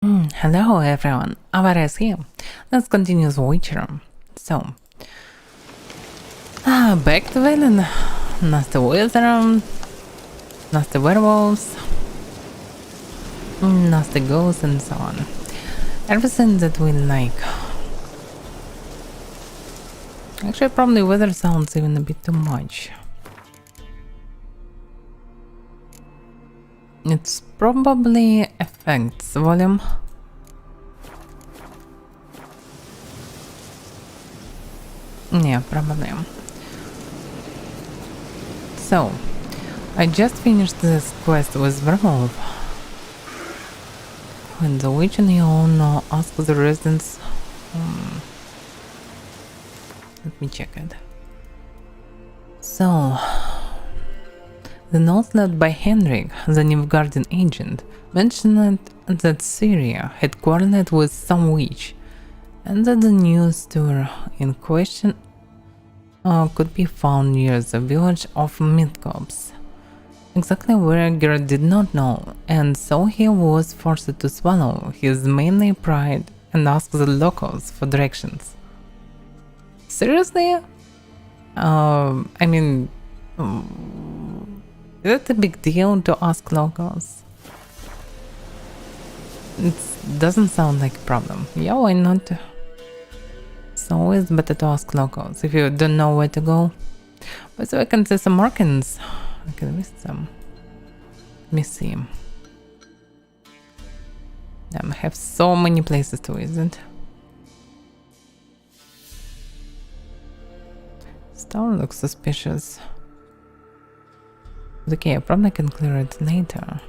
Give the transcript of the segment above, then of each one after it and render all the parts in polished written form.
Hello everyone, Avaira is here. Let's continue the Witcher. So, back to villain. Nasty wizard, nasty werewolves, nasty ghosts and so on. Everything that we like. Actually, probably weather sounds even a bit too much. It's probably effects volume. Yeah, probably. So, I just finished this quest with Werewolf. When the witch and Eon ask the residents... let me check it. So... The note left by Henrik, the Nilfgaardian agent, mentioned that Syria had quarreled with some witch, and that the news tour in question could be found near the village of Midcopse. Exactly where Geralt did not know, and so he was forced to swallow his manly pride and ask the locals for directions. Seriously? I mean... is it a big deal to ask locals? It doesn't sound like a problem. Yeah, why not? It's always better to ask locals if you don't know where to go. But so I can see some markings. I can miss them. Let me see. I have so many places to visit. Still looks suspicious. Okay, I probably can clear it later.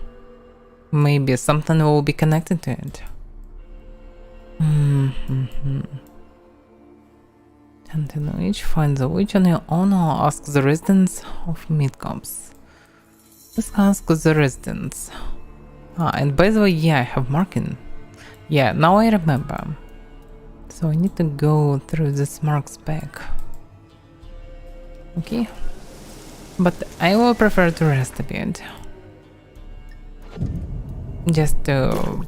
Maybe something will be connected to it. Until each finds a witch on your own or ask the residents of Midcopse. Just ask the residents. And by the way, yeah, I have marking. Yeah, now I remember. So I need to go through this marks back. Okay. But I will prefer to rest a bit. Just to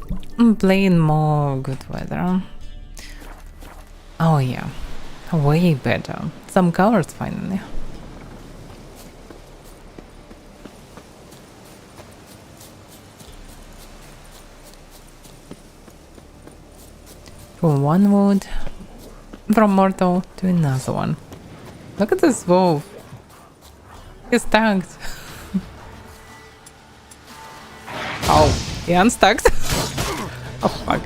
play in more good weather. Oh yeah, way better. Some colors finally. From one wood, from mortal to another one. Look at this wolf. He's tagged. Oh, he unstuck. Oh fuck.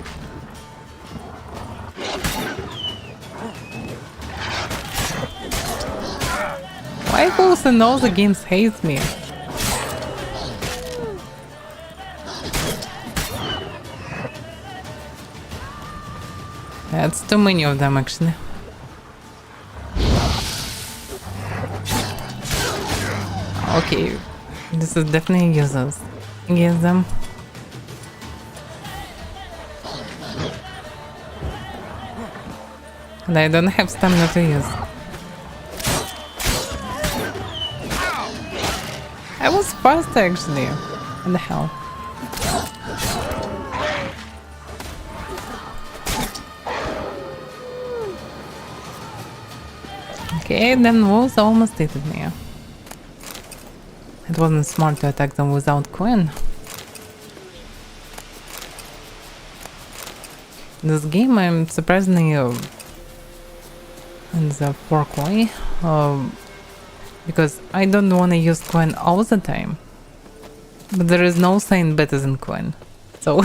Why wolves in all the games hate me? That's too many of them actually. Okay, this is definitely useless against them. And I don't have stamina to use. I was fast actually. What the hell? Okay, then wolves almost hit me. It wasn't smart to attack them without Quinn. In this game I'm surprisingly in the fork way, because I don't want to use Quinn all the time. But there is no saying better than Quinn. So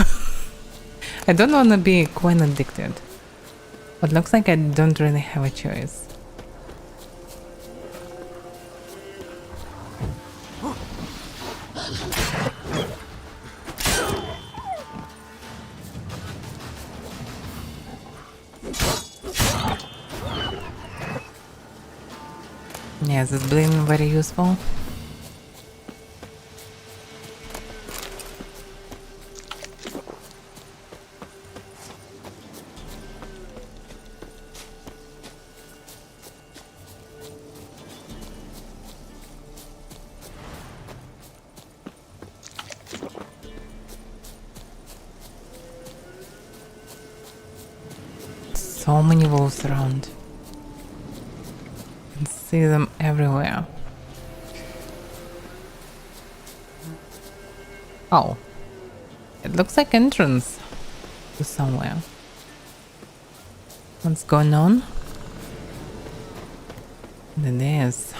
I don't want to be Quinn addicted. But looks like I don't really have a choice. Yes, it's been very useful. so many wolves around. You can see them everywhere. Oh. It looks like entrance to somewhere. What's going on? It is.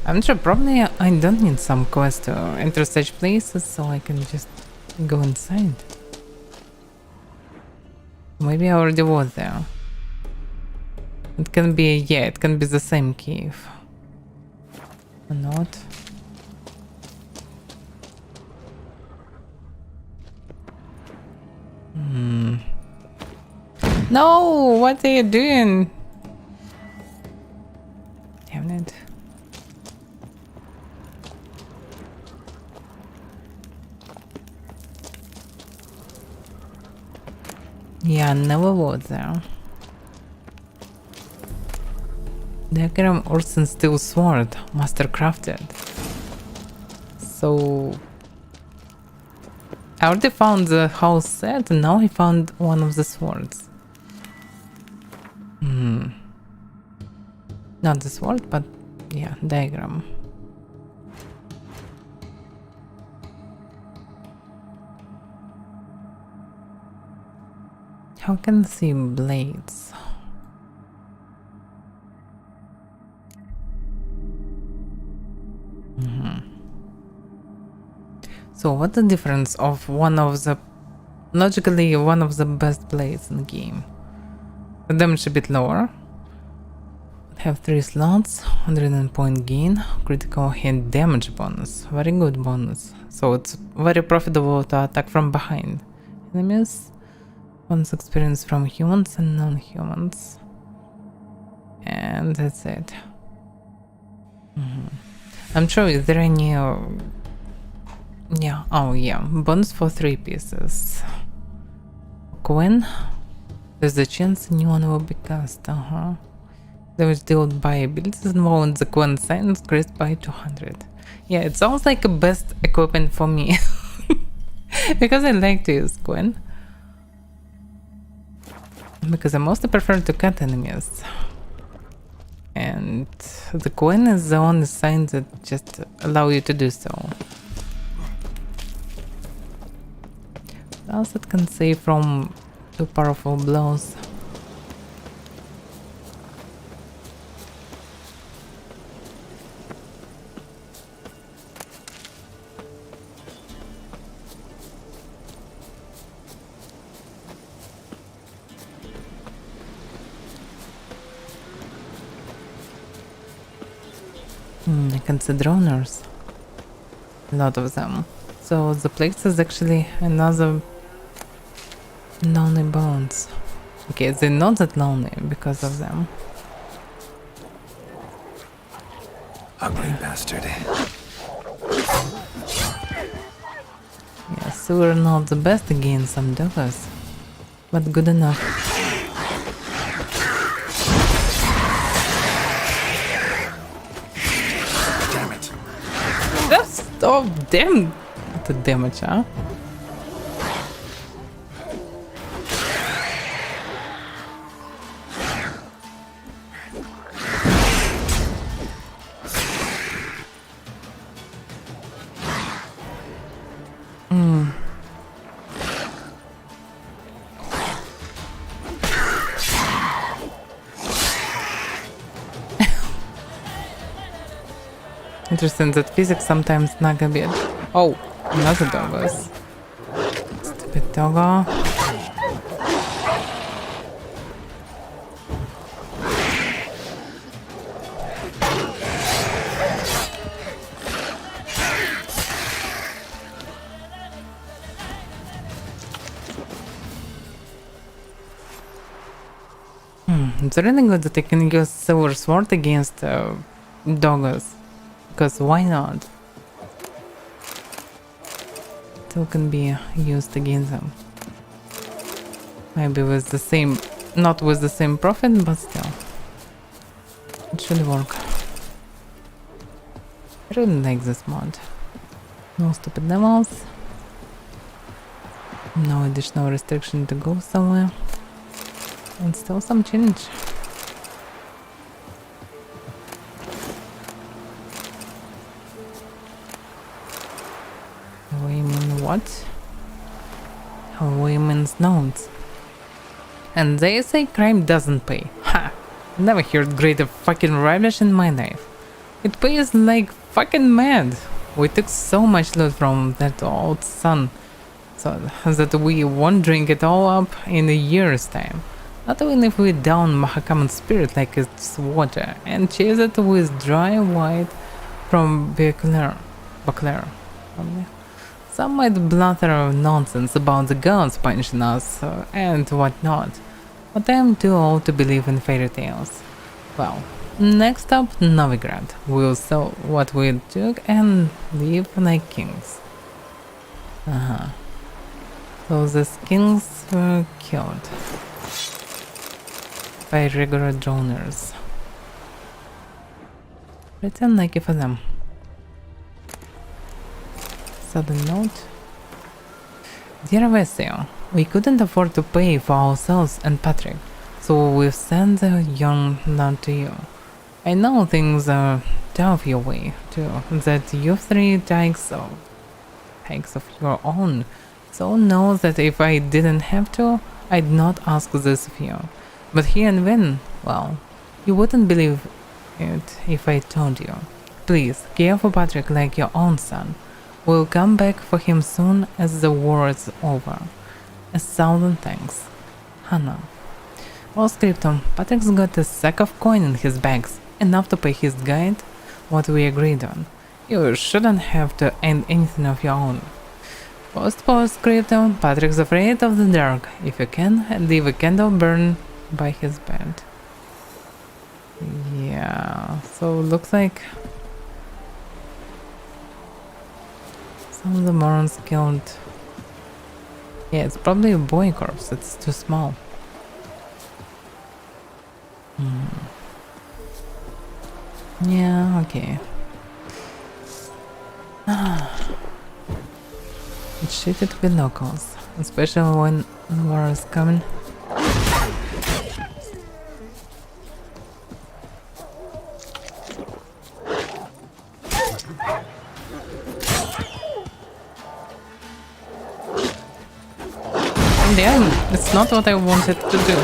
I'm sure probably I don't need some quest to enter such places, so I can just go inside. Maybe I already was there. It can be, yeah, it can be the same cave. Or not. No, what are you doing? Damn it. Yeah, never was there. Diagram Orson Steel Sword, master crafted. So I already found the house set and now he found one of the swords. Not the sword, but yeah, diagram. How can I see blades? So what's the difference of one of the, logically one of the best blades in the game? The damage a bit lower. Have 3 slots, 109 point gain, critical hit damage bonus, very good bonus. So it's very profitable to attack from behind enemies. Bonus experience from humans and non-humans. And that's it. I'm sure is there any... yeah, oh yeah, bonus for 3 pieces. Coin. There's a chance a new one will be cast, Damage dealt by abilities involved the coin sign increased by 200. Yeah, it sounds like a best equipment for me. Because I like to use coin. Because I mostly prefer to cut enemies. And the coin is the only sign that just allow you to do so. What else it can save from 2 powerful blows? I can see droners. A lot of them. So the place is actually another lonely bones. Okay, they're not that lonely because of them. Ugly bastard. Yeah, so we're not the best against some doggers, but good enough. Damn it. That's oh damn the damage, huh? Interesting that physics sometimes nag a bit. Oh, another doggos. Stupid doggo. It's really good that I can use silver sword against doggos. Because why not? Still can be used against them. Maybe with the same, not with the same profit, but still. It should work. I really like this mod. No stupid demos. No additional restriction to go somewhere. And still some change. Women what? Women's notes. And they say crime doesn't pay. Ha! Never heard greater fucking rubbish in my life. It pays like fucking mad. We took so much loot from that old son, so that we won't drink it all up in a year's time. Not even if we down Mahakaman's spirit like it's water and chase it with dry white from Baclair. Probably. Some might blather nonsense about the gods punishing us and whatnot, but I am too old to believe in fairy tales. Well, next up, Novigrad. We'll sell what we took and live like kings. So the kings were killed by regular droners. Pretty unlucky for them. Sudden note. Dear Vesio, we couldn't afford to pay for ourselves and Patrick, so we've sent the young lad to you. I know things are tough your way, too, that you three takes of your own, so know that if I didn't have to, I'd not ask this of you. But here and when, well, you wouldn't believe it if I told you. Please, care for Patrick like your own son. We'll come back for him soon as the war is over. 1,000 thanks. Hannah. Well, Scriptum, Patrick's got a sack of coin in his bags, enough to pay his guide what we agreed on. You shouldn't have to end anything of your own. Post Scriptum, Patrick's afraid of the dark. If you can, leave a candle burn by his bed. Yeah, so looks like some of the morons killed. Yeah, it's probably a boy corpse, it's too small. Yeah, okay. It's shitty to be locals, especially when war is coming. Damn, it's not what I wanted to do.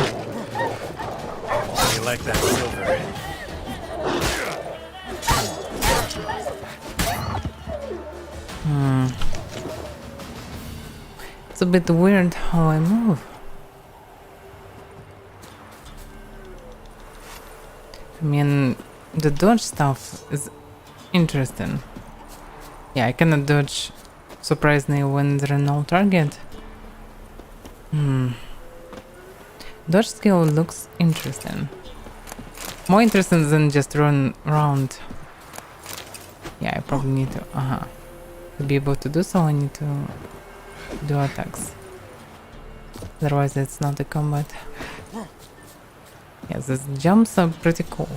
You like that silver, eh? It's a bit weird how I move. I mean, the dodge stuff is interesting. Yeah, I cannot dodge surprisingly when there is no target. Dodge skill looks interesting. More interesting than just run around. Yeah, I probably need to... To be able to do so, I need to do attacks. Otherwise, it's not a combat. Yeah, these jumps are pretty cool.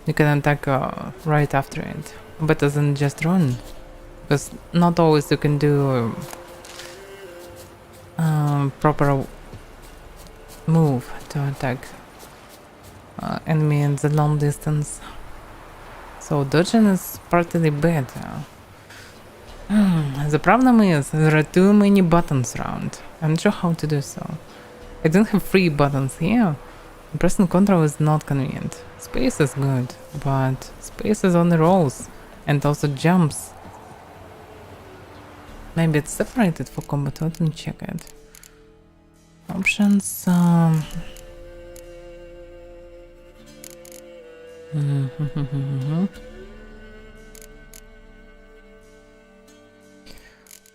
You can attack right after it. Better than just run. Because not always you can do proper move to attack enemy in the long distance. So dodging is partly better. The problem is there are too many buttons around. I'm not sure how to do so. I don't have 3 buttons here. Pressing control is not convenient. Space is good, but space is on the rolls and also jumps. Maybe it's separated for combat. Let me check it. Options.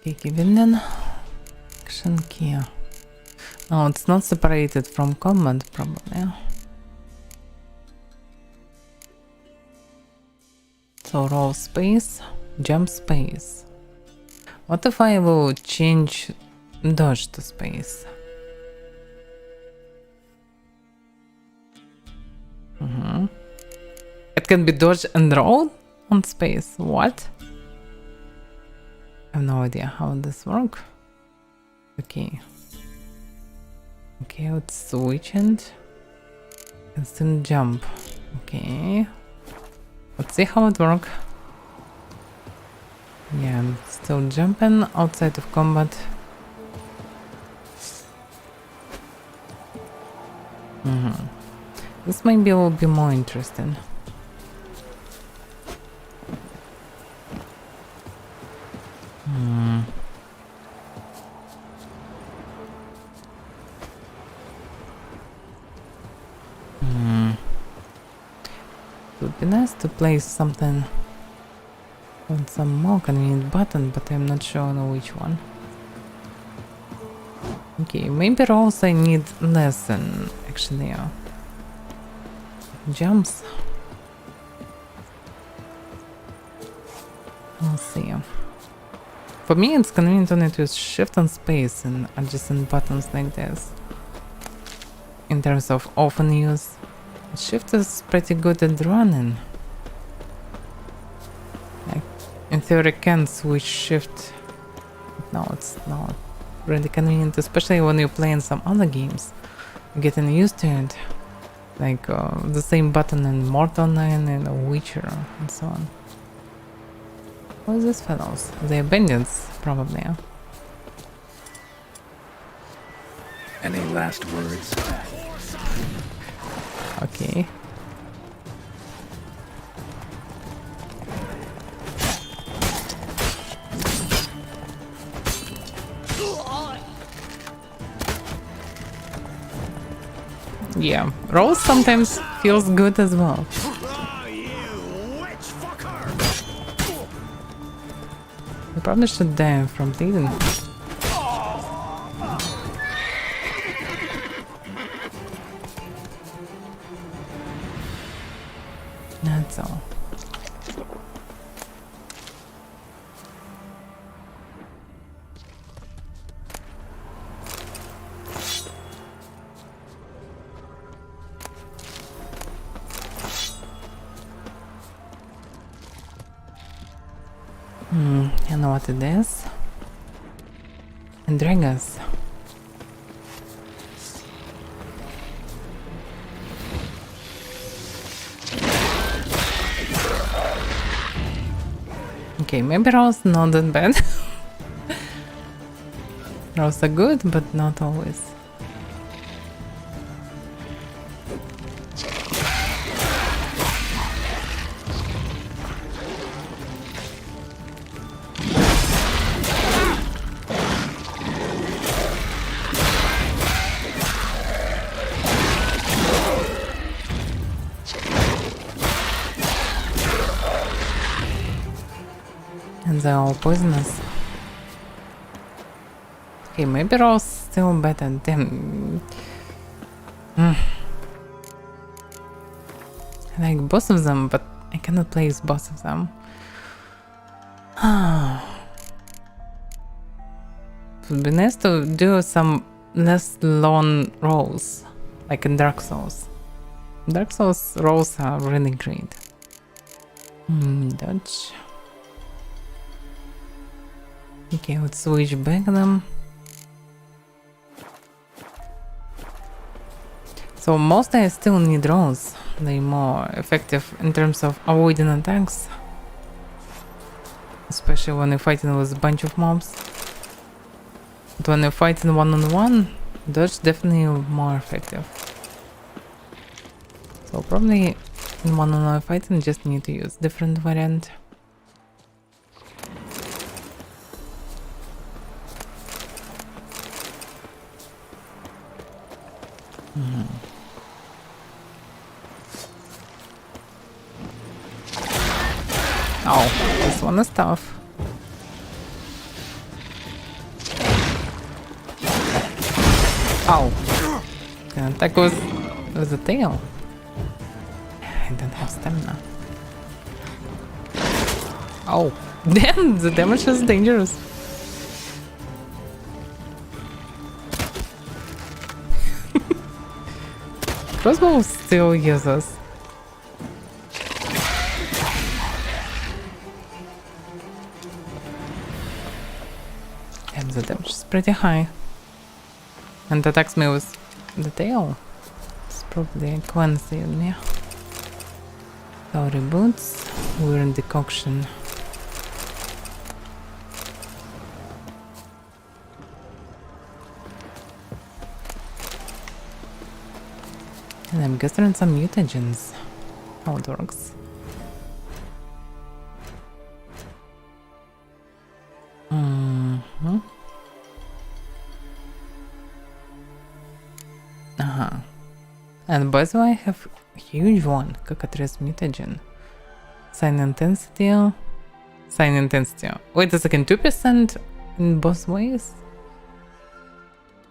Okay, given then. Action key. Oh, it's not separated from combat, probably. So roll space, jump space. What if I will change dodge to space? It can be dodge and roll on space. What? I have no idea how this works. Okay. Okay, let's switch it. Instant jump. Okay. Let's see how it works. Yeah, I'm still jumping outside of combat. This maybe will be more interesting. It would be nice to place something on some more convenient button, but I'm not sure on which one. Okay, maybe rolls I need less than actually jumps. We'll see. For me, it's convenient only to use shift and space and adjacent buttons like this. In terms of often use, shift is pretty good at running. Like, in theory, can switch shift. But no, it's not really convenient, especially when you're playing some other games. You're getting used to it. Like the same button in Mortal 9 and Witcher and so on. What are these fellows? They're bandits, probably. Any last words? Okay. Yeah, rolls sometimes feels good as well. I probably should die from bleeding. That's all. I know what it is. And dragons. Okay, maybe rolls not that bad. Rolls are good, but not always. And they're all poisonous. Okay, maybe rolls still better. Damn. I like both of them, but I cannot place both of them. It would be nice to do some less long rolls, like in Dark Souls. Dark Souls rolls are really great. Dodge. Okay, let's switch back them. So mostly I still need rolls. They're more effective in terms of avoiding attacks. Especially when you're fighting with a bunch of mobs. But when you're fighting one-on-one, dodge definitely more effective. So probably in one-on-one fighting just need to use different variant. Oh, this one is tough. Oh, the attack was with a tail. I don't have stamina. Oh, damn, the damage is dangerous. Crossbow still uses. Damn, the damage is pretty high. And attacks me with the tail. It's probably cleansing me. Sorry boots. Weird decoction. And I'm guessing some mutagens. How it works. And by the way, I have a huge one, Cockatrice mutagen. Sign intensity. Sign intensity. Wait a second, 2% in both ways?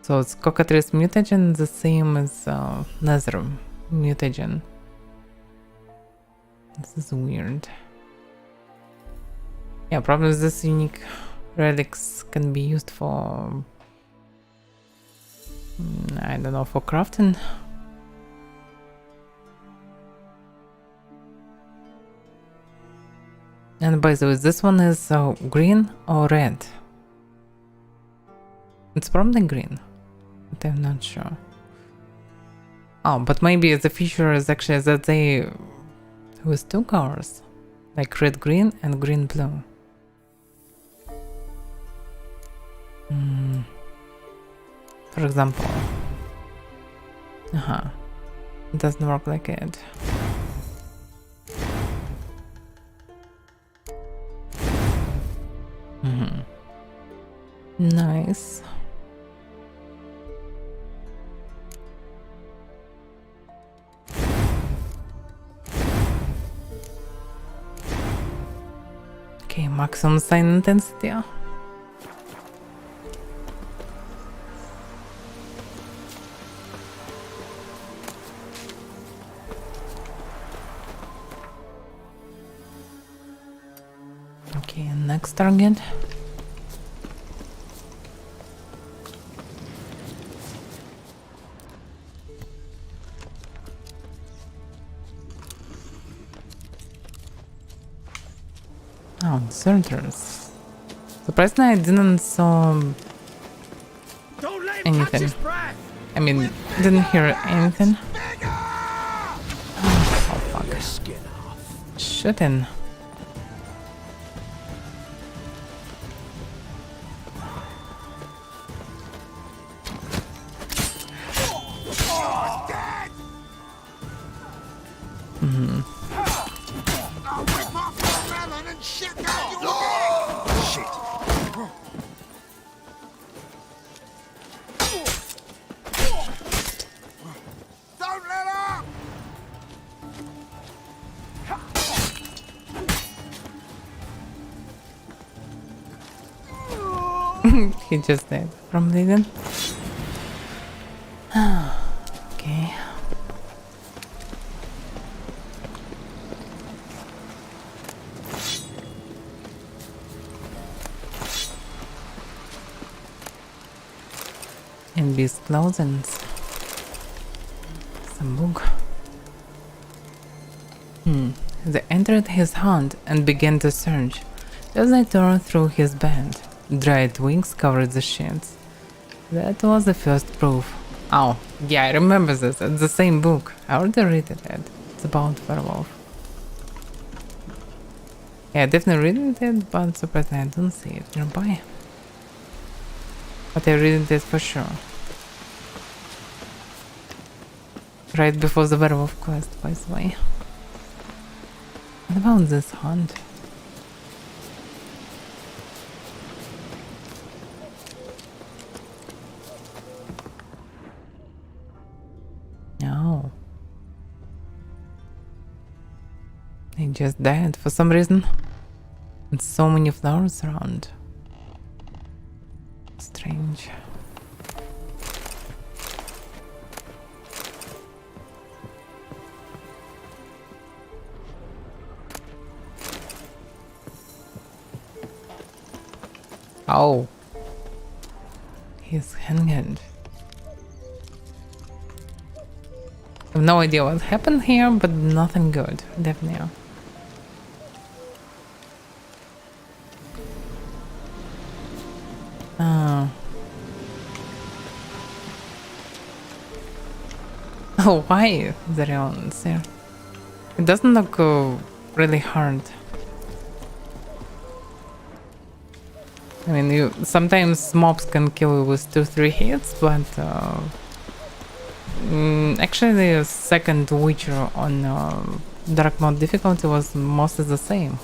So it's Cockatrice mutagen the same as Nether mutagen. This is weird. Yeah, probably this unique relics can be used for... I don't know, for crafting. And by the way, this one is green or red? It's probably green, but I'm not sure. Oh, but maybe the feature is actually that they with two colors, like red-green and green-blue. For example. It doesn't work like it. Nice. Okay, maximum sign intensity. Okay, next target. Oh, soldiers. Surprisingly, I didn't saw anything. I mean, didn't hear anything. Oh fuck. Shooting. He just died from bleeding. Okay. And beast clothing. Some book. They entered his haunt and began to search. As they tore through his band, dried wings covered the sheets. That was the first proof. Oh, yeah, I remember this. It's the same book. I already read it. It's about werewolf. Yeah, definitely reading it, but surprisingly I don't see it nearby. But I read it for sure. Right before the werewolf quest, by the way. What about this hunt? No. He just died for some reason. And so many flowers around. Strange. Oh. He's hanged. I have no idea what happened here, but nothing good, definitely. Oh. Oh, why the real answer? It doesn't look really hard. I mean, you sometimes mobs can kill you with 2-3 hits, but actually the second Witcher on dark mode difficulty was mostly the same.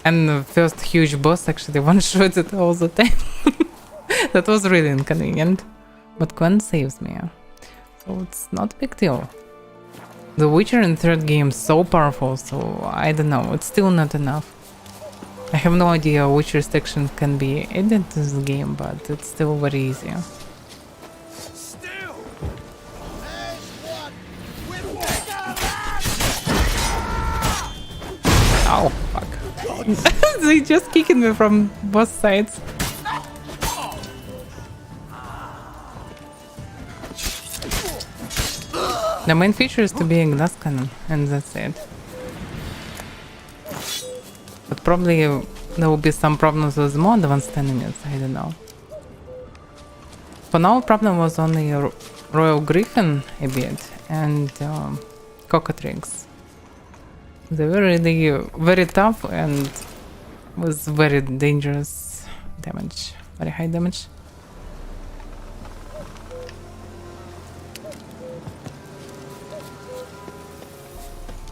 And the first huge boss actually one-shots it all the time. That was really inconvenient. But Gwen saves me. So it's not a big deal. The Witcher in third game is so powerful, so I don't know, it's still not enough. I have no idea which restrictions can be added to the game, but it's still very easy. Oh, fuck. They just kicking me from both sides. The main feature is to be a glass cannon, and that's it. But probably there will be some problems with more advanced enemies, I don't know. For now, problem was only Royal Griffin a bit, and Cockatrix. They were really very tough and was very dangerous damage, very high damage.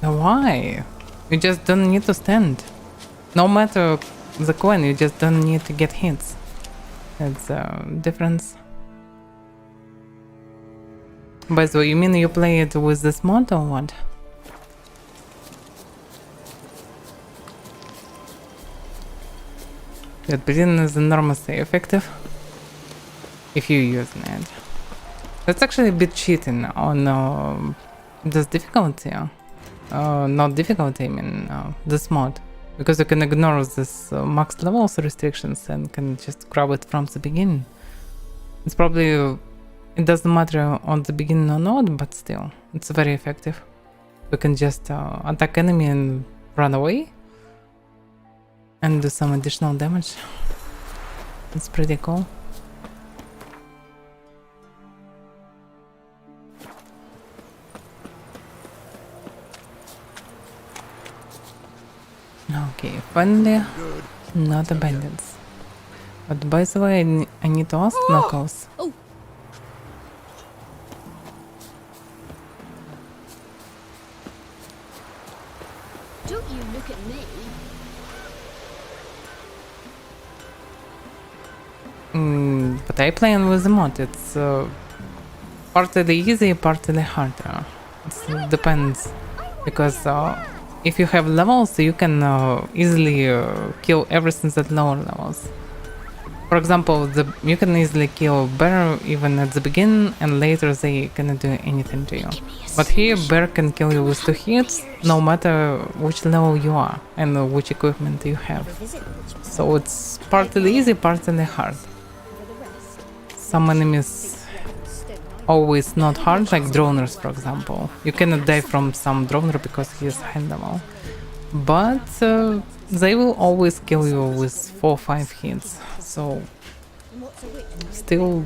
Why? You just don't need to stand. No matter the coin, you just don't need to get hits. That's a difference. By the way, you mean you play it with this mod or what? That breathing is enormously effective if you're using it. That's actually a bit cheating on this difficulty. Not difficulty, I mean this mod. Because you can ignore this max levels restrictions and can just grab it from the beginning. It's probably, it doesn't matter on the beginning or not, but still, it's very effective. You can just attack enemy and run away and do some additional damage. It's pretty cool. Okay, finally, not the bandits. But by the way, I need to ask Knuckles. Oh. Don't you look at me. But I playing with the mod. It's partly easy, partly harder. It depends, because if you have levels, you can easily kill everything at lower levels. For example, you can easily kill bear even at the beginning, and later they cannot do anything to you. But here, bear can kill you with 2 hits, no matter which level you are and which equipment you have. So it's partly easy, partly hard. Some enemies always not hard, like droners, for example. You cannot die from some droner because he is handable. But they will always kill you with 4 or 5 hits. So still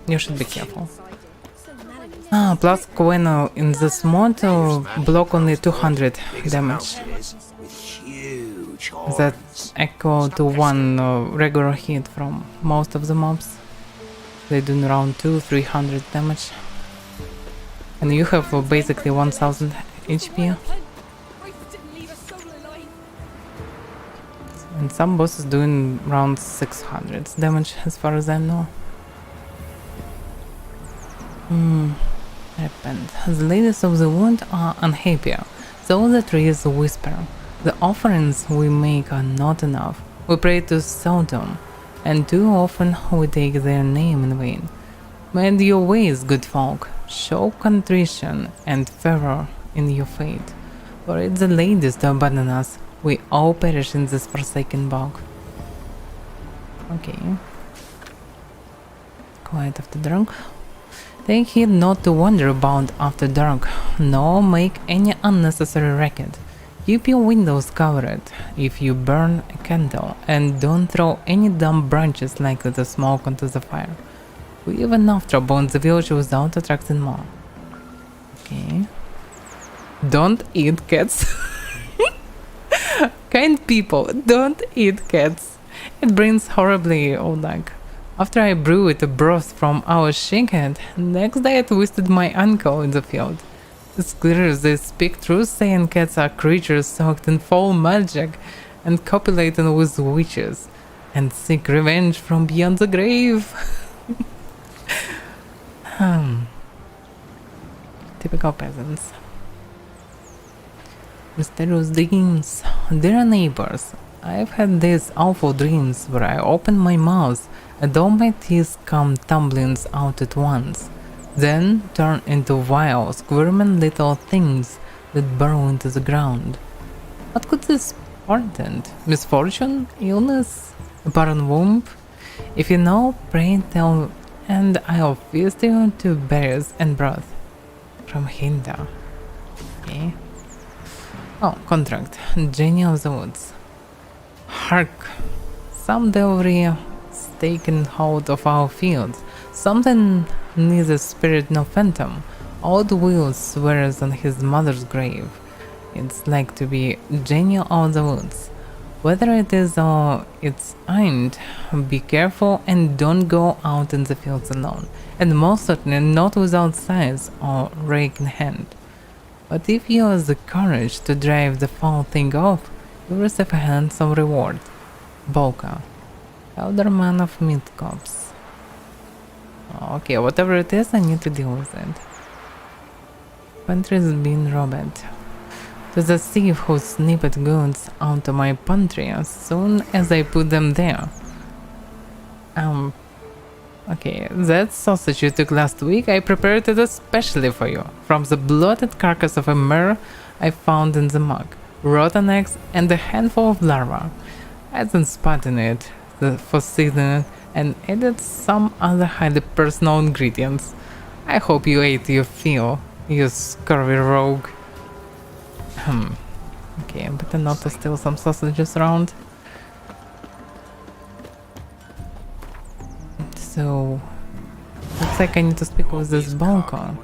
you should be careful. Plus coin in this mod block only 200 damage. That's equal to 1 regular hit from most of the mobs. They do around 200-300 damage. And you have basically 1000 HP. And some bosses doing around 600 damage as far as I know. Happened. The ladies of the wood are unhappy, so the trees whisper. The offerings we make are not enough. We pray to Sodom, and too often we take their name in vain. Mend your ways, good folk. Show contrition and fervor in your fate. For it's the ladies to abandon us. We all perish in this forsaken bog. Okay. Quiet after dark. Take heed not to wander about after dark, nor make any unnecessary racket. Keep your windows covered if you burn a candle, and don't throw any dumb branches like the smoke onto the fire. We have enough trouble in the village without attracting more. Okay. Don't eat cats. Kind people, don't eat cats. It brings horribly old luck. After I brewed a broth from our shakehead, next day I twisted my ankle in the field. It's clear they speak truth, saying cats are creatures soaked in foul magic and copulating with witches, and seek revenge from beyond the grave. Typical peasants. Mysterious dreams. Dear neighbors, I've had these awful dreams where I open my mouth and all my teeth come tumbling out at once, then turn into vile, squirming little things that burrow into the ground. What could this portend? Misfortune? Illness? A barren womb? If you know, pray tell, and I'll feast you to berries and broth. From Hinda. Okay. Oh, contract. Genie of the Woods. Hark! Some devilry has taken hold of our fields. Something neither spirit nor phantom. Old Will swears on his mother's grave. It's like to be Genie of the Woods. Whether it is or it's ain't, be careful and don't go out in the fields alone. And most certainly not without scythe or rake in hand. But if you have the courage to drive the foul thing off, you receive a handsome reward. Bolka, elder man of Midcops. Okay, whatever it is, I need to deal with it. Pantry's been robbed. To the thief who snipped goods out of my pantry as soon as I put them there. Okay, that sausage you took last week, I prepared it especially for you. From the bloated carcass of a mare I found in the mug, rotten eggs, and a handful of larvae. I then spat in it for seasoning and added some other highly personal ingredients. I hope you ate your fill, you scurvy rogue. Okay, better not to steal some sausages around. So, looks like I need to speak with this Balka.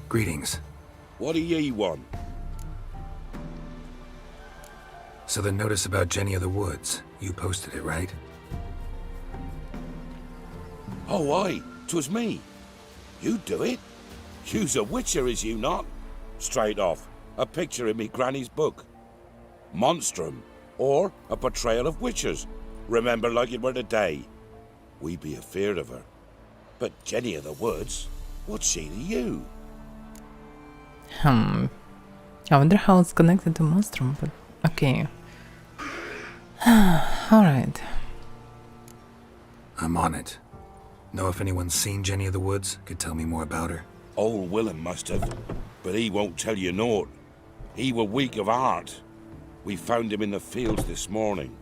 Greetings. What do ye want? So the notice about Jenny of the Woods, you posted it, right? Oh, aye, 'twas me. You do it? You's a witcher, is you not? Straight off, a picture in me granny's book. Monstrum, or a portrayal of witchers. Remember like it were the day. We be afeard of her. But Jenny of the Woods, what's she to you? I wonder how it's connected to Monstrum, but okay. Alright. I'm on it. Know if anyone's seen Jenny of the Woods? Could tell me more about her. Old Willem must have, but he won't tell you naught. He were weak of heart. We found him in the fields this morning.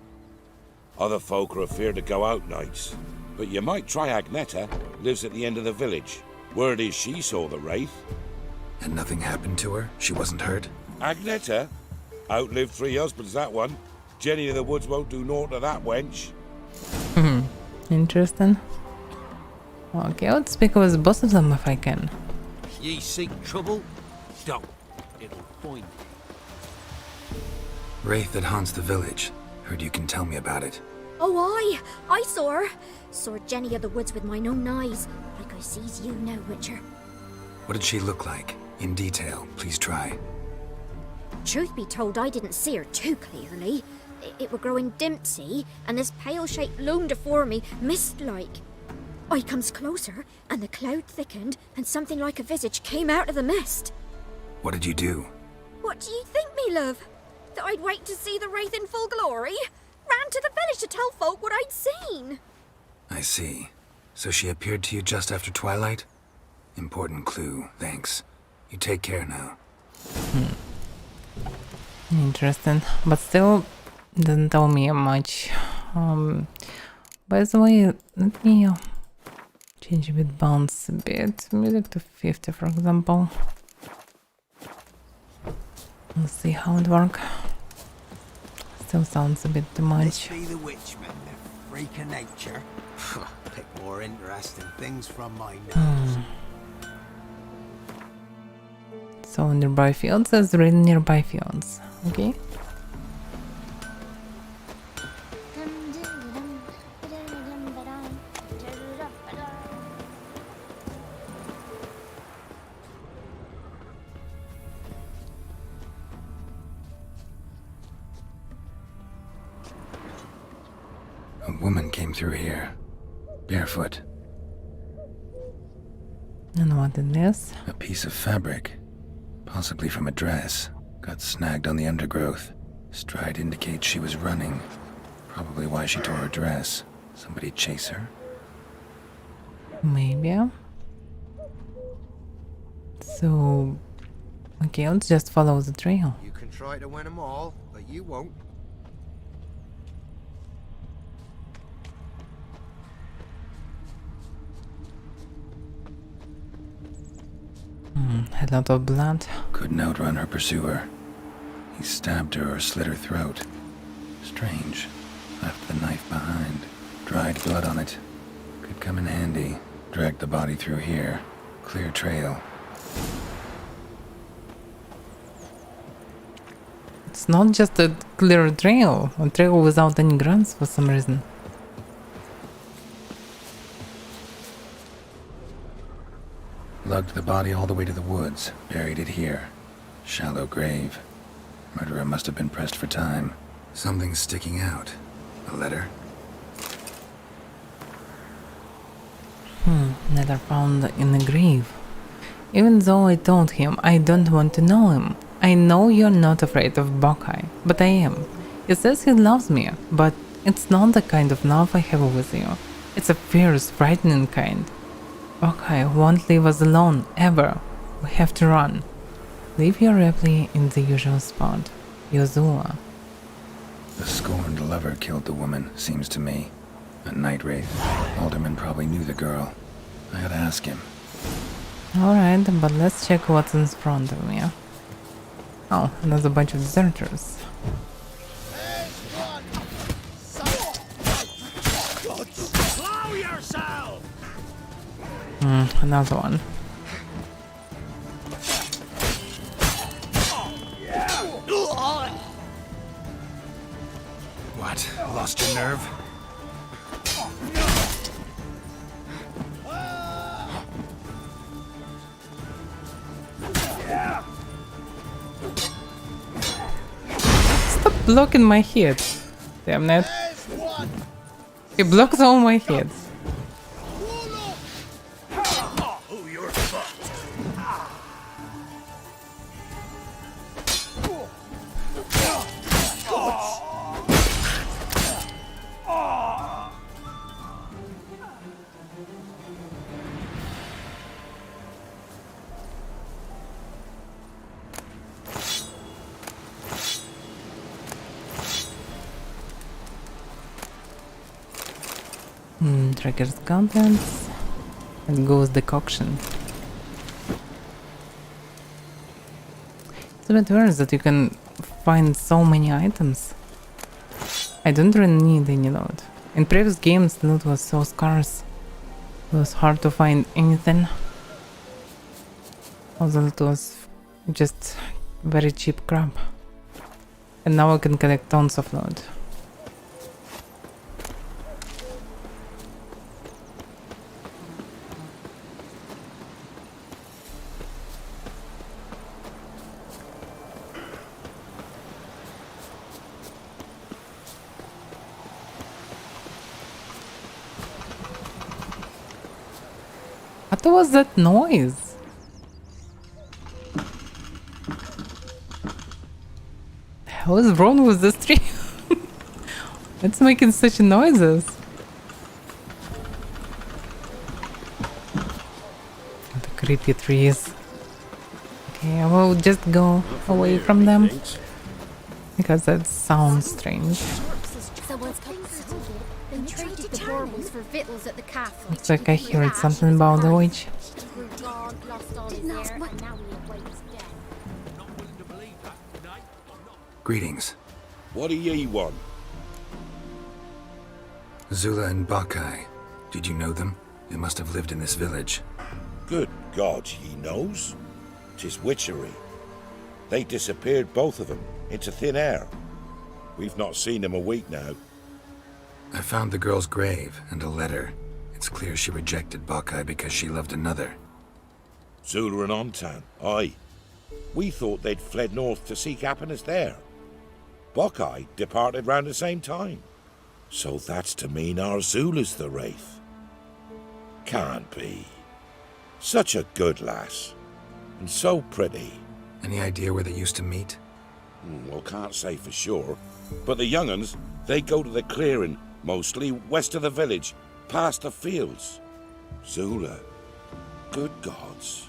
Other folk are afeard to go out nights, but you might try Agneta, lives at the end of the village. Word is she saw the wraith. And nothing happened to her? She wasn't hurt? Agneta? Outlived 3 husbands, that one. Jenny of the Woods won't do naught to that wench. Interesting. Okay, let's speak with both of them if I can. Ye seek trouble? Don't. It'll find you. Wraith that haunts the village. Heard you can tell me about it. Oh, I saw her. Saw Jenny of the Woods with mine own eyes, like I sees you now, Witcher. What did she look like? In detail, please try. Truth be told, I didn't see her too clearly. It were growing dim, see, and this pale shape loomed afore me, mist-like. I comes closer, and the cloud thickened, and something like a visage came out of the mist. What did you do? What do you think, me love? That I'd wait to see the wraith in full glory? Ran to the village to tell folk what I'd seen. I see. So she appeared to you just after twilight? Important clue, thanks. You take care now. Interesting, but still doesn't tell me much By the way, let me change a bit bounce a bit. Music to 50, for example. Let's see how it works. Still sounds a bit too much. This be the witchman, the freak of nature. Pick more interesting things from my nose. So nearby fields is really nearby fields. Okay. A woman came through here, barefoot. And what is this? A piece of fabric, possibly from a dress, got snagged on the undergrowth. Stride indicates she was running. Probably why she tore her dress. Somebody chase her? Maybe. So, okay, let's just follow the trail. You can try to win them all, but you won't. A lot of blood. Couldn't outrun her pursuer. He stabbed her or slit her throat. Strange. Left the knife behind. Dried blood on it. Could come in handy. Dragged the body through here. Clear trail. It's not just a clear trail. A trail without any grunts for some reason. Lugged the body all the way to the woods. Buried it here. Shallow grave. Murderer must have been pressed for time. Something's sticking out. A letter? Letter found in the grave. Even though I told him I don't want to know him. I know you're not afraid of Buckeye, but I am. He says he loves me, but it's not the kind of love I have with you. It's a fierce, frightening kind. Buckeye won't leave us alone, ever. We have to run. Leave your reply in the usual spot. Yozua. The scorned lover killed the woman, seems to me. A night wraith. Alderman probably knew the girl. I gotta ask him. Alright, but let's check what's in front of me. Oh, another bunch of deserters. Slow yourself! Another one. What? Lost your nerve? Stop blocking my head. Damn it. He blocks all my heads. Tracker's contents. And goes decoction. It's a bit weird that you can find so many items. I don't really need any loot. In previous games, loot was so scarce. It was hard to find anything. Although it was just very cheap crap. And now I can collect tons of loot. What was that noise? The hell is wrong with this tree? It's making such noises. The creepy trees. Okay, I will just go away from them because that sounds strange. Someone's come. victuals at the cafe. Looks like I heard something about the witch. Greetings. What do ye want? Zula and Bakai. Did you know them? They must have lived in this village. Good God, he knows. 'Tis witchery. They disappeared, both of them, into thin air. We've not seen them a week now. I found the girl's grave and a letter. It's clear she rejected Bakai because she loved another. Zula and Ontan, aye. We thought they'd fled north to seek happiness there. Buckeye departed round the same time. So that's to mean our Zula's the wraith. Can't be. Such a good lass. And so pretty. Any idea where they used to meet? Well, can't say for sure. But the young'uns, they go to the clearing, mostly west of the village, past the fields. Zula. Good gods.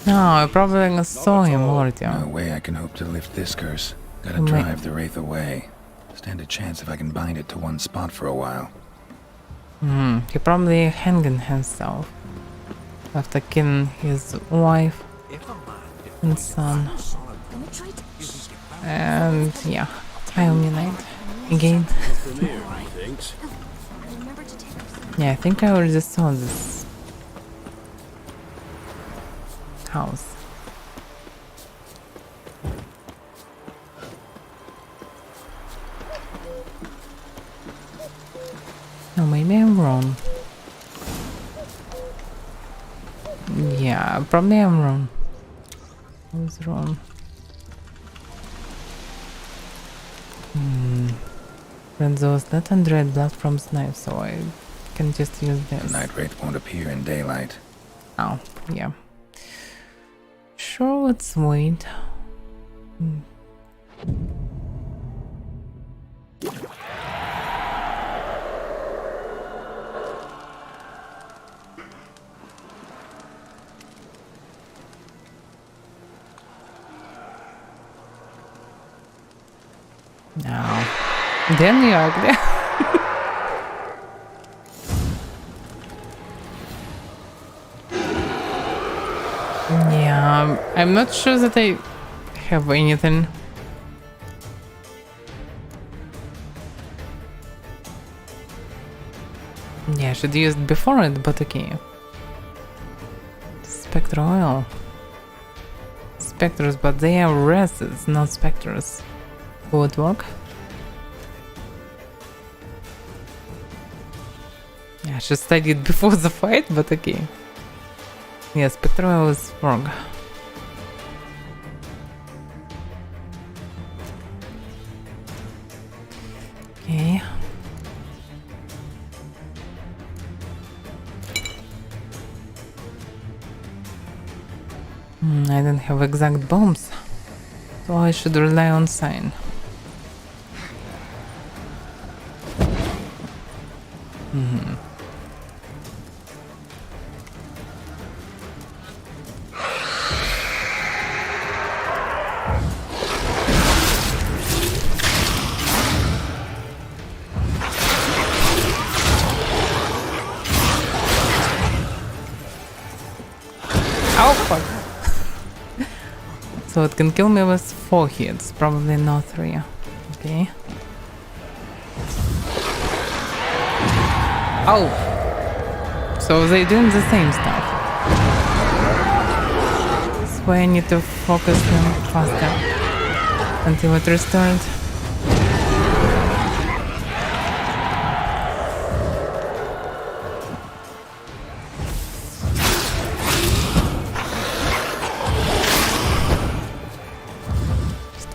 No, I probably saw him already. No way I can hope to lift this curse. Gotta drive the wraith away. Stand a chance if I can bind it to one spot for a while. He probably hanging himself after killing his wife and son. And yeah, I illuminate again. Yeah, I think I already saw this house. No, maybe I'm wrong. Yeah, probably I'm wrong. I was wrong. But those not red blood from knife, so I can just use The this. night wraith won't appear in daylight. Oh, yeah. Sure, let's wait. No. Then you're ugly. Yeah, I'm not sure that I have anything. Yeah, I should use it before it, but okay. Spectral oil. Spectres, but they are races, not spectres. Would work. Yeah, I should study it before the fight, but okay. Yeah, spectral oil is wrong. Okay. I don't have exact bombs, so I should rely on sign. Oh fuck! So it can kill me with 4 hits, probably not 3. Okay. Oh! So they're doing the same stuff. That's why I need to focus them faster until it restored.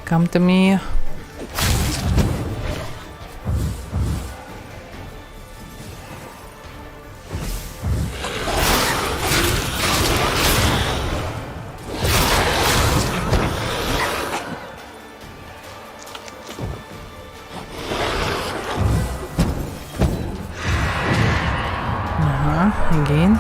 Come to me. Again.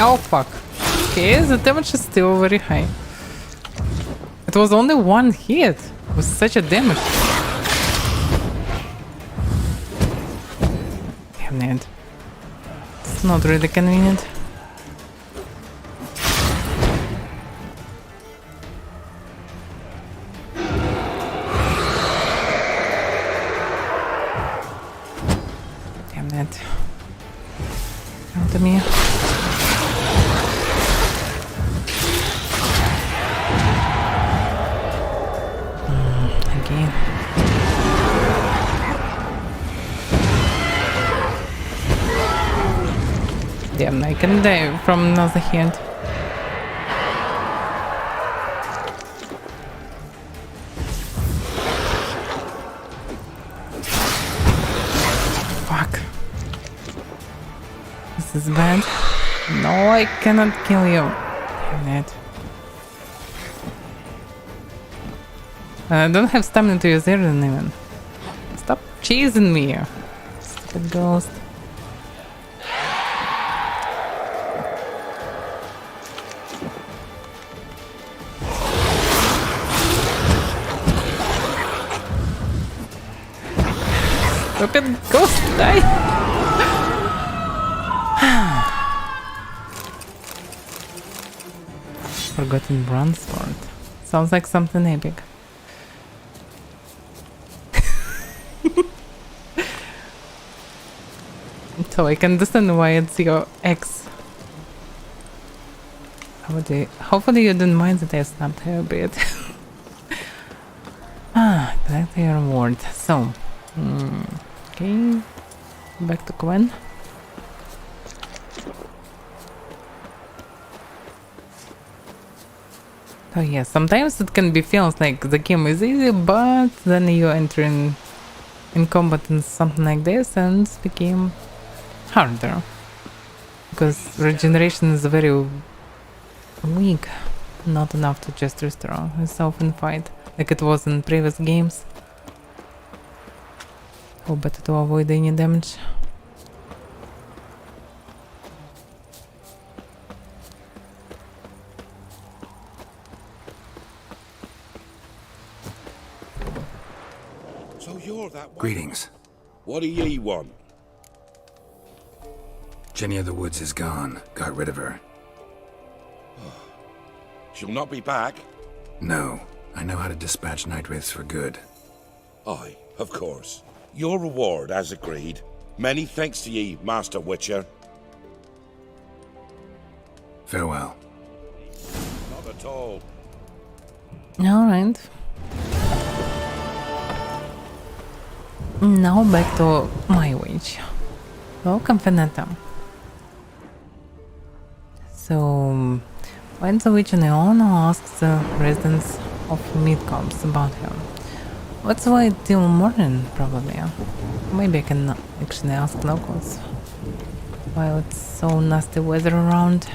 Oh fuck. Okay, the damage is still very high. It was only one hit with such a damage. Damn it. It's not really convenient. Damn it. Come to me. Again. Damn, I can die from another hit. Fuck. This is bad. No, I cannot kill you. Damn it. I don't have stamina to use Aaron even. Stop chasing me. Stupid ghost. Stupid ghost, die! Forgotten bronze sword. Sounds like something epic. So I can understand why it's your ex. Hopefully you didn't mind that I snapped her a bit. Collect your reward. So, okay, back to Gwen. Oh yeah, sometimes it can be feels like the game is easy, but then you enter in combat and something like this and it became harder. Because regeneration is very weak, not enough to just restore yourself in fight, like it was in previous games. Oh, better to avoid any damage. So you're that one. Greetings. What do ye want? Jenny of the Woods is gone. Got rid of her. She'll not be back? No. I know how to dispatch night wraiths for good. Aye, of course. Your reward, as agreed. Many thanks to ye, Master Witcher. Farewell. Not at all. Alright. Now back to my witch. Welcome, Fenetta. So, when the witch in the owner asks the residents of Midcomps about him. Let's wait till morning, probably. Maybe I can actually ask locals. While it's so nasty weather around.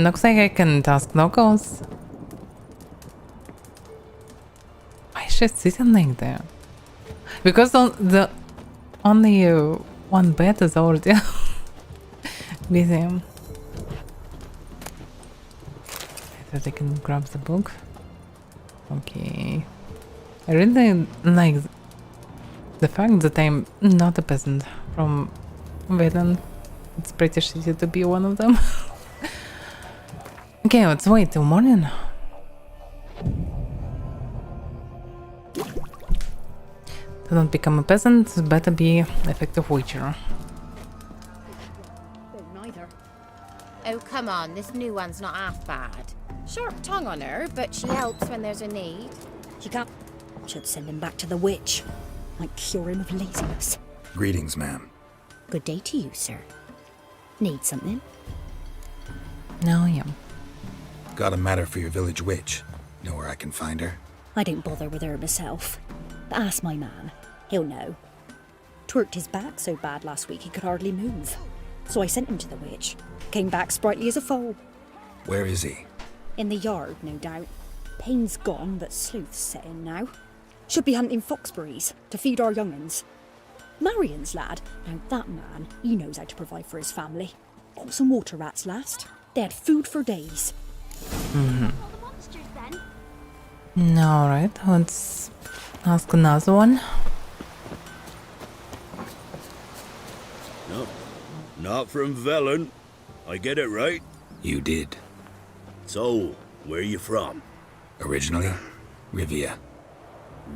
Looks like I can ask locals. Why is she sitting like that? Because only one bed is already busy. I thought I can grab the book. Okay. I really like the fact that I'm not a peasant from Velen. It's pretty shitty to be one of them. Okay, let's wait till morning. To not become a peasant, better be effective witcher. Neither. Oh, come on, this new one's not half bad. Sharp tongue on her, but she helps when there's a need. You can't. Should send him back to the witch. Might cure him of laziness. Greetings, ma'am. Good day to you, sir. Need something? No, yeah. Got a matter for your village witch. Know where I can find her? I don't bother with her myself. But ask my man. He'll know. Twerked his back so bad last week he could hardly move. So I sent him to the witch. Came back sprightly as a foal. Where is he? In the yard, no doubt. Pain's gone, but sleuth's set in now. Should be hunting foxberries to feed our young'uns. Marion's lad, now that man, he knows how to provide for his family. Got some water rats last. They had food for days. Alright, let's ask another one. No, not from Velen. I get it right? You did. So, where you from? Originally, Rivia.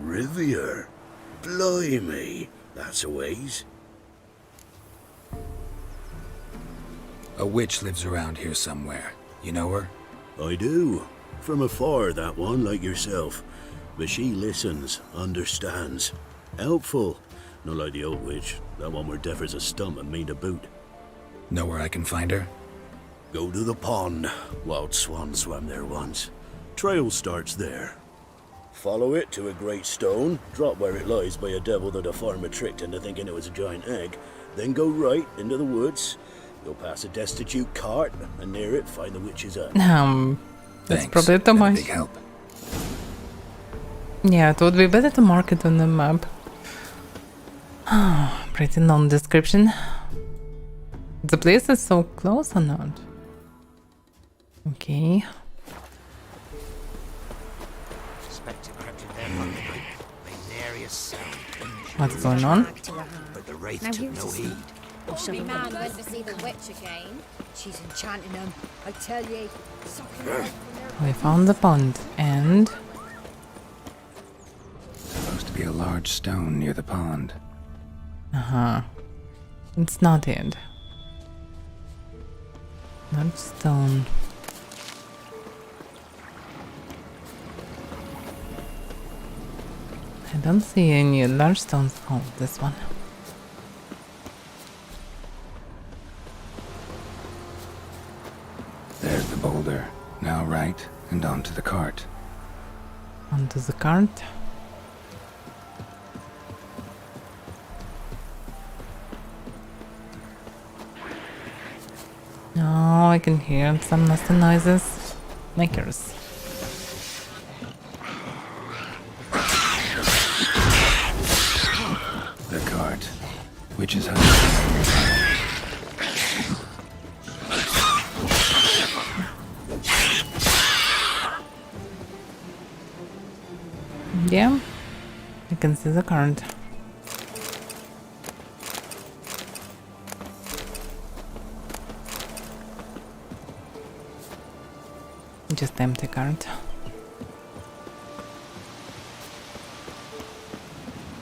Rivier? Blimey, that's a ways. A witch lives around here somewhere. You know her? I do. From afar, that one, like yourself. But she listens, understands. Helpful. Not like the old witch. That one were deaf as a stump and mean to boot. Know where I can find her? Go to the pond. Wild swan swam there once. Trail starts there. Follow it to a great stone, drop where it lies by a devil that a farmer tricked into thinking it was a giant egg, then go right into the woods. You'll pass a destitute cart, and near it find the witch's hut. That's Thanks. probably too Been a much. big help. Yeah, it would be better to mark it on the map. Pretty long description. The place is so close or not? Okay. What's going on? But the wraith Now took here's no the heed. I'll show Every them man what went to see the witch again. she's enchanting them. I tell ye, sucking right from their We found the pond and Supposed to be a large stone near the pond. it's not it. Not stone. I don't see any large stones. Oh, this one. There's the boulder. Now right, and onto the cart. Onto the cart. Oh, I can hear some nasty noises. Makers. The cart. Witch's hut. Yeah, I can see the cart. Just empty cart.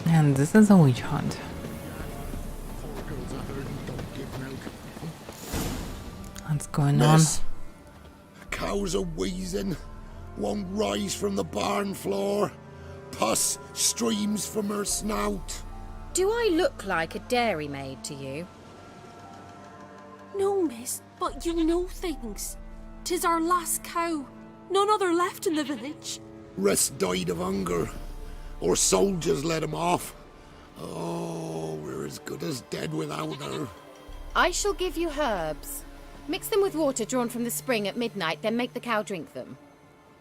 And this is a witch hunt. What's going on? Miss, cows are wheezing, won't rise from the barn floor. Pus streams from her snout. Do I look like a dairymaid to you? No, miss, but you know things. 'Tis our last cow. None other left in the village. Rest died of hunger, or soldiers let him off. Oh, we're as good as dead without her. I shall give you herbs. Mix them with water drawn from the spring at midnight, then make the cow drink them.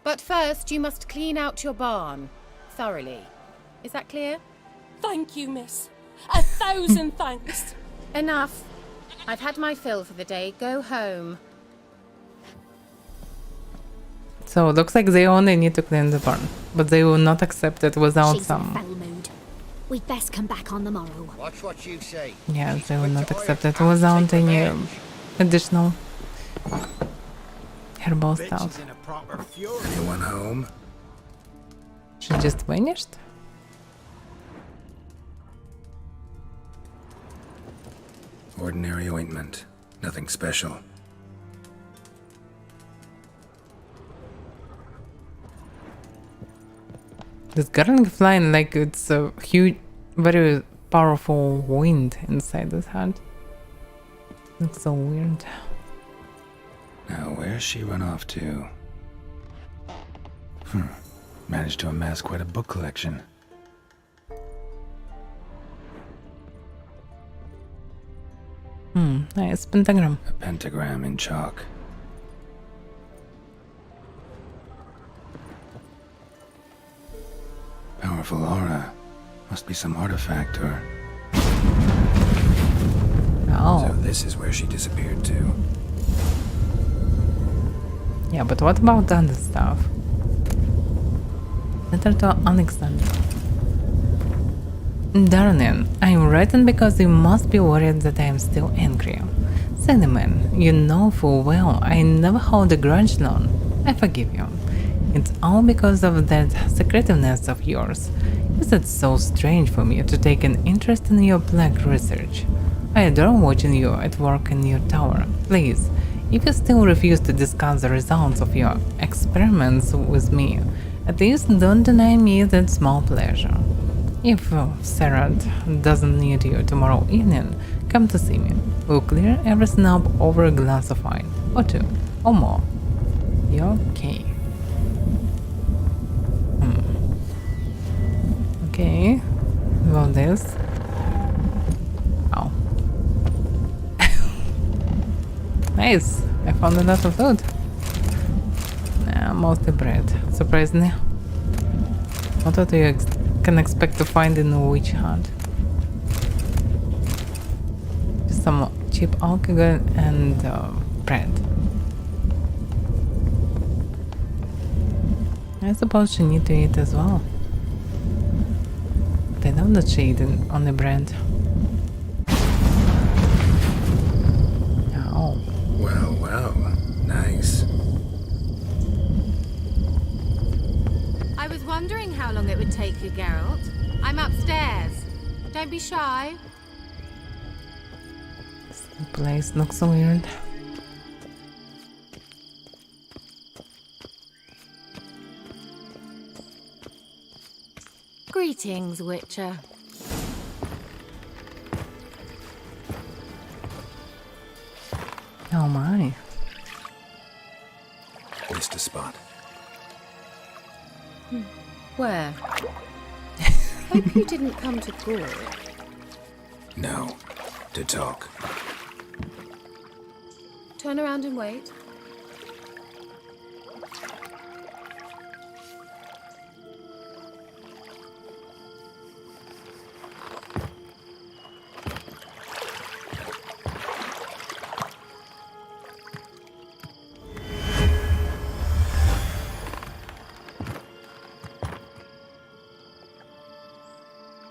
But first, you must clean out your barn thoroughly. Is that clear? Thank you, miss. 1,000 thanks. Enough. I've had my fill for the day. Go home. So it looks like they only need to clean the barn, but they will not accept it without She's in some. foul mood. We'd best come back on the morrow. Watch what you say. Yeah, She's they will quick not to accept hire it without take any revenge. additional herbal Bitch stuff. is in a proper fury. Anyone home? She just vanished? Ordinary ointment. Nothing special. This garlic flying like it's a huge, very powerful wind inside this hut. Looks so weird. Now, where's she run off to? Managed to amass quite a book collection. Nice pentagram. A pentagram in chalk. Powerful aura. Must be some artifact or... Oh. So this is where she disappeared to. Yeah, but what about the other stuff? Letter to Alexander. Darling, I am writing because you must be worried that I am still angry. Cinnamon, you know full well I never hold a grudge long. I forgive you. It's all because of that secretiveness of yours. Is it so strange for me to take an interest in your black research? I adore watching you at work in your tower. Please, if you still refuse to discuss the results of your experiments with me, at least don't deny me that small pleasure. If Sarah doesn't need you tomorrow evening, come to see me. We'll clear everything up over a glass of wine, or two, or more. You're okay. Okay, about this. Oh. Nice, I found a lot of food. Mostly bread, surprisingly. Not what you can expect to find in a witch hunt. Just some cheap alcohol and bread. I suppose she needs to eat as well. But I know that she ate on the bread. Oh. Well, well. Nice. I was wondering how long it would take you, Geralt. I'm upstairs. Don't be shy. This place looks so weird. Greetings, Witcher. Oh my. Missed a spot. Where? Hope you didn't come to court. No. To talk. Turn around and wait.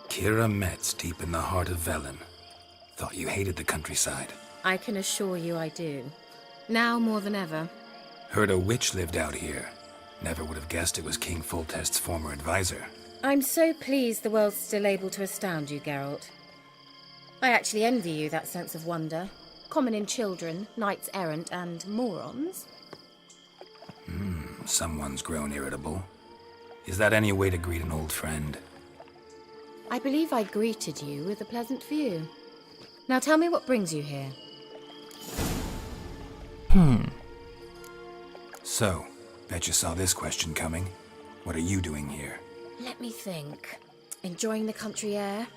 Kira Metz deep in the heart of Velen. Thought you hated the countryside. I can assure you I do. Now more than ever. Heard a witch lived out here. Never would have guessed it was King Foltest's former advisor. I'm so pleased the world's still able to astound you, Geralt. I actually envy you that sense of wonder. Common in children, knights errant, and morons. Someone's grown irritable. Is that any way to greet an old friend? I believe I greeted you with a pleasant view. Now tell me what brings you here. So, bet you saw this question coming. What are you doing here? Let me think. Enjoying the country air?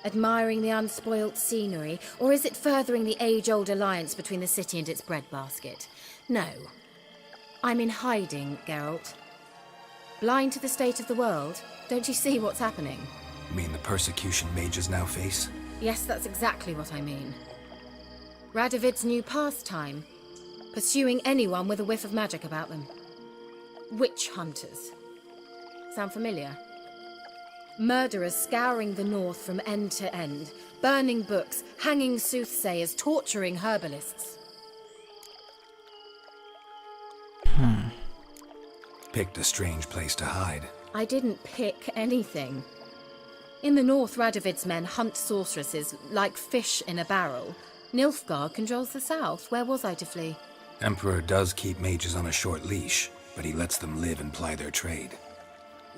Admiring the unspoilt scenery? Or is it furthering the age-old alliance between the city and its breadbasket? No. I'm in hiding, Geralt. Blind to the state of the world? Don't you see what's happening? You mean the persecution mages now face? Yes, that's exactly what I mean. Radovid's new pastime. Pursuing anyone with a whiff of magic about them. Witch hunters. Sound familiar? Murderers scouring the north from end to end, burning books, hanging soothsayers, torturing herbalists. Picked a strange place to hide. I didn't pick anything. In the north, Radovid's men hunt sorceresses like fish in a barrel. Nilfgaard controls the south. Where was I to flee? Emperor does keep mages on a short leash, but he lets them live and ply their trade.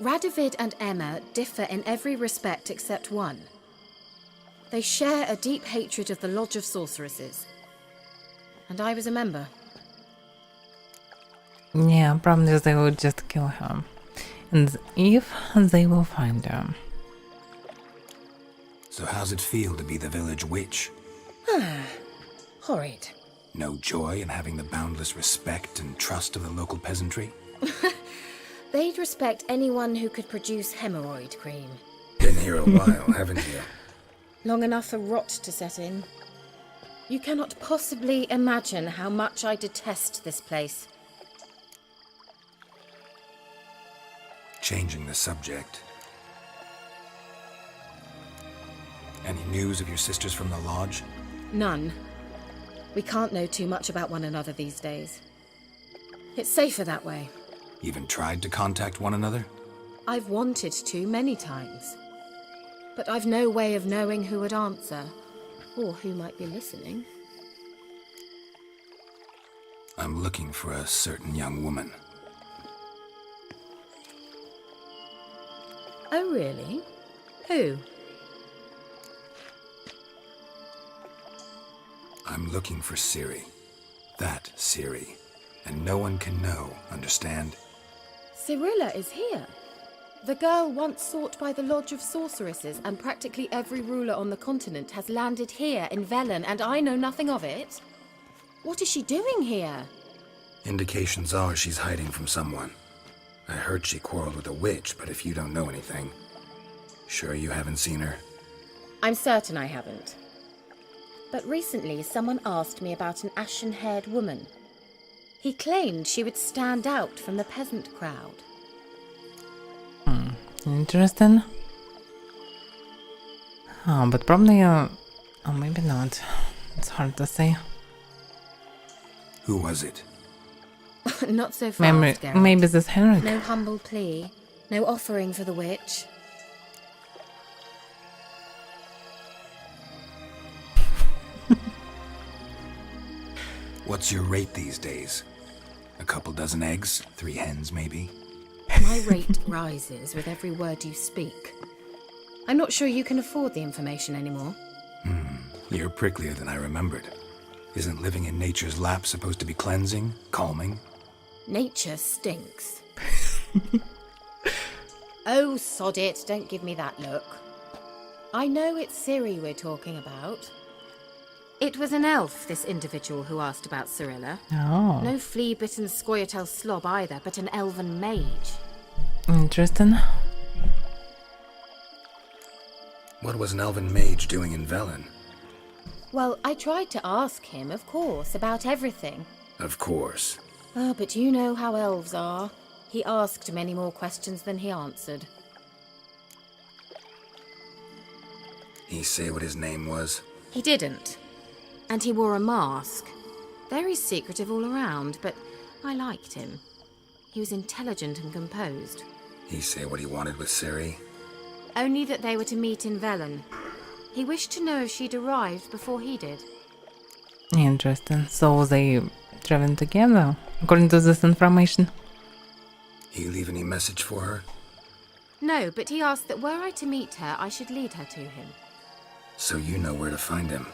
Radovid and Emma differ in every respect except one. They share a deep hatred of the Lodge of Sorceresses. And I was a member. Yeah, problem is they would just kill him. And if they will find him. So how's it feel to be the village witch? Horrid. No joy in having the boundless respect and trust of the local peasantry? They'd respect anyone who could produce hemorrhoid cream. Been here a while, haven't you? Long enough for rot to set in. You cannot possibly imagine how much I detest this place. Changing the subject. Any news of your sisters from the lodge? None. We can't know too much about one another these days. It's safer that way. Even tried to contact one another? I've wanted to many times. But I've no way of knowing who would answer, or who might be listening. I'm looking for a certain young woman. Oh, really? Who? I'm looking for Ciri. That Ciri. And no one can know, understand? Cirilla is here. The girl once sought by the Lodge of Sorceresses, and practically every ruler on the continent has landed here in Velen, and I know nothing of it. What is she doing here? Indications are she's hiding from someone. I heard she quarreled with a witch, but if you don't know anything, sure you haven't seen her? I'm certain I haven't. But recently someone asked me about an ashen-haired woman. He claimed she would stand out from the peasant crowd. Interesting. Oh, but probably, oh, maybe not. It's hard to say. Who was it? Not so fast, Geralt. Maybe this Henrik. No humble plea. No offering for the witch. What's your rate these days? A couple dozen eggs? 3 hens, maybe? My rate rises with every word you speak. I'm not sure you can afford the information anymore. You're pricklier than I remembered. Isn't living in nature's lap supposed to be cleansing, calming? Nature stinks. Oh, sod it, don't give me that look. I know it's Ciri we're talking about. It was an elf, this individual who asked about Cirilla. Oh. No flea-bitten Scoia'tael slob either, but an elven mage. Interesting. What was an elven mage doing in Velen? Well, I tried to ask him, of course, about everything. Of course. Oh, but you know how elves are. He asked many more questions than he answered. He say what his name was? He didn't. And he wore a mask. Very secretive all around, but I liked him. He was intelligent and composed. He say what he wanted with Ciri? Only that they were to meet in Velen. He wished to know if she'd arrived before he did. Interesting. So they traveling together, according to this information. He leave any message for her? No, but he asked that were I to meet her, I should lead her to him. So you know where to find him?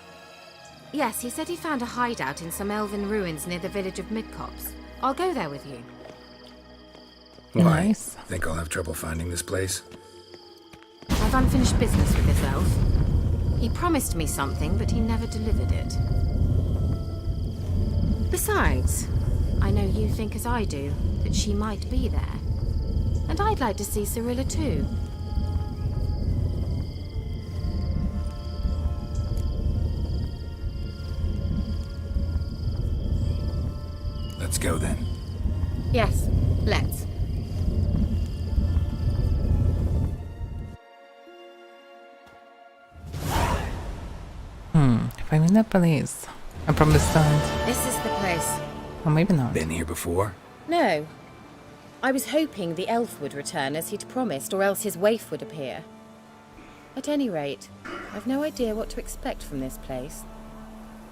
Yes, he said he found a hideout in some elven ruins near the village of Midcopse. I'll go there with you. Why? Nice. Think I'll have trouble finding this place? I've unfinished business with this elf. He promised me something, but he never delivered it. Besides, I know you think as I do, that she might be there. And I'd like to see Cirilla too. Let's go then. Yes, let's. Finding the police. I probably don't. This is the place. Or maybe not. Been here before? No. I was hoping the elf would return as he'd promised, or else his waif would appear. At any rate, I've no idea what to expect from this place.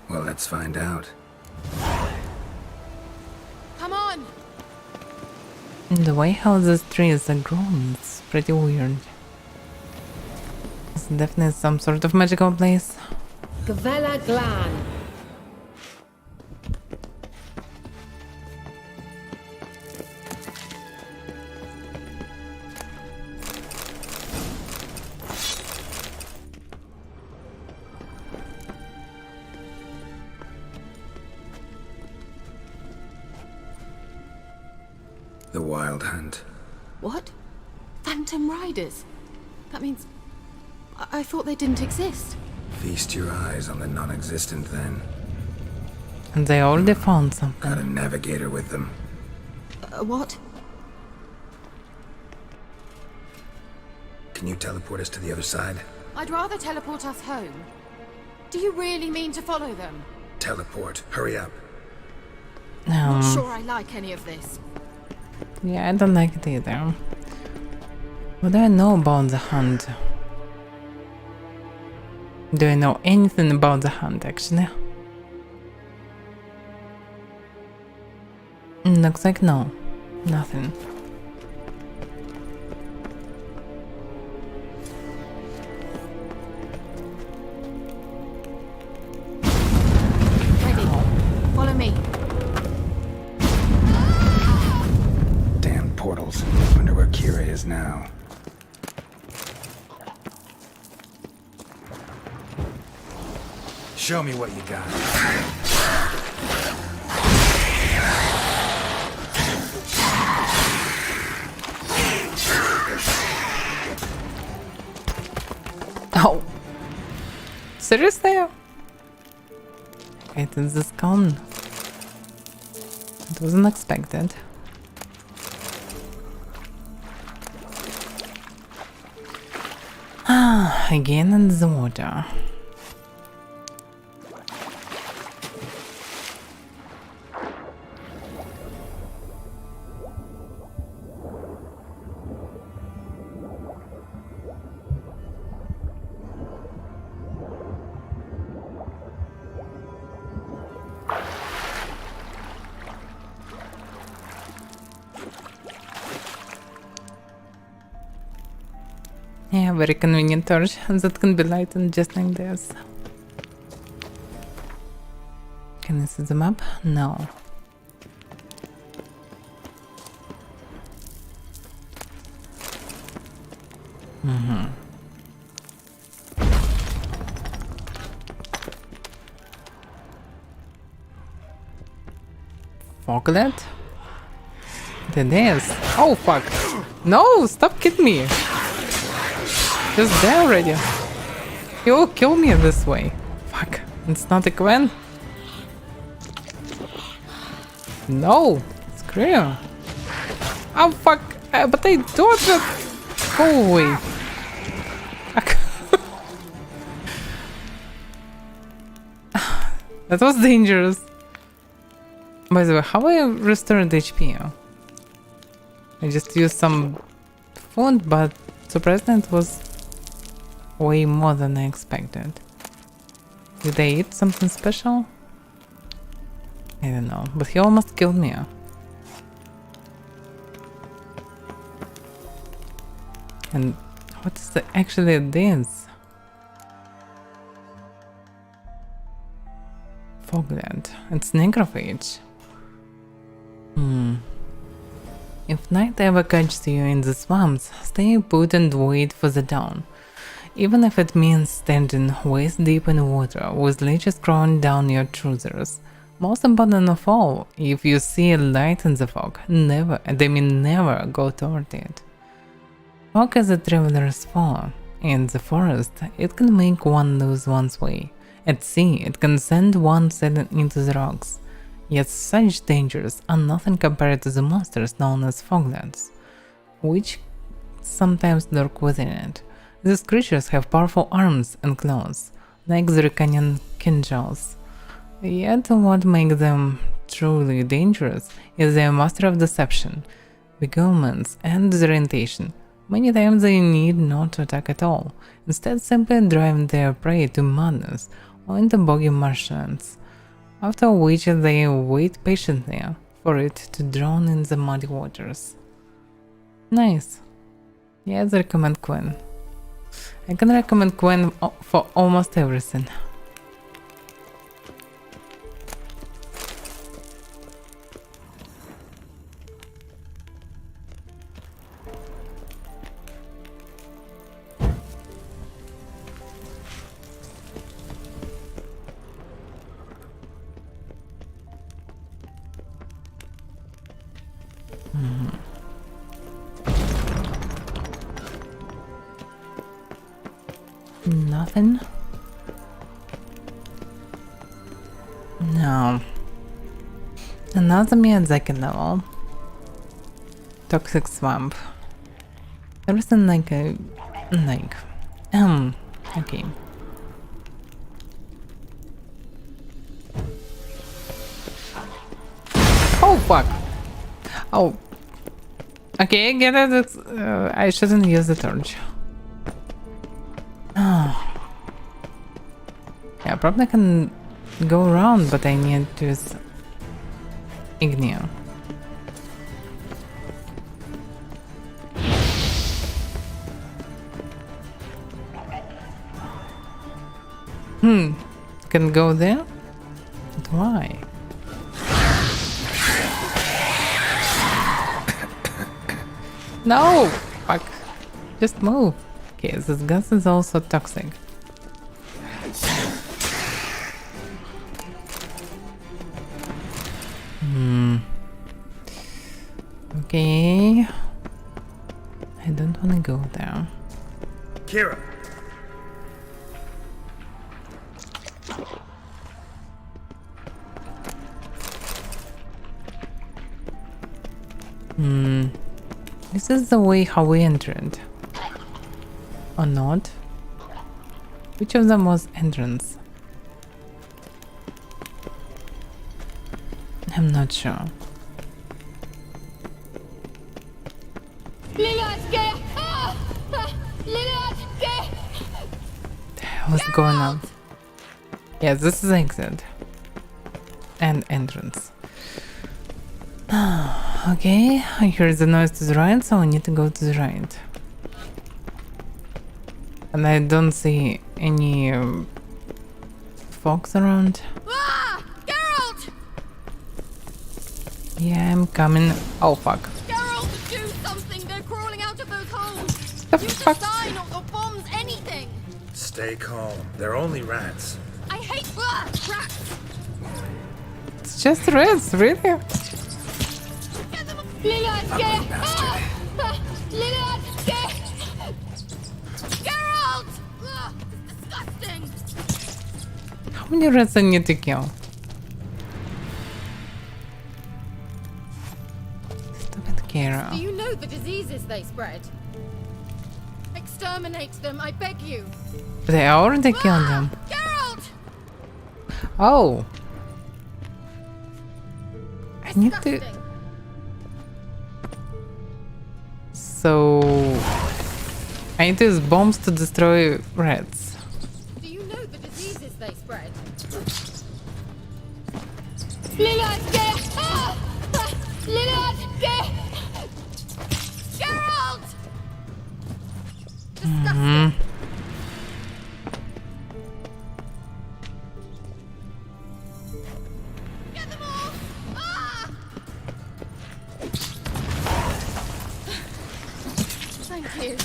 Well, let's find out. Come on! The way how these trees are grown, it's pretty weird. It's definitely some sort of magical place. Gavella Glan. The Wild Hunt. What? Phantom Riders? That means... I thought they didn't exist. Feast your eyes on the non-existent then. And they already found something. Got a navigator with them. What? Can you teleport us to the other side? I'd rather teleport us home. Do you really mean to follow them? Teleport. Hurry up. Not sure I like any of this. Yeah, I don't like it either. What do I know about the hunt? Do I know anything about the hunt, actually? Looks like no. Nothing. Ready. Follow me. Damn portals. Wonder where Kira is now. Show me what you got. Oh! Seriously? It is this gone. It wasn't expected. Ah, again in the water. Yeah, very convenient torch that can be lightened just like this. Can you see the map? No. Foglet? It is. Oh fuck! No! Stop kidding me! Just there already. You will kill me this way. Fuck. It's not a Gwen. No. Screw you. Oh fuck. But I dodged it. Go away. Fuck. That was dangerous. By the way, how I restored HP? I just used some food, but surprisingly it was way more than I expected. Did I eat something special? I don't know, but he almost killed me. And what is actually this? Fogland. It's necrophage. If night ever catches you in the swamps, stay put and wait for the dawn. Even if it means standing waist deep in water with leeches crawling down your trousers. Most important of all, if you see a light in the fog, never, and I mean never, go toward it. Fog is a traveler's foe. In the forest, it can make one lose one's way. At sea, it can send one sailing into the rocks. Yet such dangers are nothing compared to the monsters known as foglands, which sometimes lurk within it. These creatures have powerful arms and claws, like the Draconian Kinjals. Yet what makes them truly dangerous is their master of deception, beguilements, and disorientation. Many times they need not to attack at all, instead simply driving their prey to madness or into boggy marshlands, after which they wait patiently for it to drown in the muddy waters. Nice. Yes, I recommend Quinn. I can recommend Quinn for almost everything. Nothing. No. Another Miyazaki level. Toxic swamp. There isn't like a... like... okay. Oh fuck! Oh. Okay, I get it. I shouldn't use the torch. Yeah, probably can go around, but I need to use Igneo. Can go there? But why? No! Fuck. Just move. Okay, this gas is also toxic. Okay. I don't want to go there. Kira! This is the way how we entered. Or not? Which of them was entrance? I'm not sure. What's going on? Yeah, this is exit. And entrance. Okay, I heard the noise to the right, so I need to go to the right. And I don't see any fox around. Geralt! Yeah, I'm coming. Oh fuck. Geralt, do something! They're crawling out of those holes! The Use fuck? a sign or bombs, anything! Stay calm. They're only rats. I hate rats! It's just rats, really? Get them! Lillian, get! Lillian, get! Geralt! Ugh, it's disgusting! How many rats I need to kill? Stupid Kira. Do you know the diseases they spread? Exterminate them, I beg you. But I already killed them. Geralt! Oh. I need to... Disgusting. So... I need to use bombs to destroy rats. Do you know the diseases they spread? Lillian, get! Lillian, get! Geralt! Disgusting. Get them all! Ah! Thank you.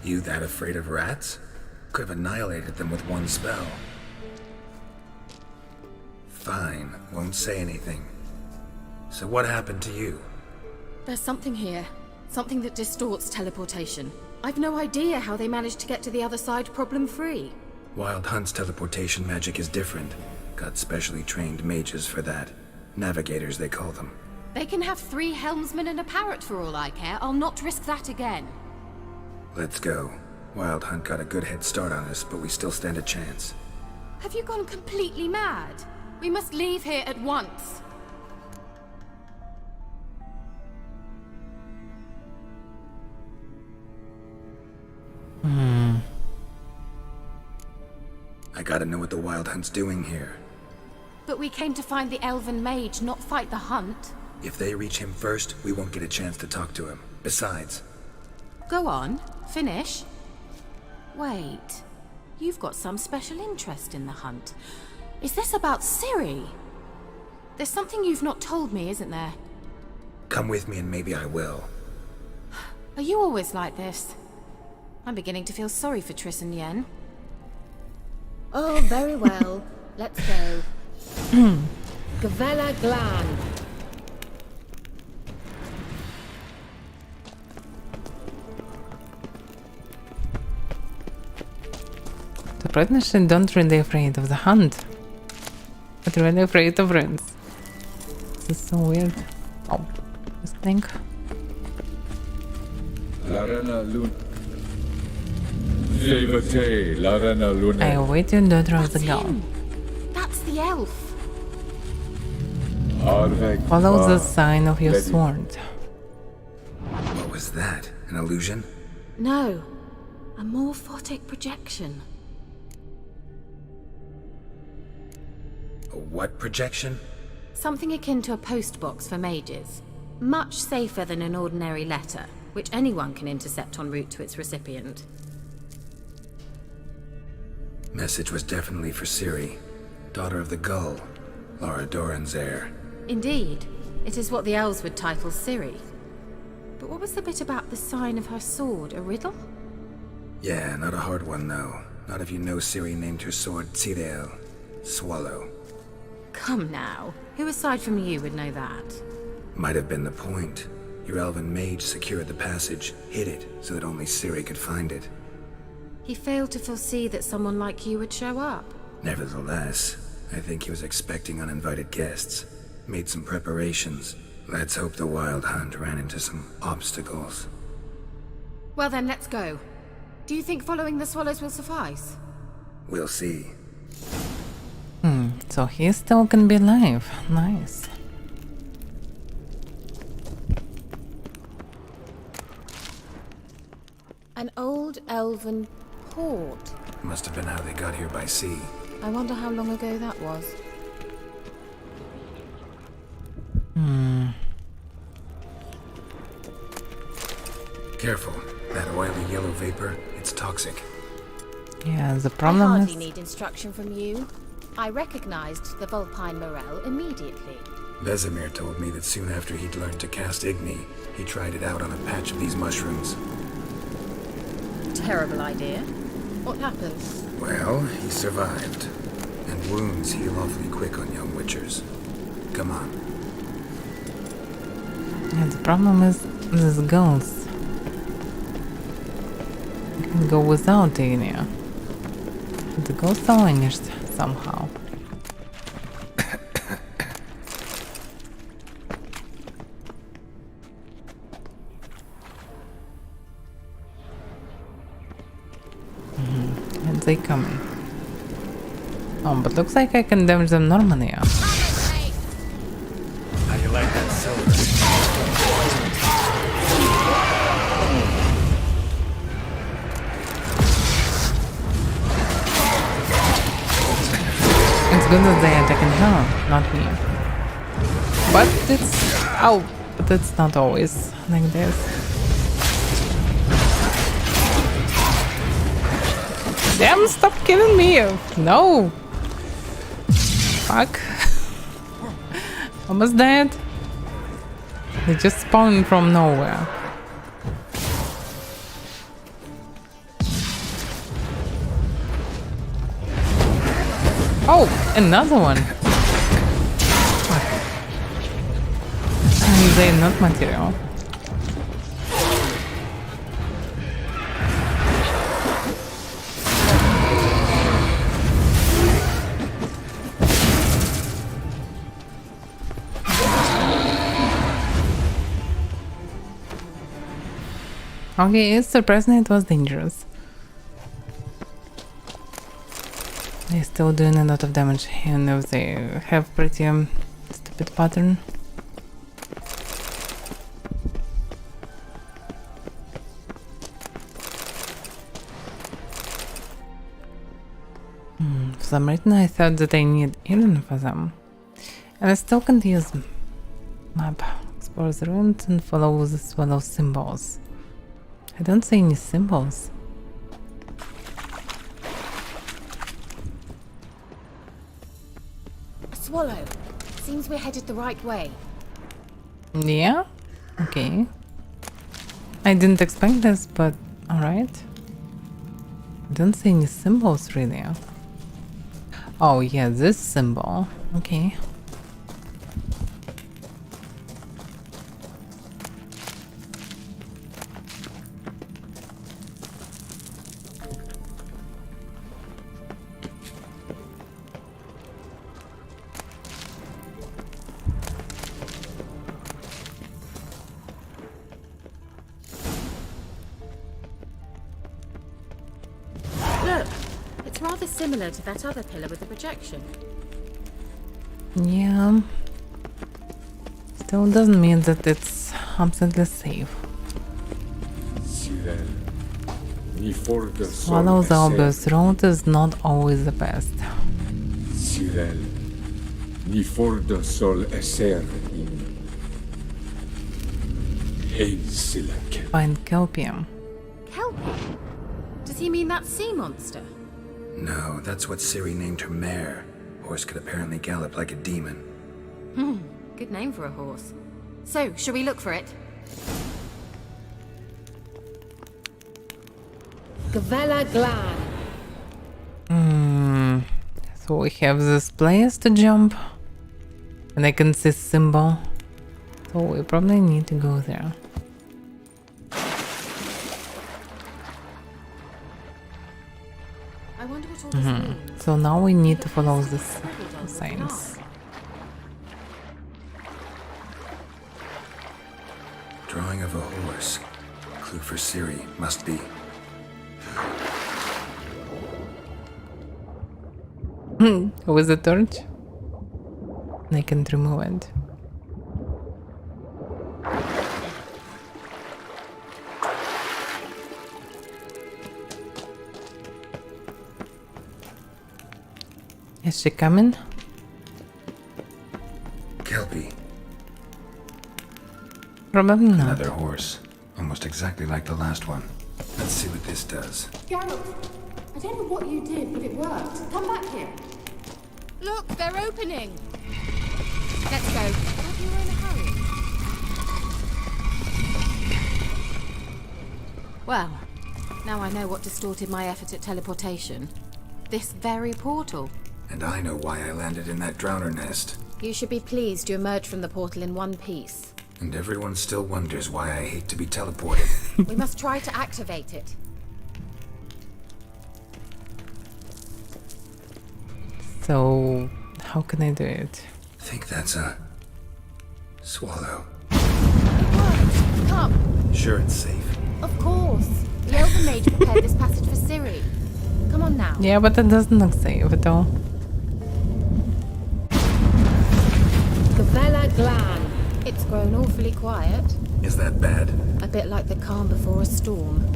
You that afraid of rats? Could have annihilated them with one spell. Fine, won't say anything. So what happened to you? There's something here. Something that distorts teleportation. I've no idea how they managed to get to the other side problem-free. Wild Hunt's teleportation magic is different. Got specially trained mages for that. Navigators, they call them. They can have 3 helmsmen and a parrot for all I care. I'll not risk that again. Let's go. Wild Hunt got a good head start on us, but we still stand a chance. Have you gone completely mad? We must leave here at once. I gotta know what the Wild Hunt's doing here. But we came to find the elven mage, not fight the hunt. If they reach him first, we won't get a chance to talk to him. Besides... Go on, finish. Wait, you've got some special interest in the hunt. Is this about Ciri? There's something you've not told me, isn't there? Come with me and maybe I will. Are you always like this? I'm beginning to feel sorry for Triss and Yen. Oh, very well. Let's go. Gavella Glan. Surprisingly, don't really afraid of the hunt, but really afraid of rats. This is so weird. Oh, this thing. I await you, daughter of the That's girl. him. That's the elf. Follow the sign of your sword. What was that? An illusion? No, a morphotic projection. A what projection? Something akin to a postbox for mages. Much safer than an ordinary letter, which anyone can intercept en route to its recipient. Message was definitely for Ciri, daughter of the Gull, Lara Doran's heir. Indeed, it is what the elves would title Ciri. But what was the bit about the sign of her sword, a riddle? Yeah, not a hard one though. Not if you know Ciri named her sword Tirel, Swallow. Come now, who aside from you would know that? Might have been the point. Your elven mage secured the passage, hid it, so that only Ciri could find it. He failed to foresee that someone like you would show up. Nevertheless, I think he was expecting uninvited guests. Made some preparations. Let's hope the Wild Hunt ran into some obstacles. Well then, let's go. Do you think following the swallows will suffice? We'll see. So he still can be alive. Nice. An old elven port. Must have been how they got here by sea. I wonder how long ago that was. Careful. That oily yellow vapor, it's toxic. Yeah, the I problem hardly is... need instruction from you. I recognized the Vulpine Morel immediately. Vesemir told me that soon after he'd learned to cast Igni, he tried it out on a patch of these mushrooms. Terrible idea. What happened? Well, he survived. And wounds heal awfully quick on young witchers. Come on. Yeah, the problem is these girls. You can go without Ignia. The ghosts are vanished somehow. And they coming. Oh, but looks like I can damage them normally. How you like that silver? It's good that they attacking her, not me. But it's... Oh, but it's not always like this. Damn, stop killing me! No! Fuck. Almost dead. They just spawned from nowhere. Oh, another one. They're not material. Okay, it's surprising it was dangerous. They're still doing a lot of damage, even if they have pretty stupid pattern. For some reason I thought that I need iron for them. And I still can use map, explore the ruins and follow the swallow symbols. I don't see any symbols. A swallow. Seems we're headed the right way. Yeah? Okay. I didn't expect this, but alright. I don't see any symbols really. Oh yeah, this symbol. Okay. similar to that other pillar with the projection. Yeah. Still doesn't mean that it's absolutely safe. Follow the obvious road is not always the best. Find Kelpium. Kelpie? Does he mean that sea monster? No, that's what Ciri named her mare. Horse could apparently gallop like a demon. Good name for a horse. So, shall we look for it? Gavella Glan. So we have this place to jump. And I can see symbol. So we probably need to go there. I wonder what all this means. So now we need to follow this signs. Drawing of a horse. Clue for Ciri. Must be. With the torch? I can remove it. Is she coming? Kelpie. Probably not. Another horse. Almost exactly like the last one. Let's see what this does. Geralt, I don't know what you did, but it worked. Come back here. Look, they're opening. Let's go. Thought you were in a hurry. Well, now I know what distorted my effort at teleportation. This very portal. And I know why I landed in that drowner nest. You should be pleased you emerged from the portal in one piece. And everyone still wonders why I hate to be teleported. We must try to activate it. So, how can I do it? I think that's a swallow. Come. Sure it's safe. Of course. The Elven Mage prepared this passage for Ciri. Come on now. Yeah, but it doesn't look safe at all. Gavella Glan. It's grown awfully quiet. Is that bad? A bit like the calm before a storm.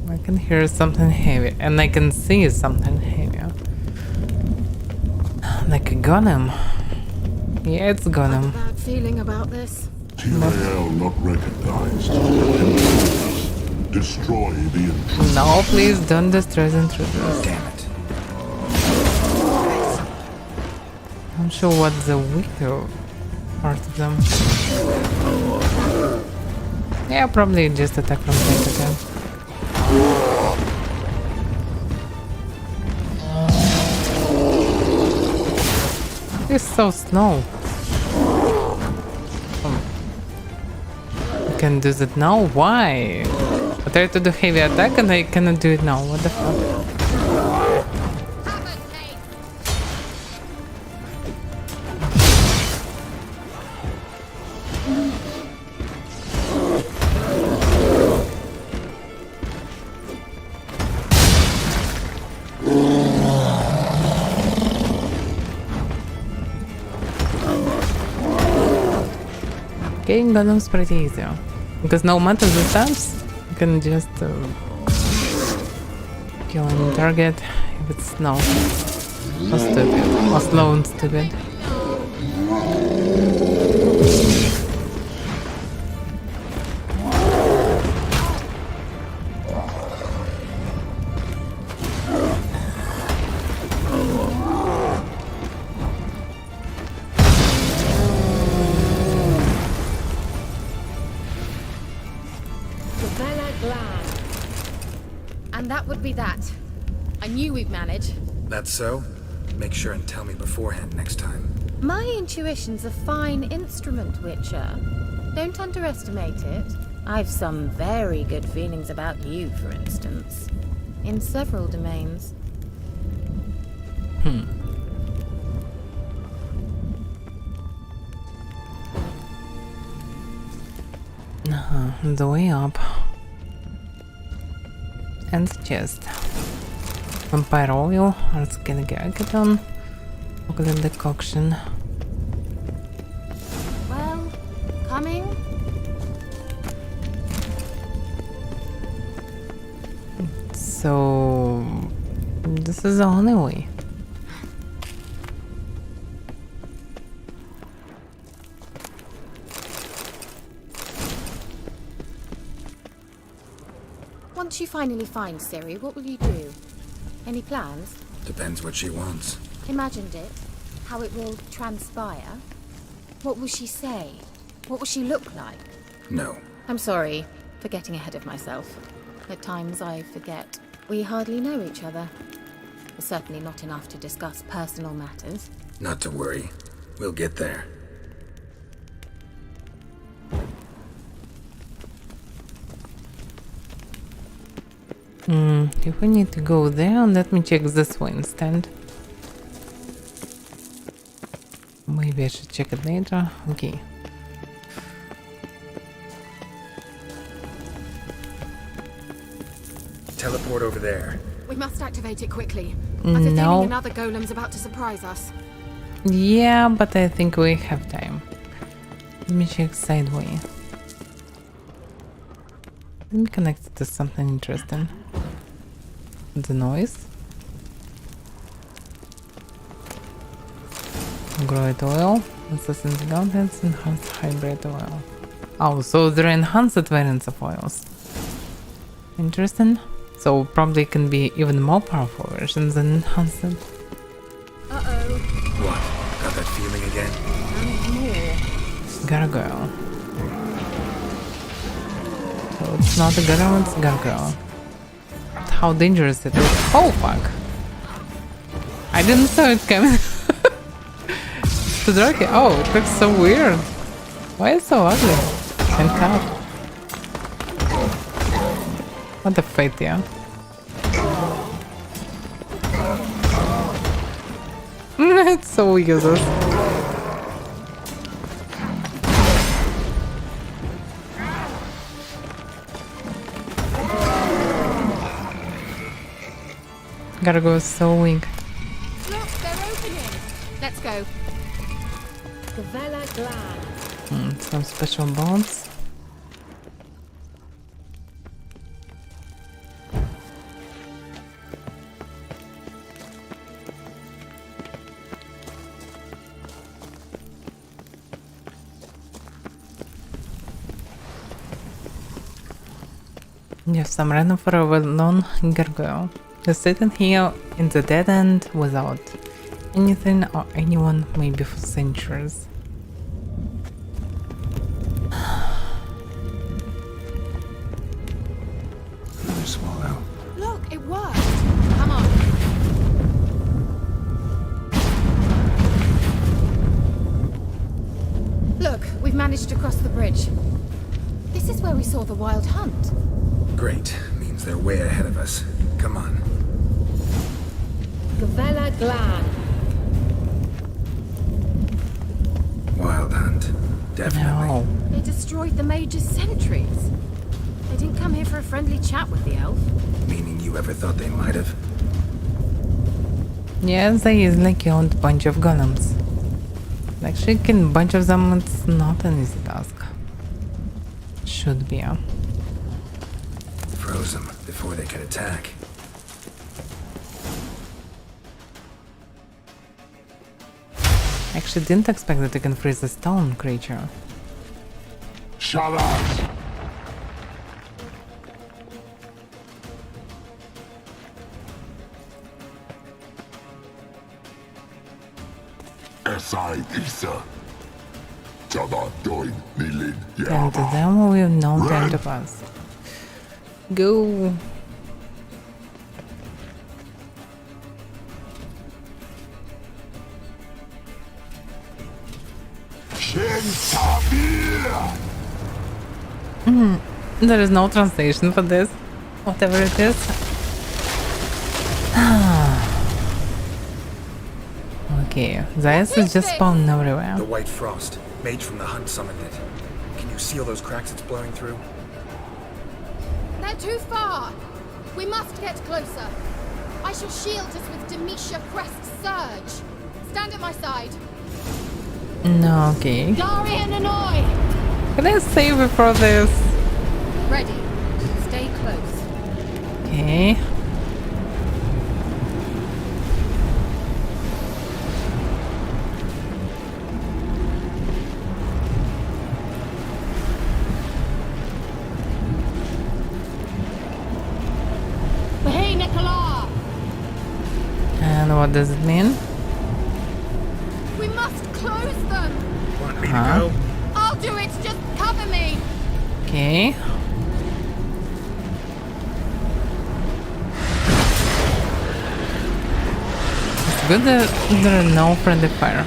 I can hear something heavy, and I can see something heavier. Like a golem. Yeah, it's golem. Bad feeling about this. Tyrael not recognized. Destroy the intruder. No, please don't destroy the intruders. Damn it. I'm sure what's the weaker part of them. Yeah, probably just attack from time to time. It's so slow. I can do that now? Why? I tried to do heavy attack and I cannot do it now. What the fuck? Getting golems pretty easy, because no matter the stats, you can just kill any target if it's slow or stupid, or slow and stupid. And that would be that. I knew we'd manage. That's so? Make sure and tell me beforehand next time. My intuition's a fine instrument, Witcher. Don't underestimate it. I've some very good feelings about you, for instance. In several domains. The way up. And chest. Vampire oil, Artskelgageton, chocolate decoction. Well, coming? So this is the only way. Once you finally find Siri, what will you do? Any plans? Depends what she wants. Imagined it? How it will transpire? What will she say? What will she look like? No. I'm sorry for getting ahead of myself. At times I forget we hardly know each other. Well, certainly not enough to discuss personal matters. Not to worry. We'll get there. If we need to go there, let me check this one instead. Maybe I should check it later. Okay. Teleport over there. We must activate it quickly. I have a feeling another golem's about to surprise us. Yeah, but I think we have time. Let me check sideway. Let me connect it to something interesting. The noise. Grow it oil. Assassin's Gauntlets, enhanced hybrid oil. Oh, so there are enhanced variants of oils. Interesting. So probably can be even more powerful versions than enhanced. Uh-oh. What? Got that feeling again? Gargoyle. So it's not a gargoyle, it's a gargoyle. How dangerous it is. Oh fuck! I didn't saw it coming. Too dark. Oh, it looks so weird. Why is it so ugly? And cut. What a fate, yeah. It's so useless. Gargoyle is so weak. Look, they're opening! Let's go. Gavella Glad. Some special bombs. Yes, I'm running for a well-known gargoyle. Just sitting here in the dead end without anything or anyone, maybe for centuries. Another swallow. Look, it worked. Come on. Look, we've managed to cross the bridge. This is where we saw the wild hunt. Great. Means they're way ahead of us. Come on. Gavella Glad. Wild hunt. Definitely. No. They destroyed the Major's sentries. They didn't come here for a friendly chat with the elf. Meaning you ever thought they might have? Yes, they easily killed a bunch of golems. Actually, killing a bunch of them, it's not an easy task. Should be. Froze them before they could attack. Actually, didn't expect that you can freeze a stone creature. Shut up! Esai Isa. Chaba doin nilin Tell to yaba. them we have no time to pass. Go. Shen Sabir! There is no translation for this. Whatever it is. Okay, the ice is just spawning everywhere. The white frost. Mage from the hunt summoned it. Can you seal those cracks it's blowing through? They're too far. We must get closer. I shall shield us with Demetia Crest's surge. Stand at my side. No, okay. Darian and Oi! Can I save before this? Ready. Stay close. Okay. Hey, Nicola! And what does it mean? We must close them! Want me to go? I'll do it! Just cover me! Okay. It's good that there are no friendly fire.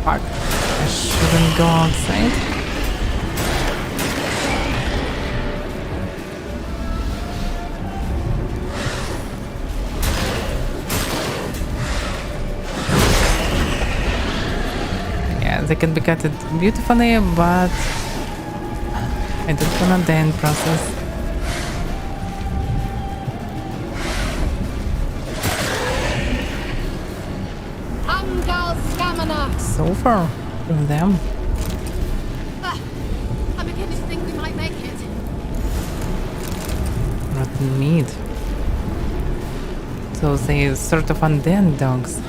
Fuck. I shouldn't go outside. They can be cut beautifully, but I don't wanna die in process. Angal Scamina! So far from them. I'm beginning to think we might make it. Rotten meat. So they sort of undead dogs.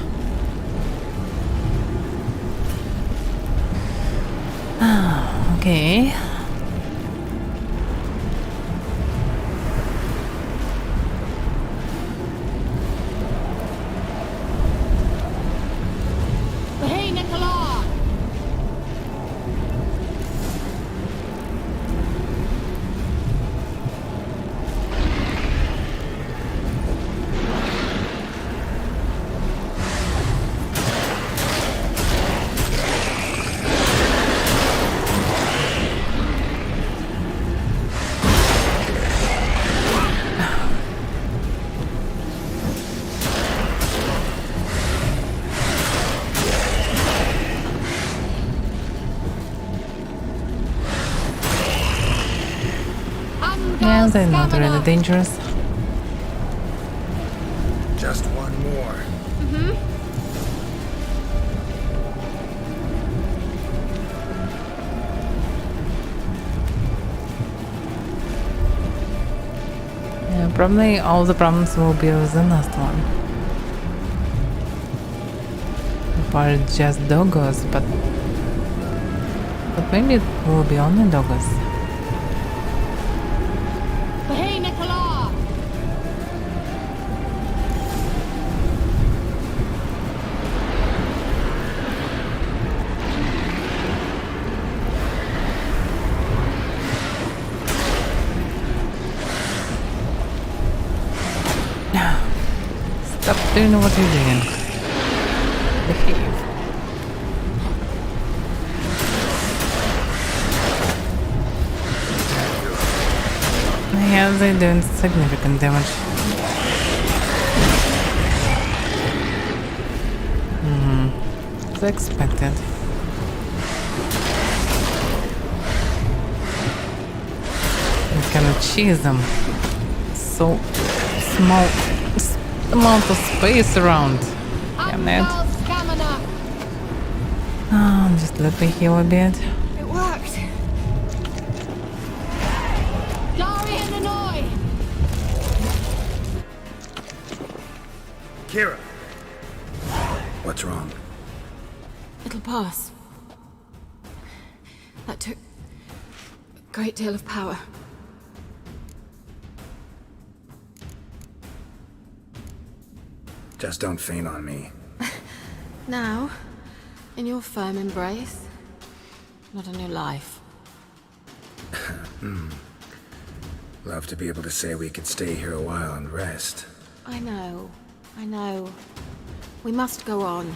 Okay. Hey, Nicola! Yeah, they're not really dangerous. Just one more. Yeah, probably all the problems will be with the last one. Or just doggos, but maybe it will be only doggos. Hey, Nicola! Stop doing what you're doing. Behave. Yeah, they're doing significant damage. As expected. You cannot cheese them. So small amount of space around. Damn it. Angal Scamina! Oh, just let me heal a bit. It worked! Darian and Oi! Kira! What's wrong? It'll pass. That took a great deal of power. Just don't faint on me. Now, in your firm embrace, not a new life. Love to be able to say we could stay here a while and rest. I know. We must go on.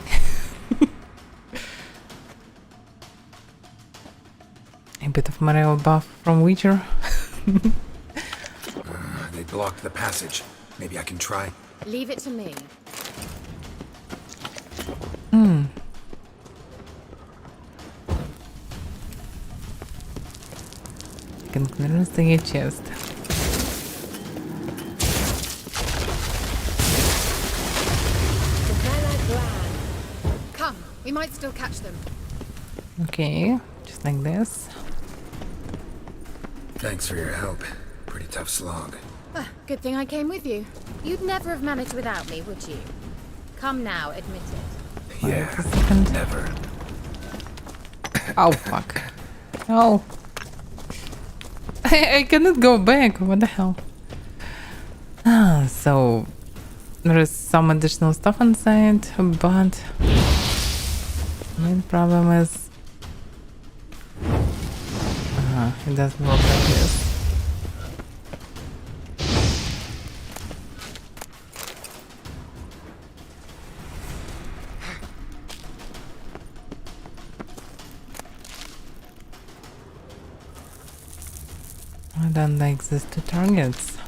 A bit of morale buff from Witcher. They blocked the passage. Maybe I can try. Leave it to me. can clearly see a chest. Come, we might still catch them. Okay, just like this. Thanks for your help. Pretty tough slog. Good thing I came with you. You'd never have managed without me, would you? Come now, admit it. Yeah, a second. never. Oh fuck. Oh. I cannot go back. What the hell? So there is some additional stuff inside, but main problem is it doesn't work like this. I don't like these two targets.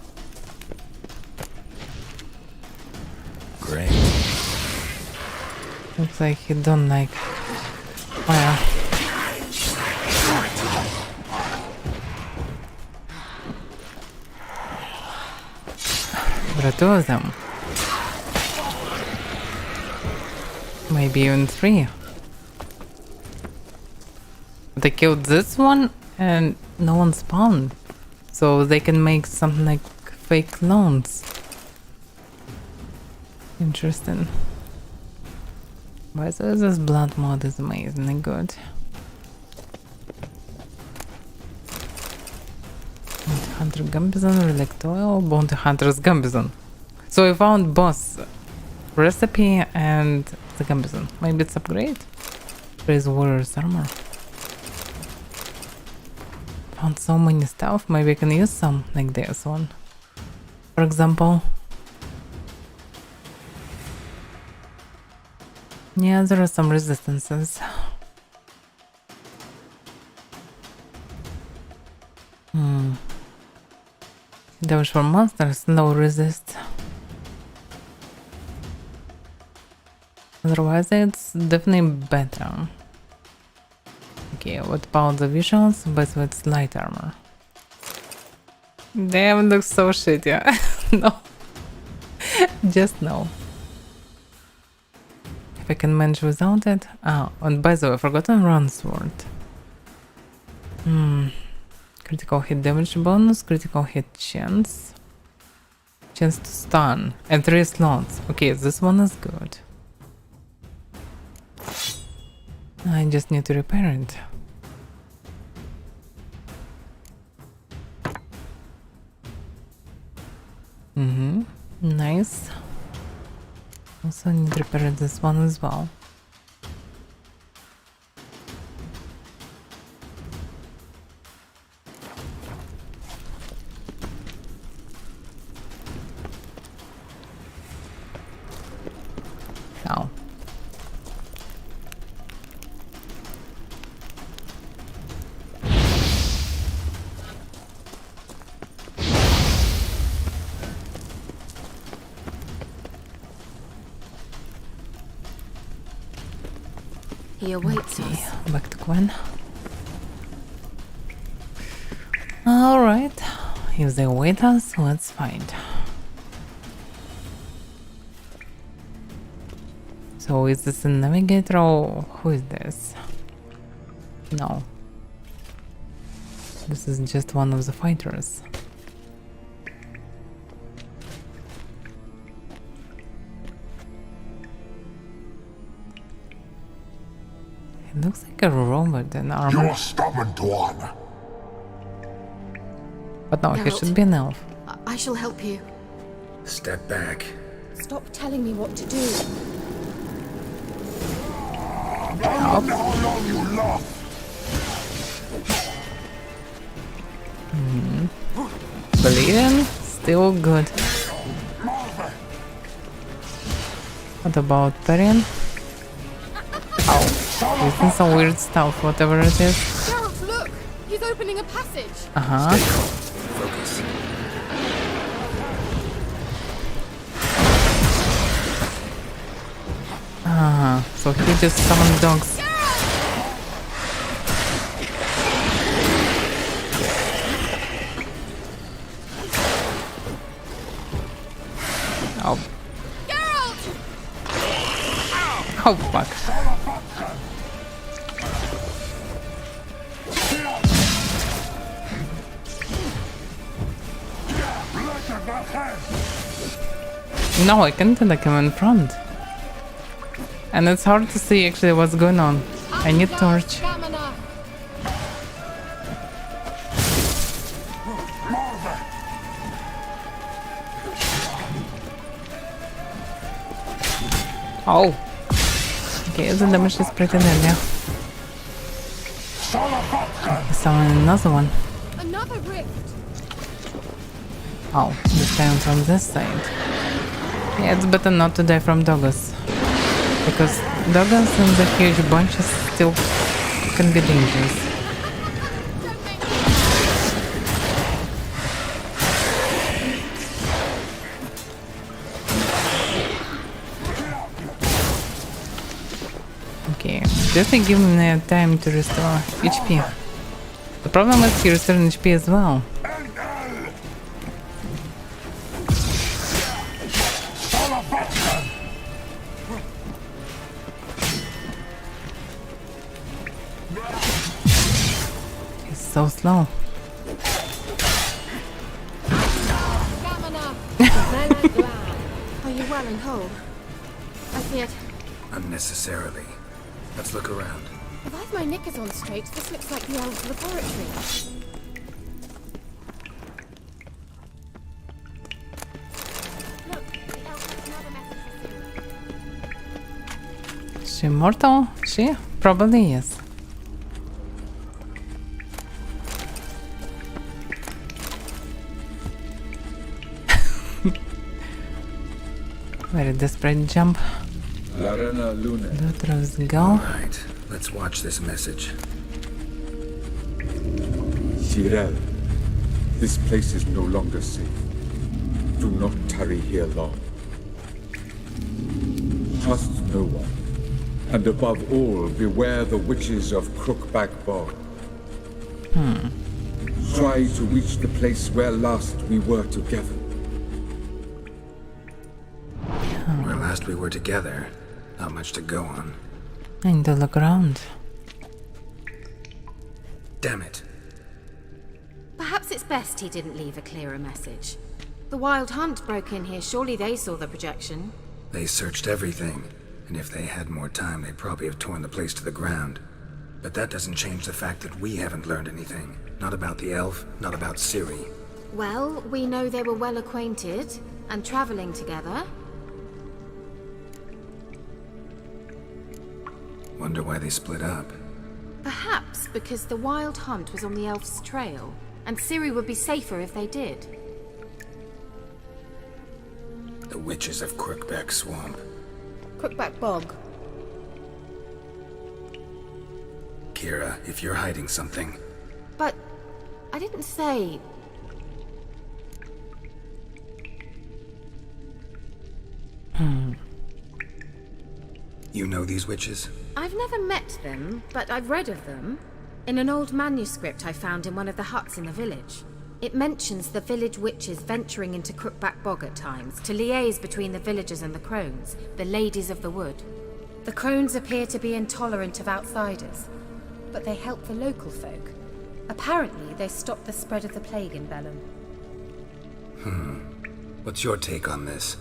Great. Looks like he don't like fire. There are two of them. Maybe even three. They killed this one and no one spawned. So they can make something like fake clones. Interesting. By the way, this blood mod is amazingly good. Bounty Hunter Gambizon, Relict Oil, Bounty Hunter's Gambizon. So I found boss recipe and the Gambizon. Maybe it's upgrade? Praise Warrior's Armor. Found so many stuff, maybe I can use some like this one. For example. Yeah, there are some resistances. Damage for monsters, no resist. Otherwise it's definitely better. Okay, what about the visuals? But with light armor. Damn, it looks so shitty. No. Just no. If I can manage without it. Oh, and by the way, I forgot to run sword. Critical hit damage bonus, critical hit chance. Chance to stun. And 3 slots. Okay, this one is good. I just need to repair it. Nice. Also need to repair this one as well. Now. He awaits Okay, us. back to Gwen. Alright, if they await us, let's find. So is this a navigator or who is this? No. This is just one of the fighters. It looks like a robot in armor. You're a stubborn one. But no, he Geralt. should be an elf. I shall help you. Step back. Stop telling me what to do. How long you last? Bleeding? Still good. What about Perrin? Oh, he's in some weird stuff, whatever it is. Geralt, look! He's opening a passage. Uh-huh. Focus. So he just summoned dogs. Oh fuck. No, I can't like him in front. And it's hard to see actually what's going on. I need torch. Oh. Okay, the damage is pretty near. Someone another one. Another rift. Oh, this time from this side. Yeah, it's better not to die from doggos. Because doggos in the huge bunches still can be dangerous. Okay, this will give me time to restore HP. The problem is he restoring HP as well. He's so slow. Are you well and whole? I feared. Unnecessarily. Let's look around. If I've my knickers on straight, this looks like the elves' laboratory. Look, the elf has another message for Sue. Is she immortal? She probably is. Very desperate jump. Let's go. Alright, let's watch this message. Tyrell, this place is no longer safe. Do not tarry here long. Trust no one. And above all, beware the witches of Crookback Bog. Try to reach the place where last we were together. Where last we were together, not much to go on. I need to look around. Damn it. Perhaps it's best he didn't leave a clearer message. The Wild Hunt broke in here. Surely they saw the projection. They searched everything, and if they had more time, they'd probably have torn the place to the ground. But that doesn't change the fact that we haven't learned anything. Not about the elf, not about Ciri. Well, we know they were well acquainted and traveling together. Wonder why they split up. Perhaps because the Wild Hunt was on the elf's trail, and Ciri would be safer if they did. The witches of Crookback Swamp. Crookback Bog. Kira, if you're hiding something... But I didn't say... You know these witches? I've never met them, but I've read of them. In an old manuscript I found in one of the huts in the village. It mentions the village witches venturing into Crookback Bog at times to liaise between the villagers and the crones, the ladies of the wood. The crones appear to be intolerant of outsiders, but they help the local folk. Apparently, they stopped the spread of the plague in Bellum. What's your take on this?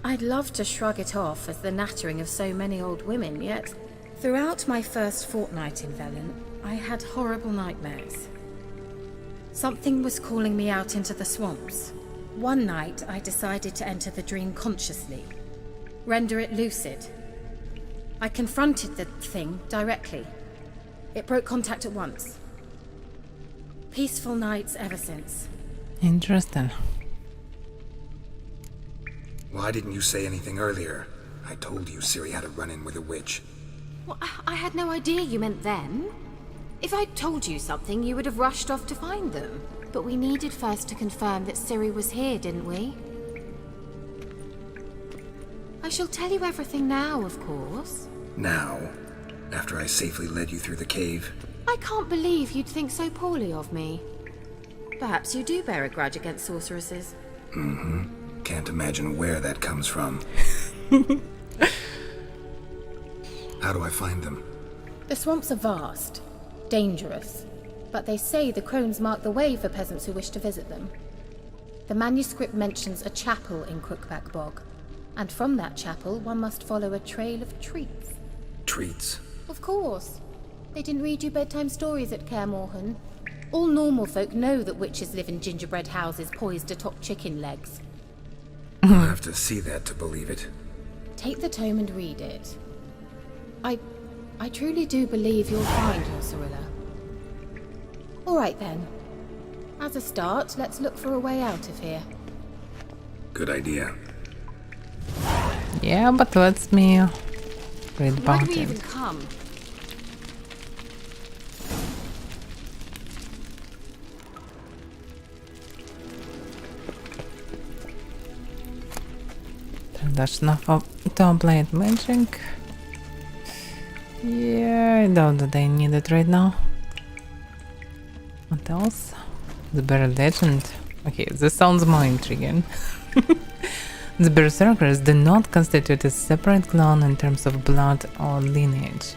I'd love to shrug it off as the nattering of so many old women, yet throughout my first fortnight in Velen, I had horrible nightmares. Something was calling me out into the swamps. One night, I decided to enter the dream consciously, render it lucid. I confronted the thing directly. It broke contact at once. Peaceful nights ever since. Interesting. Why didn't you say anything earlier? I told you Ciri had a run-in with a witch. Well, I had no idea you meant then. If I'd told you something, you would have rushed off to find them. But we needed first to confirm that Ciri was here, didn't we? I shall tell you everything now, of course. Now? After I safely led you through the cave? I can't believe you'd think so poorly of me. Perhaps you do bear a grudge against sorceresses. Can't imagine where that comes from. How do I find them? The swamps are vast, dangerous, but they say the crones mark the way for peasants who wish to visit them. The manuscript mentions a chapel in Crookback Bog, and from that chapel one must follow a trail of treats. Treats? Of course. They didn't read you bedtime stories at Kaer Morhen. All normal folk know that witches live in gingerbread houses poised atop chicken legs. I'll have to see that to believe it. Take the tome and read it. I truly do believe you'll find your Cirilla. All right then. As a start, let's look for a way out of here. Good idea. Yeah, but let me read Why about do we it. even come? Tradition of double-blade magic. Yeah, I doubt that I need it right now. What else? The Bear Legend. Okay, this sounds more intriguing. The Berserkers do not constitute a separate clan in terms of blood or lineage.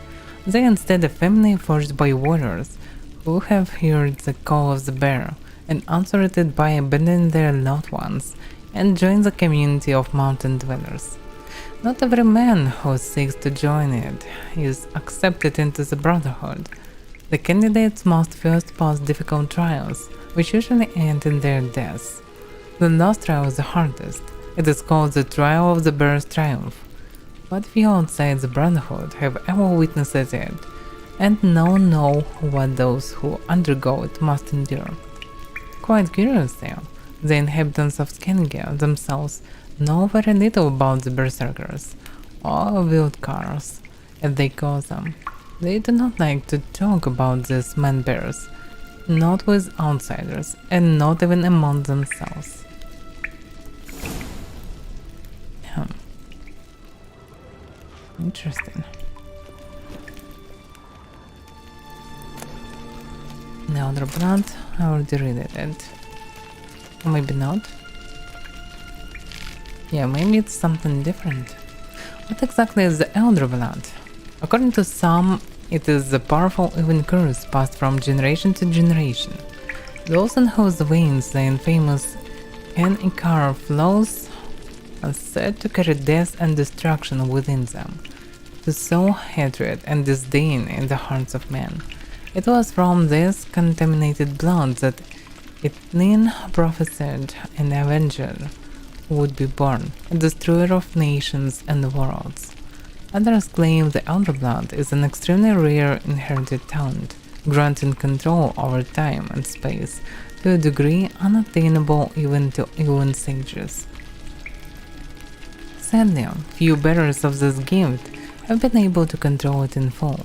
They are instead a family forged by warriors who have heard the call of the bear and answered it by abandoning their loved ones and join the community of mountain dwellers. Not every man who seeks to join it is accepted into the Brotherhood. The candidates must first pass difficult trials, which usually end in their deaths. The last trial is the hardest. It is called the Trial of the Bear's Triumph. But few outside the Brotherhood have ever witnessed it, and none know what those who undergo it must endure. Quite curiously, the inhabitants of Skangia themselves know very little about the Berserkers, or Wildcars, as they call them. They do not like to talk about these man-bears, not with outsiders, and not even among themselves. Interesting. The Elder Blood, I already read it. Or maybe not. Yeah, maybe it's something different. What exactly is the Elder Blood? According to some, it is a powerful even curse passed from generation to generation. Those in whose veins the infamous Ikar flows are said to carry death and destruction within them, to sow hatred and disdain in the hearts of men. It was from this contaminated blood that Ithlin prophesied an avenger would be born, a destroyer of nations and worlds. Others claim the Elder Blood is an extremely rare inherited talent, granting control over time and space to a degree unattainable even to elven sages. Sadly, few bearers of this gift have been able to control it in full.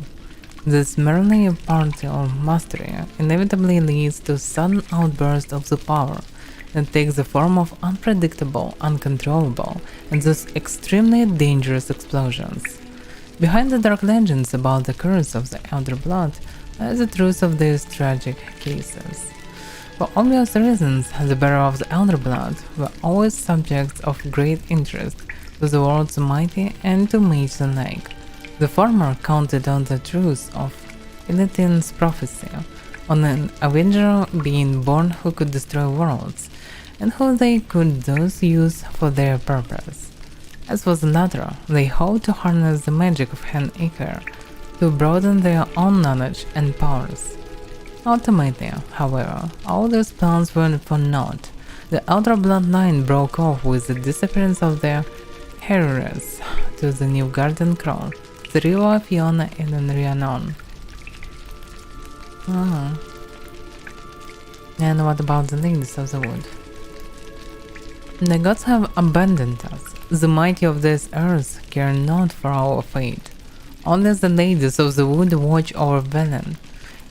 This merely partial mastery inevitably leads to sudden outbursts of the power that takes the form of unpredictable, uncontrollable, and thus extremely dangerous explosions. Behind the dark legends about the curse of the Elder Blood lies the truth of these tragic cases. For obvious reasons, the bearer of the Elder Blood were always subjects of great interest to the world's mighty and to mages alike. The former counted on the truth of Ilithin's prophecy, on an avenger being born who could destroy worlds, and who they could thus use for their purpose. As for the latter, they hoped to harness the magic of Hen Iker to broaden their own knowledge and powers. Ultimately, however, all these plans were for naught. The Elder Bloodline broke off with the disappearance of their heiress to the Nilfgaardian crown, Cirilla, Fiona, and Rhiannon. And what about the ladies of the wood? The gods have abandoned us. The mighty of this earth care not for our fate. Only the ladies of the wood watch over Velen.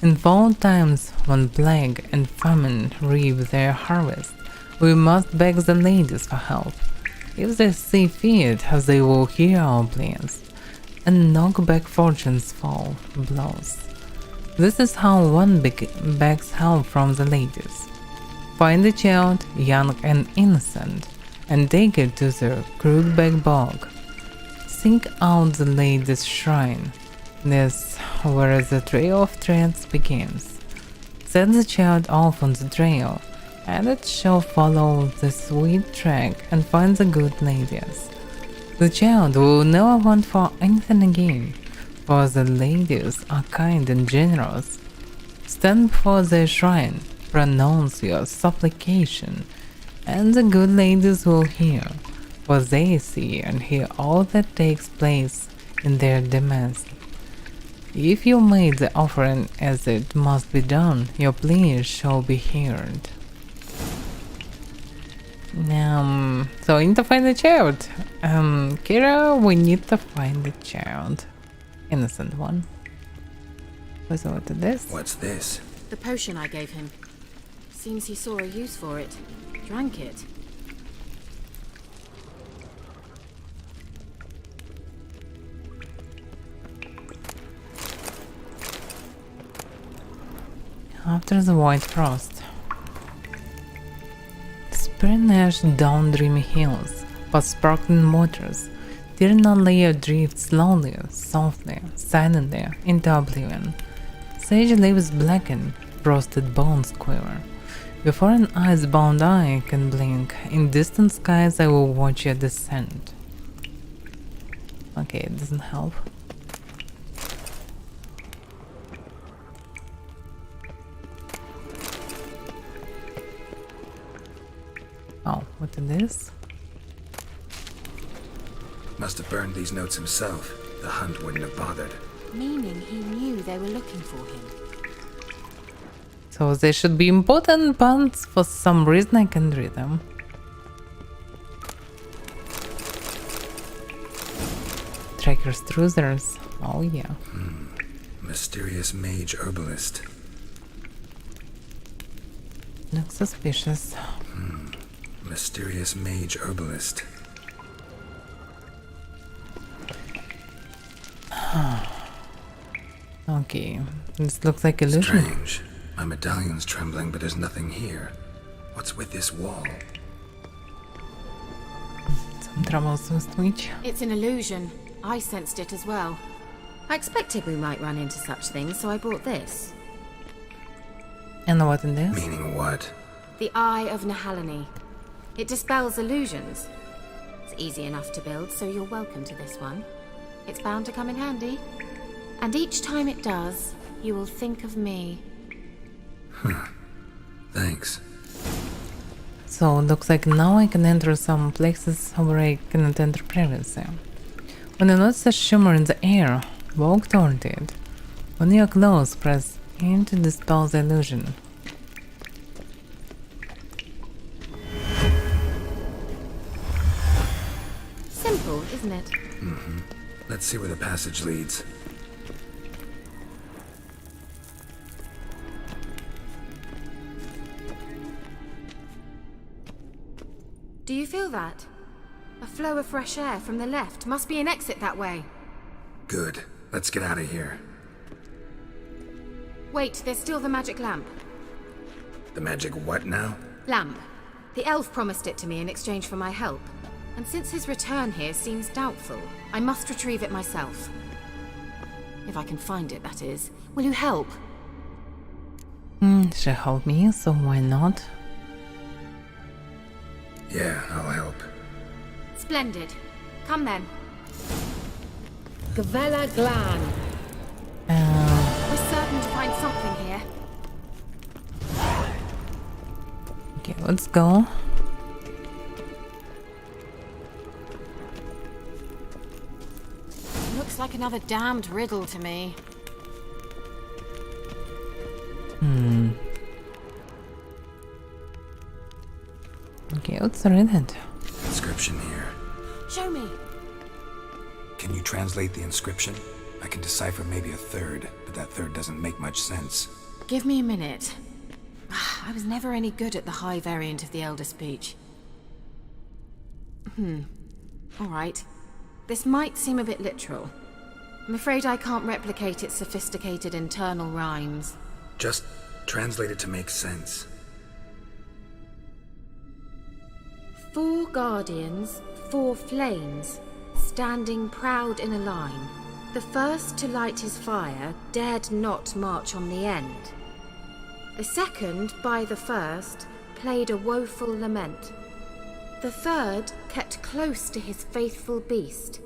In foul times, when plague and famine reap their harvest, we must beg the ladies for help. If they see fit, they will hear our pleas and knock back fortune's foul blows. This is how one begs help from the ladies. Find a child, young and innocent, and take it to the Crookback Bog. Seek out the lady's shrine, This where the trail of tracks begins. Set the child off on the trail, and it shall follow the sweet track and find the good ladies. The child will never want for anything again, for the ladies are kind and generous. Stand before their shrine, pronounce your supplication, and the good ladies will hear, for they see and hear all that takes place in their demands. If you made the offering as it must be done, your plea shall be heard. So we need to find the child. Kira, we need to find the child. Innocent one. What's what is this? What's this? The potion I gave him. Seems he saw a use for it. Drank it. After the white frost. Spring dashed down dreamy hills, past sparkling waters. Eternal layer drifts slowly, softly, silently into oblivion. Sage leaves blacken, frosted bones quiver. Before an ice-bound eye can blink, in distant skies I will watch your descent. Okay, it doesn't help. Oh, what is this? Must have burned these notes himself. The hunt wouldn't have bothered. Meaning he knew they were looking for him. So they should be important, but for some reason I can't read them. Trackers, truthers. Oh yeah. Mysterious mage herbalist. Looks suspicious. Mysterious mage herbalist. Okay, this looks like illusion. Strange. My medallion's trembling, but there's nothing here. What's with this wall? Some troubles with Twitch. It's an illusion. I sensed it as well. I expected we might run into such things, so I brought this. And what in this? Meaning what? The Eye of Nahalani. It dispels illusions. It's easy enough to build, so you're welcome to this one. It's bound to come in handy. And each time it does, you will think of me. Thanks. So looks like now I can enter some places where I cannot enter previously. When you notice a shimmer in the air, walk toward it. When you are close, press in to dispel the illusion. Simple, isn't it? Let's see where the passage leads. Do you feel that? A flow of fresh air from the left. Must be an exit that way. Good. Let's get out of here. Wait, there's still the magic lamp. The magic what now? Lamp. The elf promised it to me in exchange for my help. And since his return here seems doubtful, I must retrieve it myself. If I can find it, that is. Will you help? She helped me, so why not? Yeah, I'll help. Splendid. Come then. Gavella Glan. We're certain to find something here. Okay, let's go. Looks like another damned riddle to me. Okay, let's read it. Inscription here. Show me. Can you translate the inscription? I can decipher maybe a third, but that third doesn't make much sense. Give me a minute. I was never any good at the high variant of the Elder Speech. Alright. This might seem a bit literal. I'm afraid I can't replicate its sophisticated internal rhymes. Just translate it to make sense. 4 guardians, 4 flames, standing proud in a line. The first to light his fire dared not march on the end. The second, by the first, played a woeful lament. The third kept close to his faithful beast.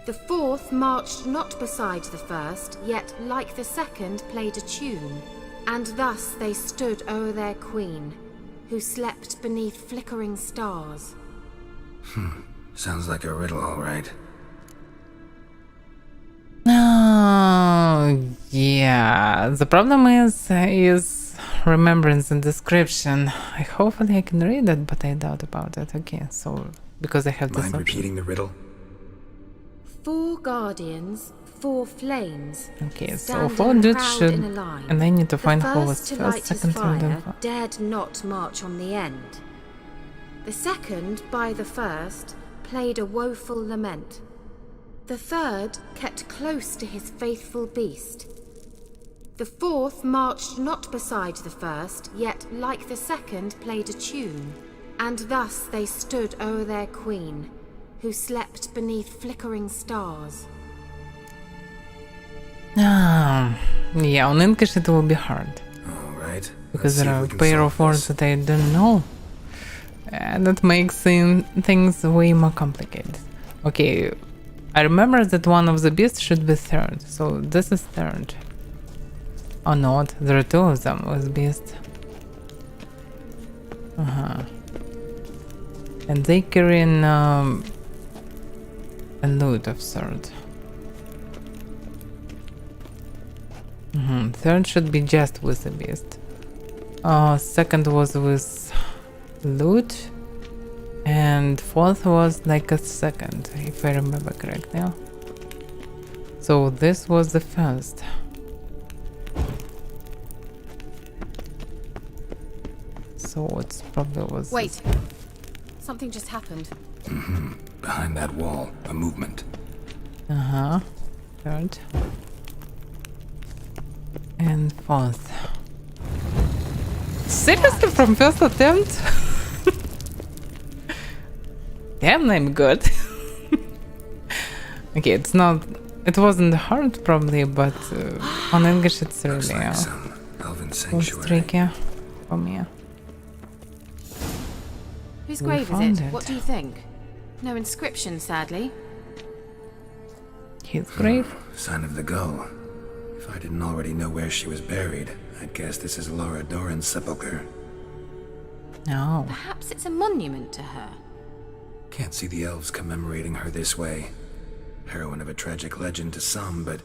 The fourth marched not beside the first, yet like the second played a tune. And thus they stood o'er their queen, who slept beneath flickering stars. Sounds like a riddle, all right. Oh, yeah. The problem is remembering the description. Hopefully I can read it, but I doubt about it. Okay, so because I have this Mind option. repeating the riddle? 4 guardians, 4 flames. Okay, so standing 4 dudes proud should, in a line. and I need to find The who was first to first, light his second, third, and fire fourth. dared not march on the end. The second, by the first, played a woeful lament. The third kept close to his faithful beast. The fourth marched not beside the first, yet like the second played a tune. And thus they stood o'er their queen, who slept beneath flickering stars. Yeah, on English it will be hard. Alright. Because there are a pair of words that I don't know. And that makes things way more complicated. Okay, I remember that one of the beasts should be third, so this is third. Or not, there are 2 of them with beasts. And they carry a loot of third. Third should be just with the beast. Second was with loot. And fourth was like a second, if I remember correctly. So this was the first. So it's probably was... Wait. Something just happened. Behind that wall, a movement. Third. And fourth. Seriously, from first attempt? Damn, I'm good. Okay, it's not... It wasn't hard probably, but on English it's Looks really... like some elven it's sanctuary. tricky for me. Whose We grave is found it? it. What do you think? No inscription, sadly. His grave? Sign of the gull. If I didn't already know where she was buried, I'd guess this is Laura Doran's sepulcher. No. Perhaps it's a monument to her. Can't see the elves commemorating her this way. Heroine of a tragic legend to some, but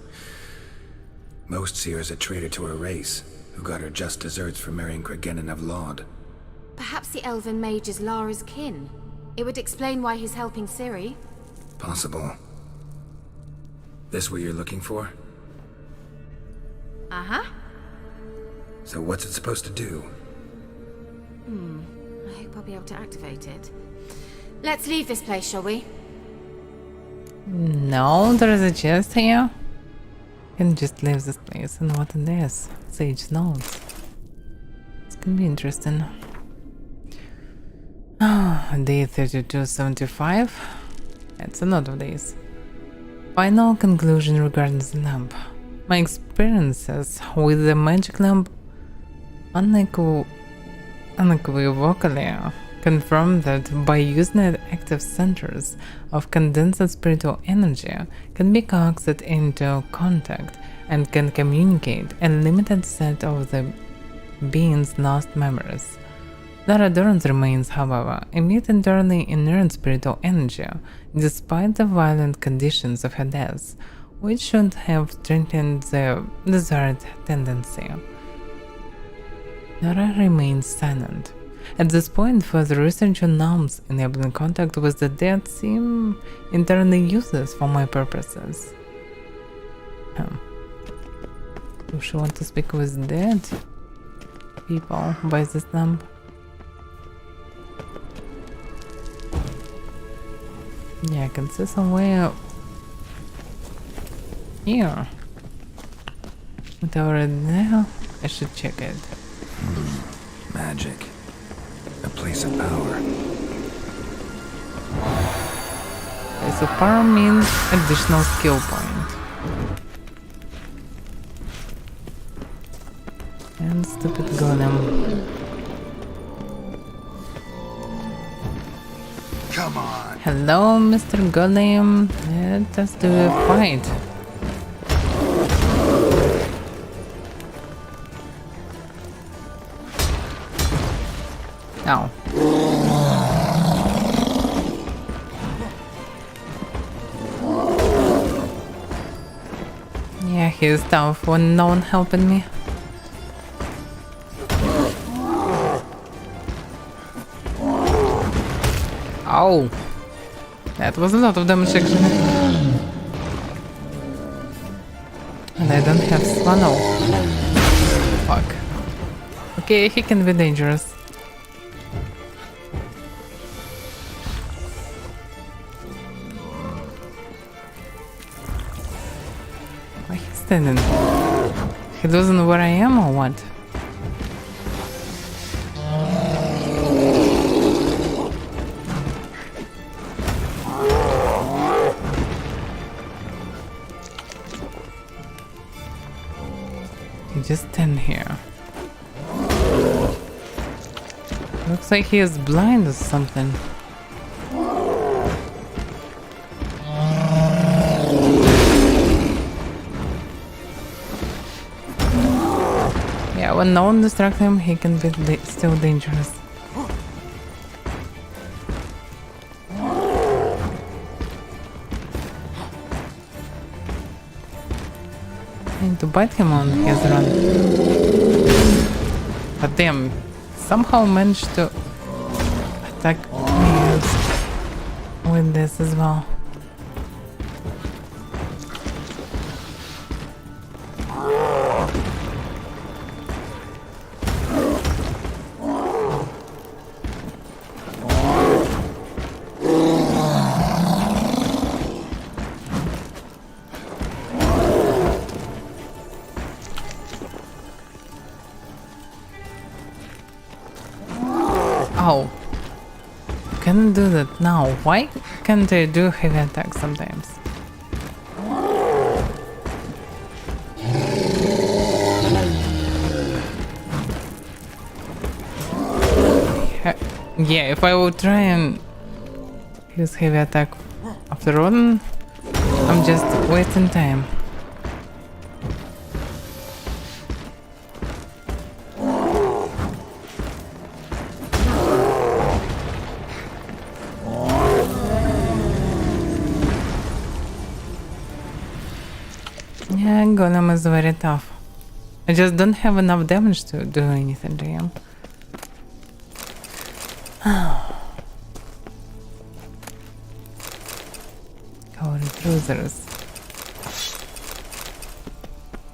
most see her as a traitor to her race, who got her just desserts for marrying Cregennan of Laud. Perhaps the elven mage is Lara's kin. It would explain why he's helping Ciri. Possible. This what you're looking for? Uh-huh. So what's it supposed to do? I hope I'll be able to activate it. Let's leave this place, shall we? No, there is a chest here. You can just leave this place and what it is. Sage notes. It's gonna be interesting. Day 3275. It's a lot of days. Final conclusion regarding the lamp. My experiences with the magic lamp unequivocally confirm that by using the active centers of condensed spiritual energy can be coaxed into contact and can communicate a limited set of the being's lost memories. Lara Doran's remains, however, emit entirely inherent spiritual energy, despite the violent conditions of her death, which should have strengthened the desired tendency. Lara remains silent. At this point, further research on gnomes enabling contact with the dead seem entirely useless for my purposes. Do she want to speak with dead people by this lamp? Yeah, I can see somewhere here. Whatever it there, I should check it. Magic. A place of power. Okay, so power means additional skill point. And stupid golem. Come on. Hello, Mr. Golem. Let us do a fight. Ow. Yeah, he's tough when no one helping me. Oh, that was a lot of damage actually. And I don't have swallow. Fuck. Okay, he can be dangerous. Why he's standing? He doesn't know where I am or what? Just stand here. Looks like he is blind or something. Yeah, when no one distracts him, he can be still dangerous. And to bite him on his run. But damn, somehow managed to attack me with this as well. Oh, can't do that now. Why can't I do heavy attacks sometimes? Yeah, if I would try and use heavy attack after all, I'm just wasting time. Yeah, Golem is very tough. I just don't have enough damage to do anything to him. Our intruders.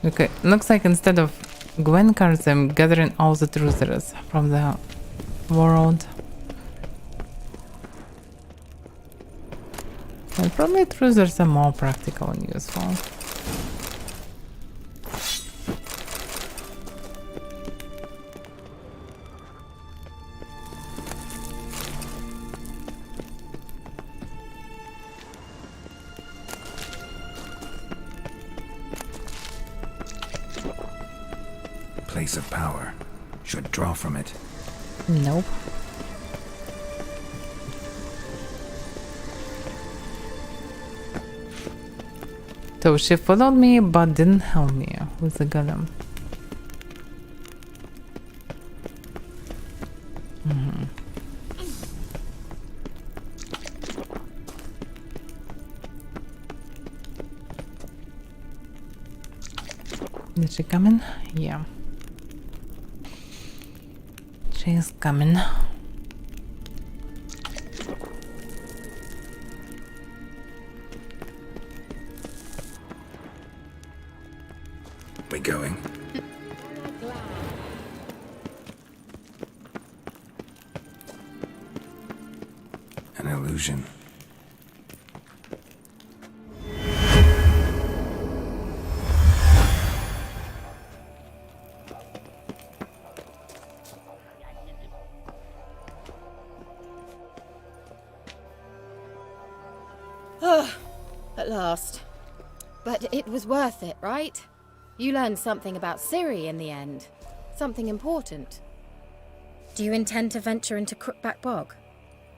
Okay, looks like instead of Gwen cards, I'm gathering all the intruders from the world. And probably intruders are more practical and useful. Place of power. Should draw from it. Nope. So she followed me but didn't help me with the golem. Did she come in? Yeah. She's coming. We going? An illusion. At last. But it was worth it, right? You learned something about Ciri in the end. Something important. Do you intend to venture into Crookback Bog?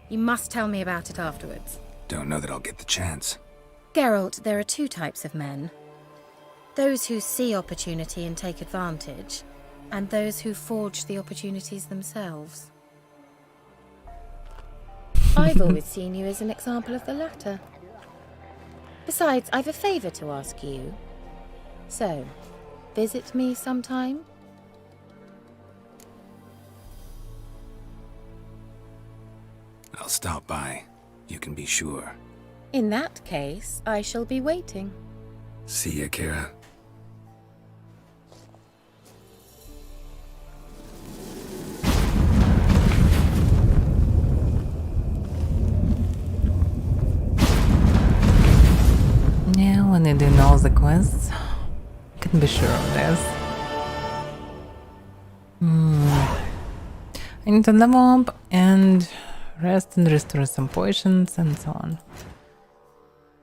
You must tell me about it afterwards. Don't know that I'll get the chance. Geralt, there are two types of men. Those who see opportunity and take advantage, and those who forge the opportunities themselves. I've always seen you as an example of the latter. Besides, I've a favour to ask you. So, visit me sometime? I'll stop by. You can be sure. In that case, I shall be waiting. See ya, Kira. Yeah, when I do all the quests, I can be sure of this. I need to level up and rest and restore some potions and so on.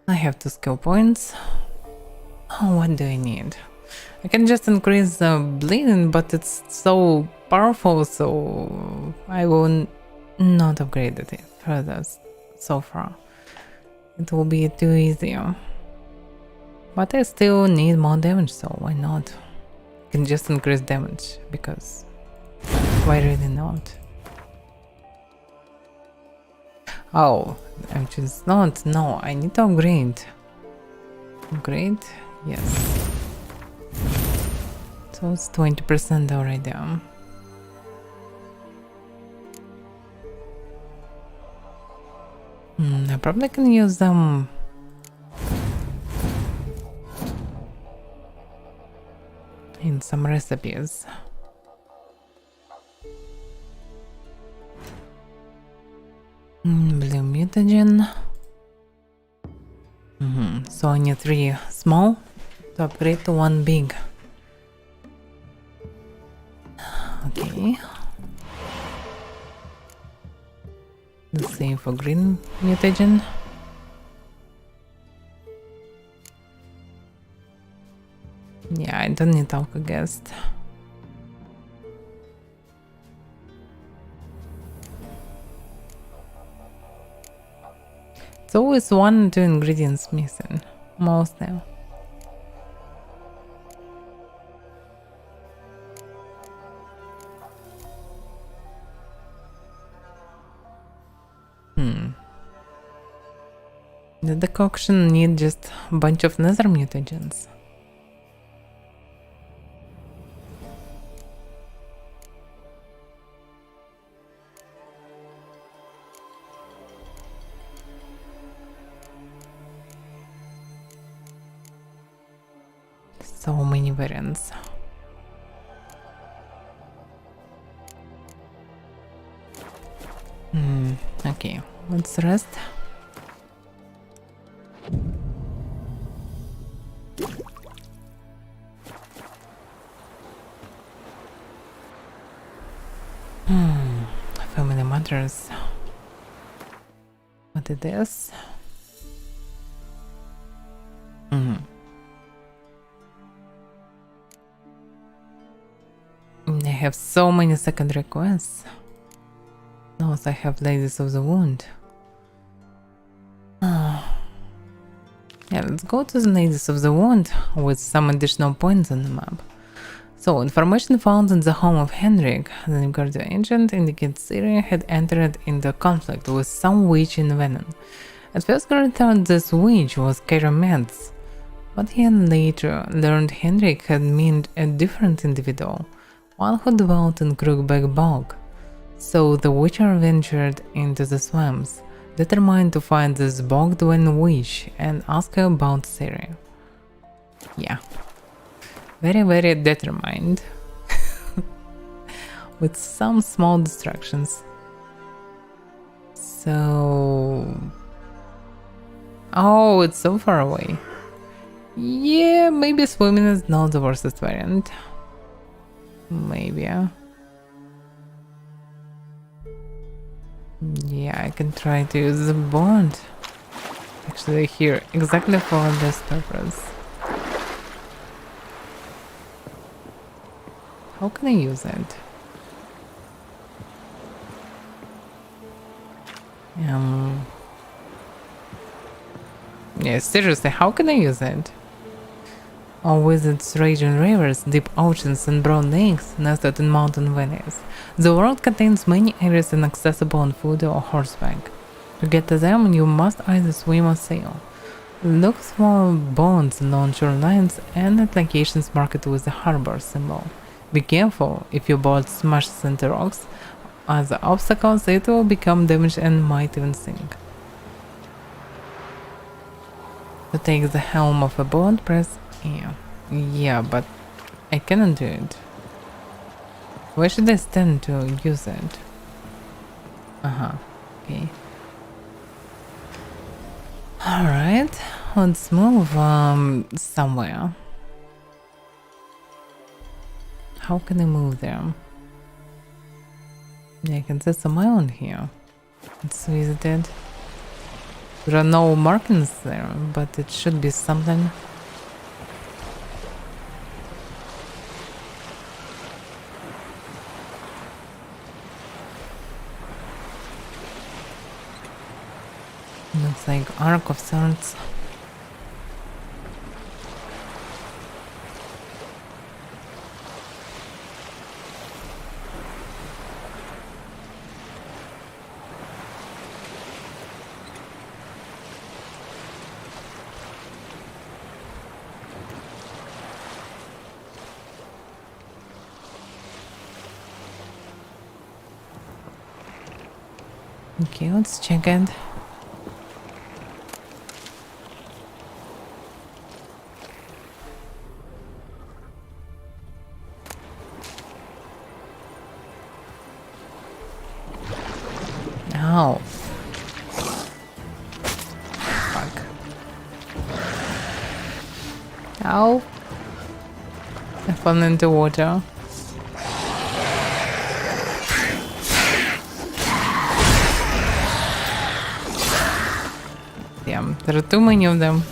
I have 2 skill points. Oh, what do I need? I can just increase the bleeding, but it's so powerful, so I will not upgrade it further so far. It will be too easy. But I still need more damage, so why not? I can just increase damage, because why really not? Oh, I'm just not. No, I need to upgrade. Upgrade? Yes. So it's 20% already. I probably can use them. In some recipes. Blue mutagen. So I need 3 small to upgrade to 1 big. Okay. The same for green mutagen. Yeah, I don't need Alkagast. It's always 1 or 2 ingredients missing, mostly. The decoction need just a bunch of nether mutagens. So many variants. Okay, let's rest. Family matters. What it is? I have so many secondary quests. Also, I have Ladies of the Wound. Yeah, let's go to the Ladies of the Wound with some additional points on the map. So, information found in the home of Henrik, the Nilfgaardian agent, indicates Syria had entered into conflict with some witch in Venom. At first, Gary thought this witch was Keira Metz, but he later learned Henrik had meant a different individual, one who dwelt in Crookback Bog. So the Witcher ventured into the swamps, determined to find this bog-dwelling witch and ask her about Syria. Yeah. Very, very determined. With some small distractions. So... Oh, it's so far away. Yeah, maybe swimming is not the worst variant. Maybe. Yeah, I can try to use the bond. Actually, here, exactly for this purpose. How can I use it? Yeah, seriously, how can I use it? All wizards, raging rivers, deep oceans, and broad lakes nested in mountain valleys. The world contains many areas inaccessible on foot or horseback. To get to them, you must either swim or sail. Look for bones along shorelines and at locations marked with the harbor symbol. Be careful, if your boat smashes into rocks as obstacles, it will become damaged and might even sink. To take the helm of a boat, press E. Yeah, but I cannot do it. Where should I stand to use it? Okay. Alright, let's move somewhere. How can I move there? Yeah, I can set some island here. Let's visit it. There are no markings there, but it should be something. Looks like arc of sorts. Okay, let's check it. Ow. Fuck. Ow. I fell into water. Damn, there are too many of them.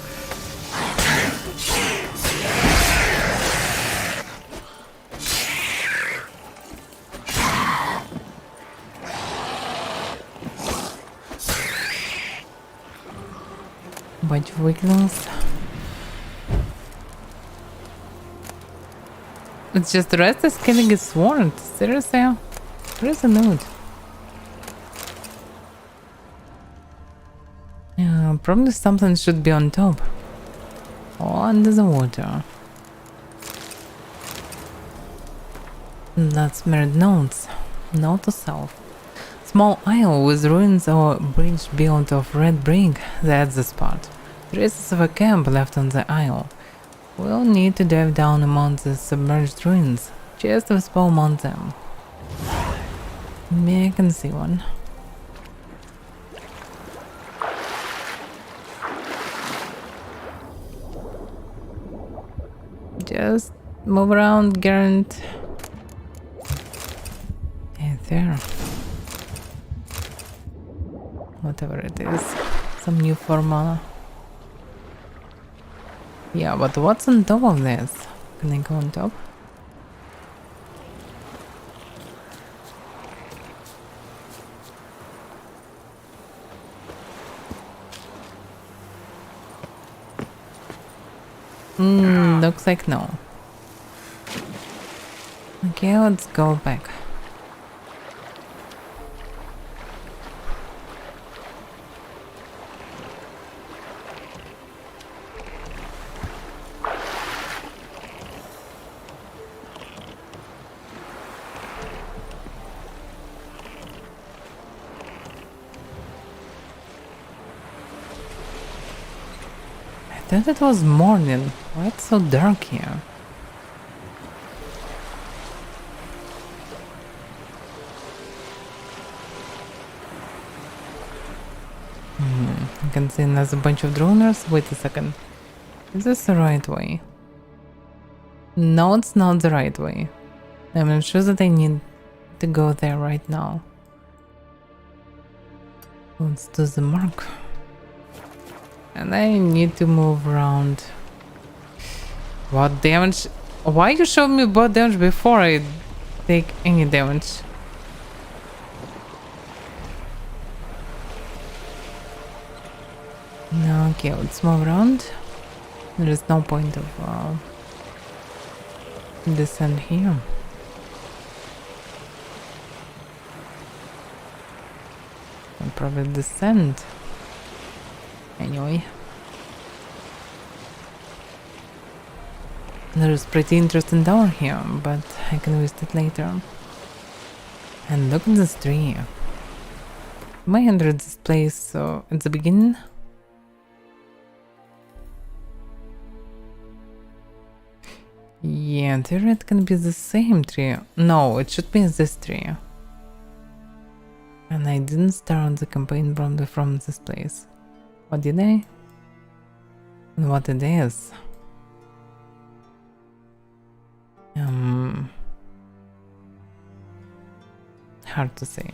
Bunch of weaklings. It's just the rest is killing his sword. Seriously? Where's the note? Yeah, probably something should be on top. Or under the water. That's mirrored notes. Note to self. Small isle with ruins or bridge built of red brick. That's the spot. Traces of a camp left on the isle. We'll need to dive down among the submerged ruins, just to spawn among them. Maybe I can see one. Just move around, Garant. Yeah, there. Whatever it is. Some new formula. Yeah, but what's on top of this? Can I go on top? Looks like no. Okay, let's go back. I thought it was morning. Why it's so dark here? I can see there's a bunch of droners. Wait a second. Is this the right way? No, it's not the right way. I'm not sure that I need to go there right now. Let's do the mark. And I need to move around. What damage? Why you showed me what damage before? I take any damage. No, okay, let's move around. There is no point of descent here. I'll probably descend. Anyway. There is pretty interesting tower here, but I can visit it later. And look at this tree. I entered this place at the beginning. Yeah, in theory it can be the same tree. No, it should be this tree. And I didn't start the campaign from this place. What did I? And what it is? Hard to say.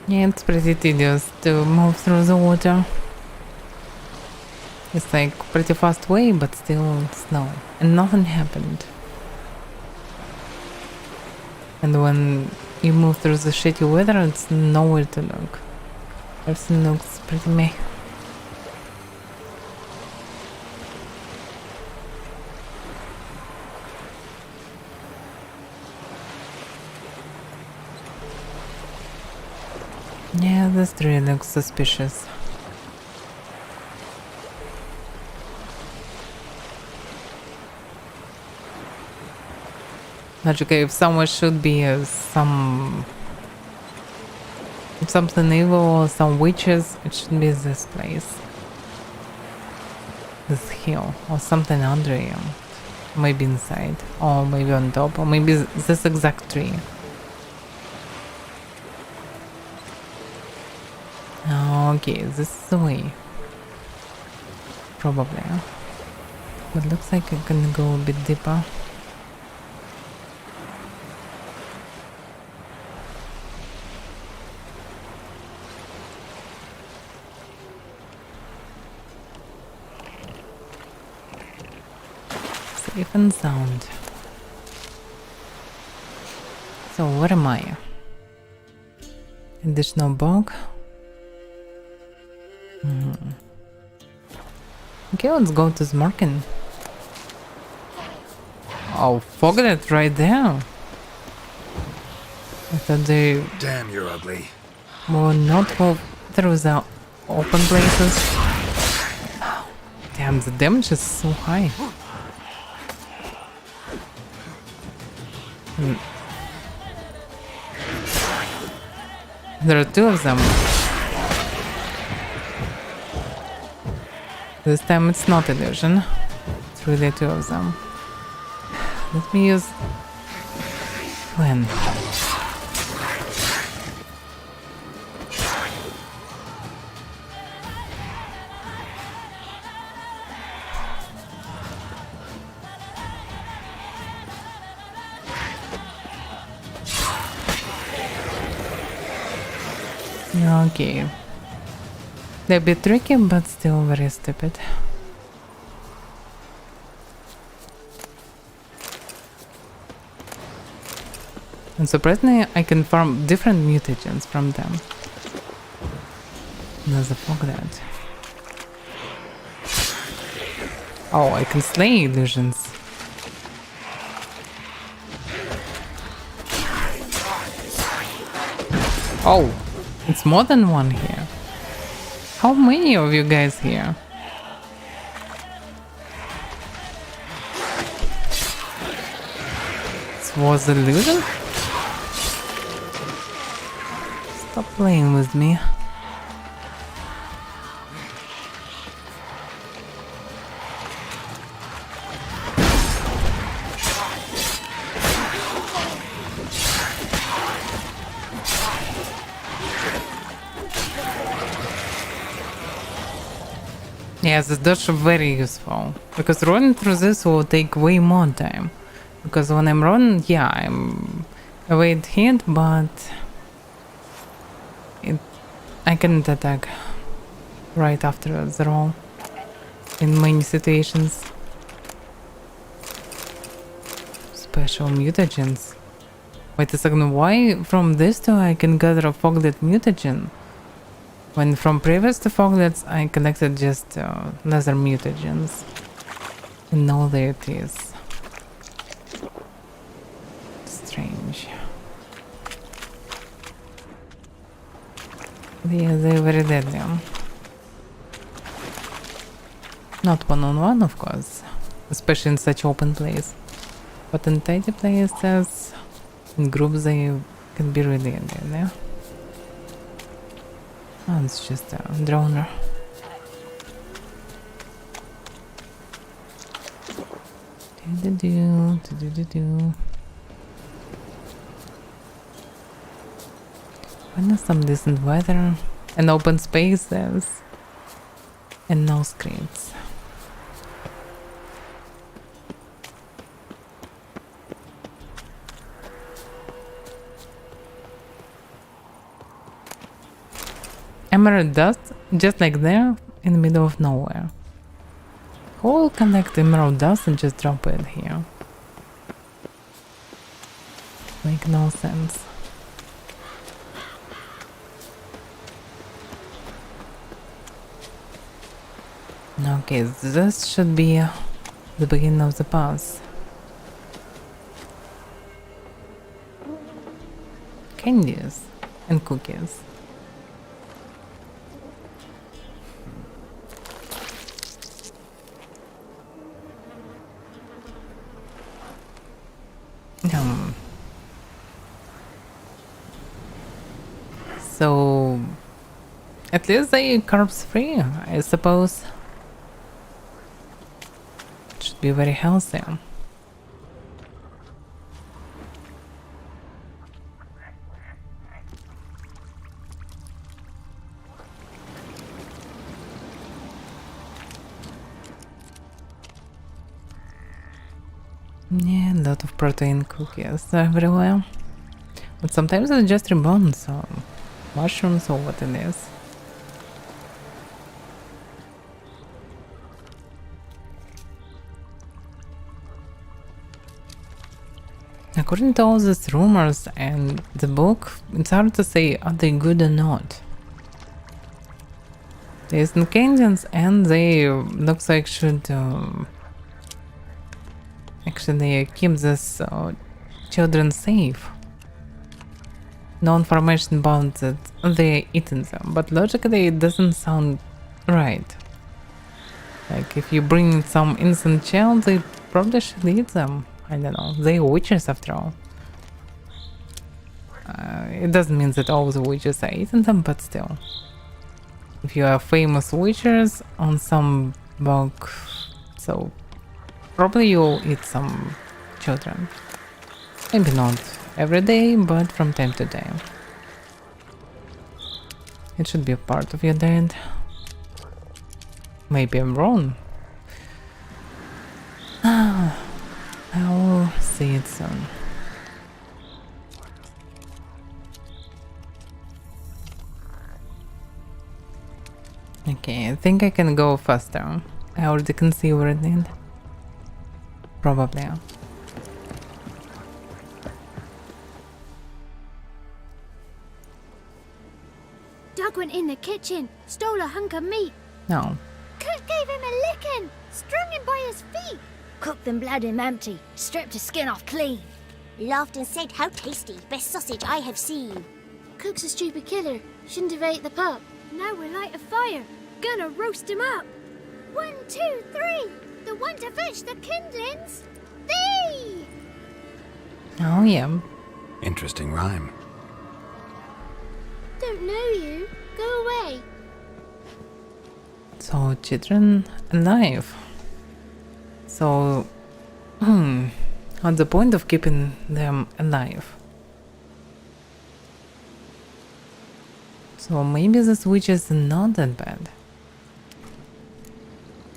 Yeah, it's pretty tedious to move through the water. It's like pretty fast way, but still snow. And nothing happened. And when you move through the shitty weather, it's nowhere to look. Everything looks pretty meh. Yeah, this tree looks suspicious. Okay, if somewhere should be something evil or some witches, it should be this place. This hill or something under it. Maybe inside, or maybe on top, or maybe this exact tree. Okay, this is the way. Probably. But looks like I can go a bit deeper. Safe and sound. So where am I? Additional bog. Okay, let's go to Smarkin. Oh, fuck that right there. I thought they Damn, you're ugly. will not move through the open places. Damn, the damage is so high. There are two of them. This time it's not illusion. It's really two of them. Let me use Gwen. Okay. They're a bit tricky, but still very stupid. And surprisingly, I can farm different mutagens from them. There's a fog that. Oh, I can slay illusions. Oh, it's more than one here. How many of you guys here? This was illusion? Stop playing with me. Yes, that's very useful. Because running through this will take way more time. Because when I'm running, yeah, I'm evade hit, but I can't attack right after the roll in many situations. Special mutagens. Wait a second, why from this two I can gather a foglet mutagen? When from previous to foglets I collected just lesser mutagens. And now there it is. Strange. Yeah, they're very deadly. Not one-on-one, of course. Especially in such open place. But in tidy places, in groups, they can be really deadly. Oh, it's just a droner. Do-do-do. Find some decent weather and open spaces and no screens. Emerald dust, just like there, in the middle of nowhere. Who will collect emerald dust and just drop it here? Make no sense. Okay, this should be the beginning of the pass. Candies and cookies. So, at least they carbs free, I suppose. It should be very healthy. Yeah, a lot of protein cookies everywhere. But sometimes it's just ribbons or mushrooms or what it is. According to all these rumors and the book, it's hard to say are they good or not. There's Canadians and they looks like should actually keep this children safe. No information about that they're eating them, but logically it doesn't sound right. Like if you bring some innocent child, they probably should eat them. I don't know, they're witches after all. It doesn't mean that all the witches are eating them, but still. If you are famous witches on some book, so probably you'll eat some children. Maybe not every day, but from time to time. It should be a part of your diet. Maybe I'm wrong. I will see it soon. Okay, I think I can go faster. I already can see where it is. Probably. Doug went in the kitchen, stole a hunk of meat. No. Cook gave him a licking, strung him by his feet. Cooked and bled him empty, stripped his skin off clean. Laughed and said, "How tasty, best sausage I have seen." Cook's a stupid killer, shouldn't have ate the pup. Now we'll light a fire, gonna roast him up. 1, 2, 3, the one to fetch the kindlings. Thee! Oh yeah. Interesting rhyme. Don't know you. Go away. So children alive. So, what's the point of keeping them alive? So maybe this witch is not that bad.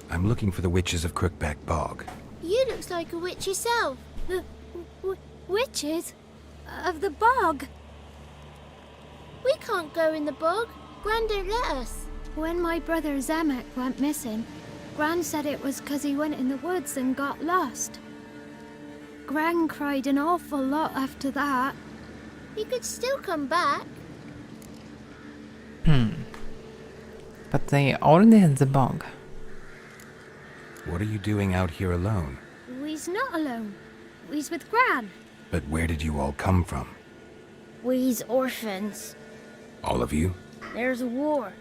I'm looking for the witches of Crookback Bog. You looks like a witch yourself. The witches of the bog. We can't go in the bog. Gran don't let us. When my brother Zemek went missing, Gran said it was 'cause he went in the woods and got lost. Gran cried an awful lot after that. He could still come back. But they already had the bog. What are you doing out here alone? We's not alone. We's with Gran. But where did you all come from? We's orphans. All of you? There's a war,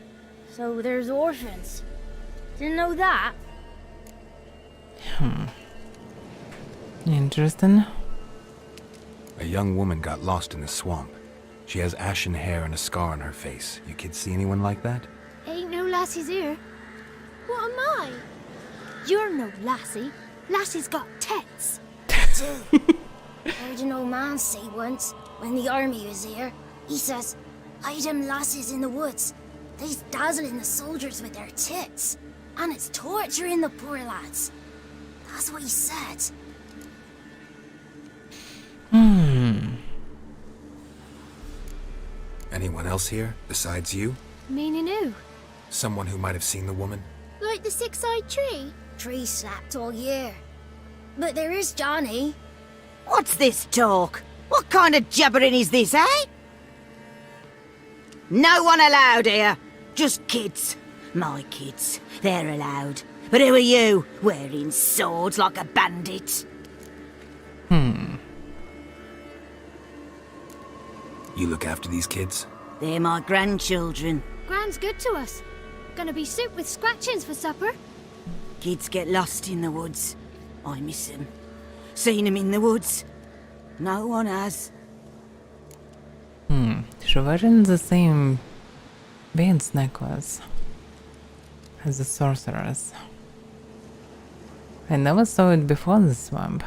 so there's orphans. Didn't know that? Interesting. A young woman got lost in the swamp. She has ashen hair and a scar on her face. You kids see anyone like that? Ain't no lassies here. What am I? You're no lassie. Lassie's got tits. Heard an old man say once, when the army was here, he says, "Hide them lasses in the woods. They's dazzling the soldiers with their tits, and it's torturing the poor lads." That's what he said. Anyone else here, besides you? Meaning who? Someone who might have seen the woman? Like the six-eyed tree? Tree slapped all year. But there is Johnny. What's this talk? What kind of jabbering is this, eh? No one allowed here. Just kids. My kids. They're allowed. But who are you, wearing swords like a bandit? You look after these kids? They're my grandchildren. Gran's good to us. Gonna be soup with scratchings for supper. Kids get lost in the woods. I miss them. Seen them in the woods. No one has. She wearing the same beads necklace as the sorceress. I never saw it before the swamp.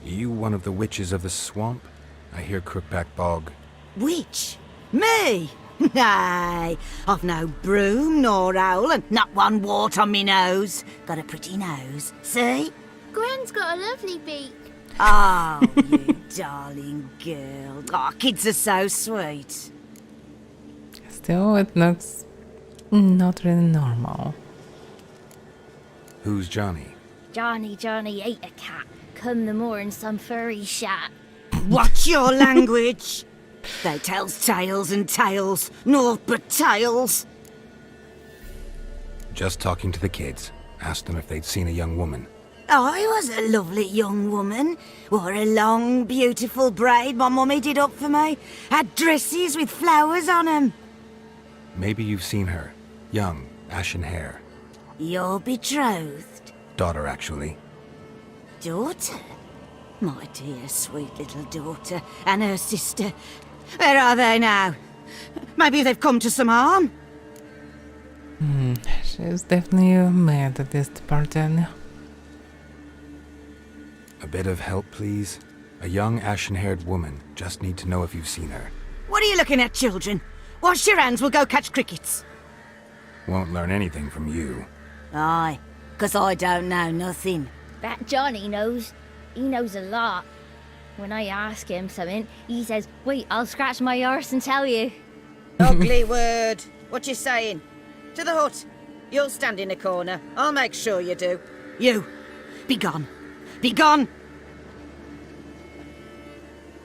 You one of the witches of the swamp? I hear Crookback Bog. Witch? Me? Nay, I've no broom nor owl and not one wart on me nose. Got a pretty nose, see? Gran's got a lovely beak. Oh, you darling girl. Oh, kids are so sweet. Still, it looks not really normal. Who's Johnny? Johnny ate a cat. Come the more in some furry shat. Watch your language. They tells tales and tales, naught but tales. Just talking to the kids. Asked them if they'd seen a young woman. I was a lovely young woman. Wore a long, beautiful braid my mummy did up for me. Had dresses with flowers on 'em. Maybe you've seen her. Young, ashen hair. You're betrothed? Daughter, actually. Daughter? My dear, sweet little daughter. And her sister. Where are they now? Maybe they've come to some harm? She's definitely mad at this party. A bit of help, please? A young, ashen-haired woman. Just need to know if you've seen her. What are you looking at, children? Wash your hands, we'll go catch crickets. Won't learn anything from you. Aye, 'cause I don't know nothing. That Johnny knows. He knows a lot. When I ask him something, he says, "Wait, I'll scratch my arse and tell you." Ugly word. What you saying? To the hut. You'll stand in a corner. I'll make sure you do. You, be gone. Be gone!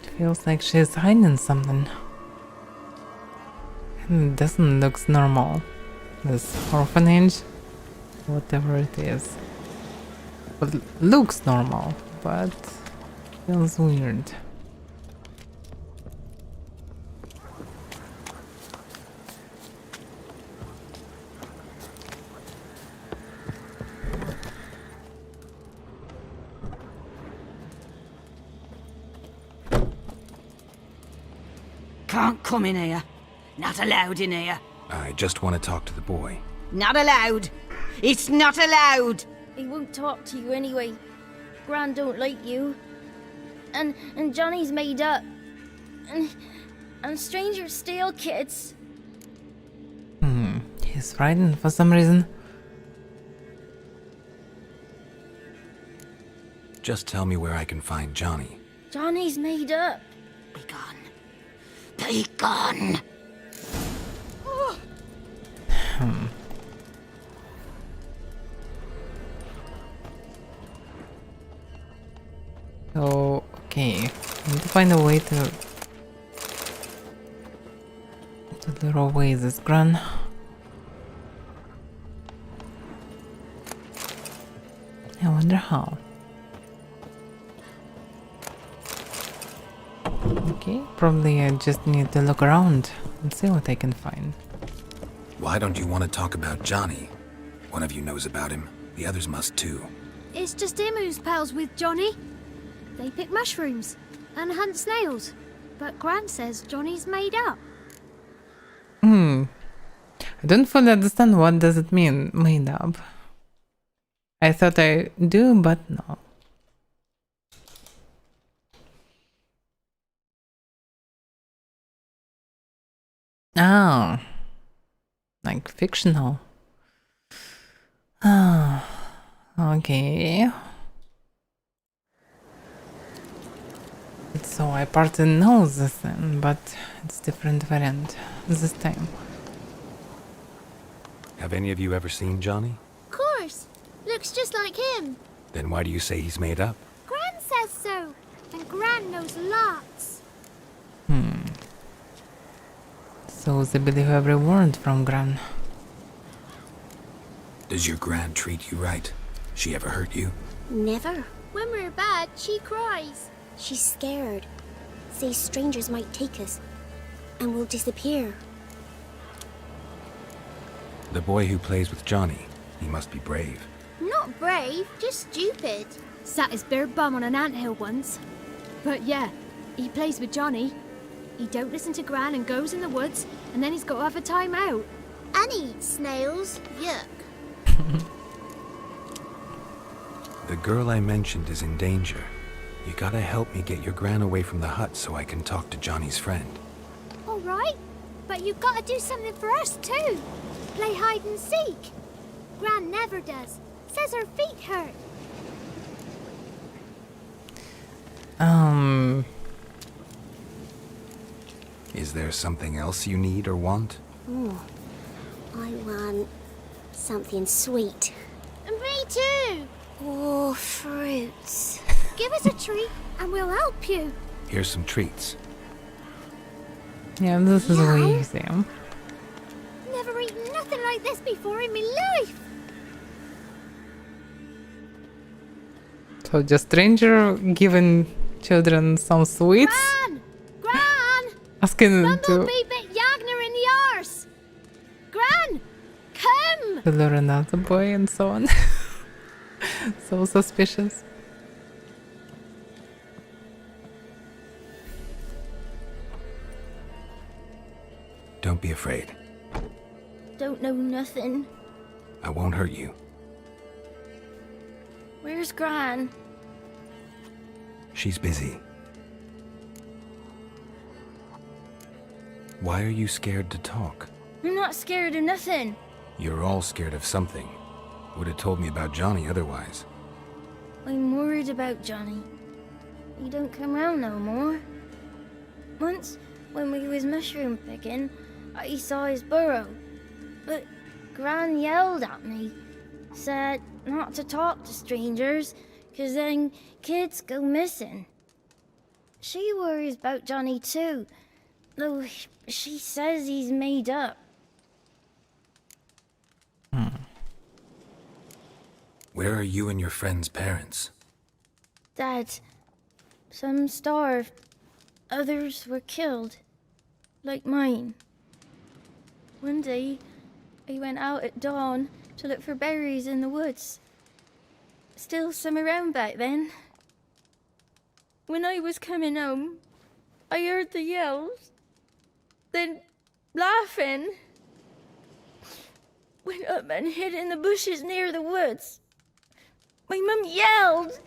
It feels like she's hiding something. And it doesn't look normal. This orphanage, whatever it is. Well, it looks normal, but feels weird. Can't come in here. Not allowed in here. I just want to talk to the boy. Not allowed. It's not allowed. He won't talk to you anyway. Gran don't like you. And Johnny's made up. And strangers steal kids. He's frightened for some reason. Just tell me where I can find Johnny. Johnny's made up. Be gone. Be gone. So, okay. I need to find a way to throw away this gun. I wonder how. Okay, probably I just need to look around and see what I can find. Why don't you want to talk about Johnny? One of you knows about him. The others must too. It's just him who's pals with Johnny. They pick mushrooms and hunt snails. But Gran says Johnny's made up. I don't fully understand what does it mean, made up. I thought I do, but no. Oh. Like fictional. Ah. Okay. So I partly know this thing, but it's different variant this time. Have any of you ever seen Johnny? Of course. Looks just like him. Then why do you say he's made up? Gran says so. And Gran knows lots. So they believe every word from Gran. Does your Gran treat you right? She ever hurt you? Never. When we're bad, she cries. She's scared. Says strangers might take us. And we'll disappear. The boy who plays with Johnny, he must be brave. Not brave, just stupid. Sat his bare bum on an anthill once. But yeah, he plays with Johnny. He don't listen to Gran and goes in the woods, and then he's got to have a time out. And he eats snails. Yuck. The girl I mentioned is in danger. You gotta help me get your Gran away from the hut so I can talk to Johnny's friend. All right, but you've got to do something for us too. Play hide and seek. Gran never does. Says her feet hurt. Is there something else you need or want? Ooh, I want something sweet. And me too. Oh, fruits. Give us a treat and we'll help you. Here's some treats. Yeah, this is way easy. Never eaten nothing like this before in my life. So just stranger giving children some sweets, Gran! asking them to Bumblebee bit Yagner in the arse. Gran! Come! lure another boy and so on. So suspicious. Don't be afraid. Don't know nothing. I won't hurt you. Where's Gran? She's busy. Why are you scared to talk? I'm not scared of nothing. You're all scared of something. Would have told me about Johnny otherwise. I'm worried about Johnny. He don't come round no more. Once, when we was mushroom picking, I saw his burrow. But Gran yelled at me, said not to talk to strangers, 'cause then kids go missing. She worries about Johnny too, though she says he's made up. Where are you and your friend's parents? Dad, some starved, others were killed, like mine. One day, I went out at dawn to look for berries in the woods. Still some around back then. When I was coming home, I heard the yells, then laughing. Went up and hid in the bushes near the woods. My mum yelled,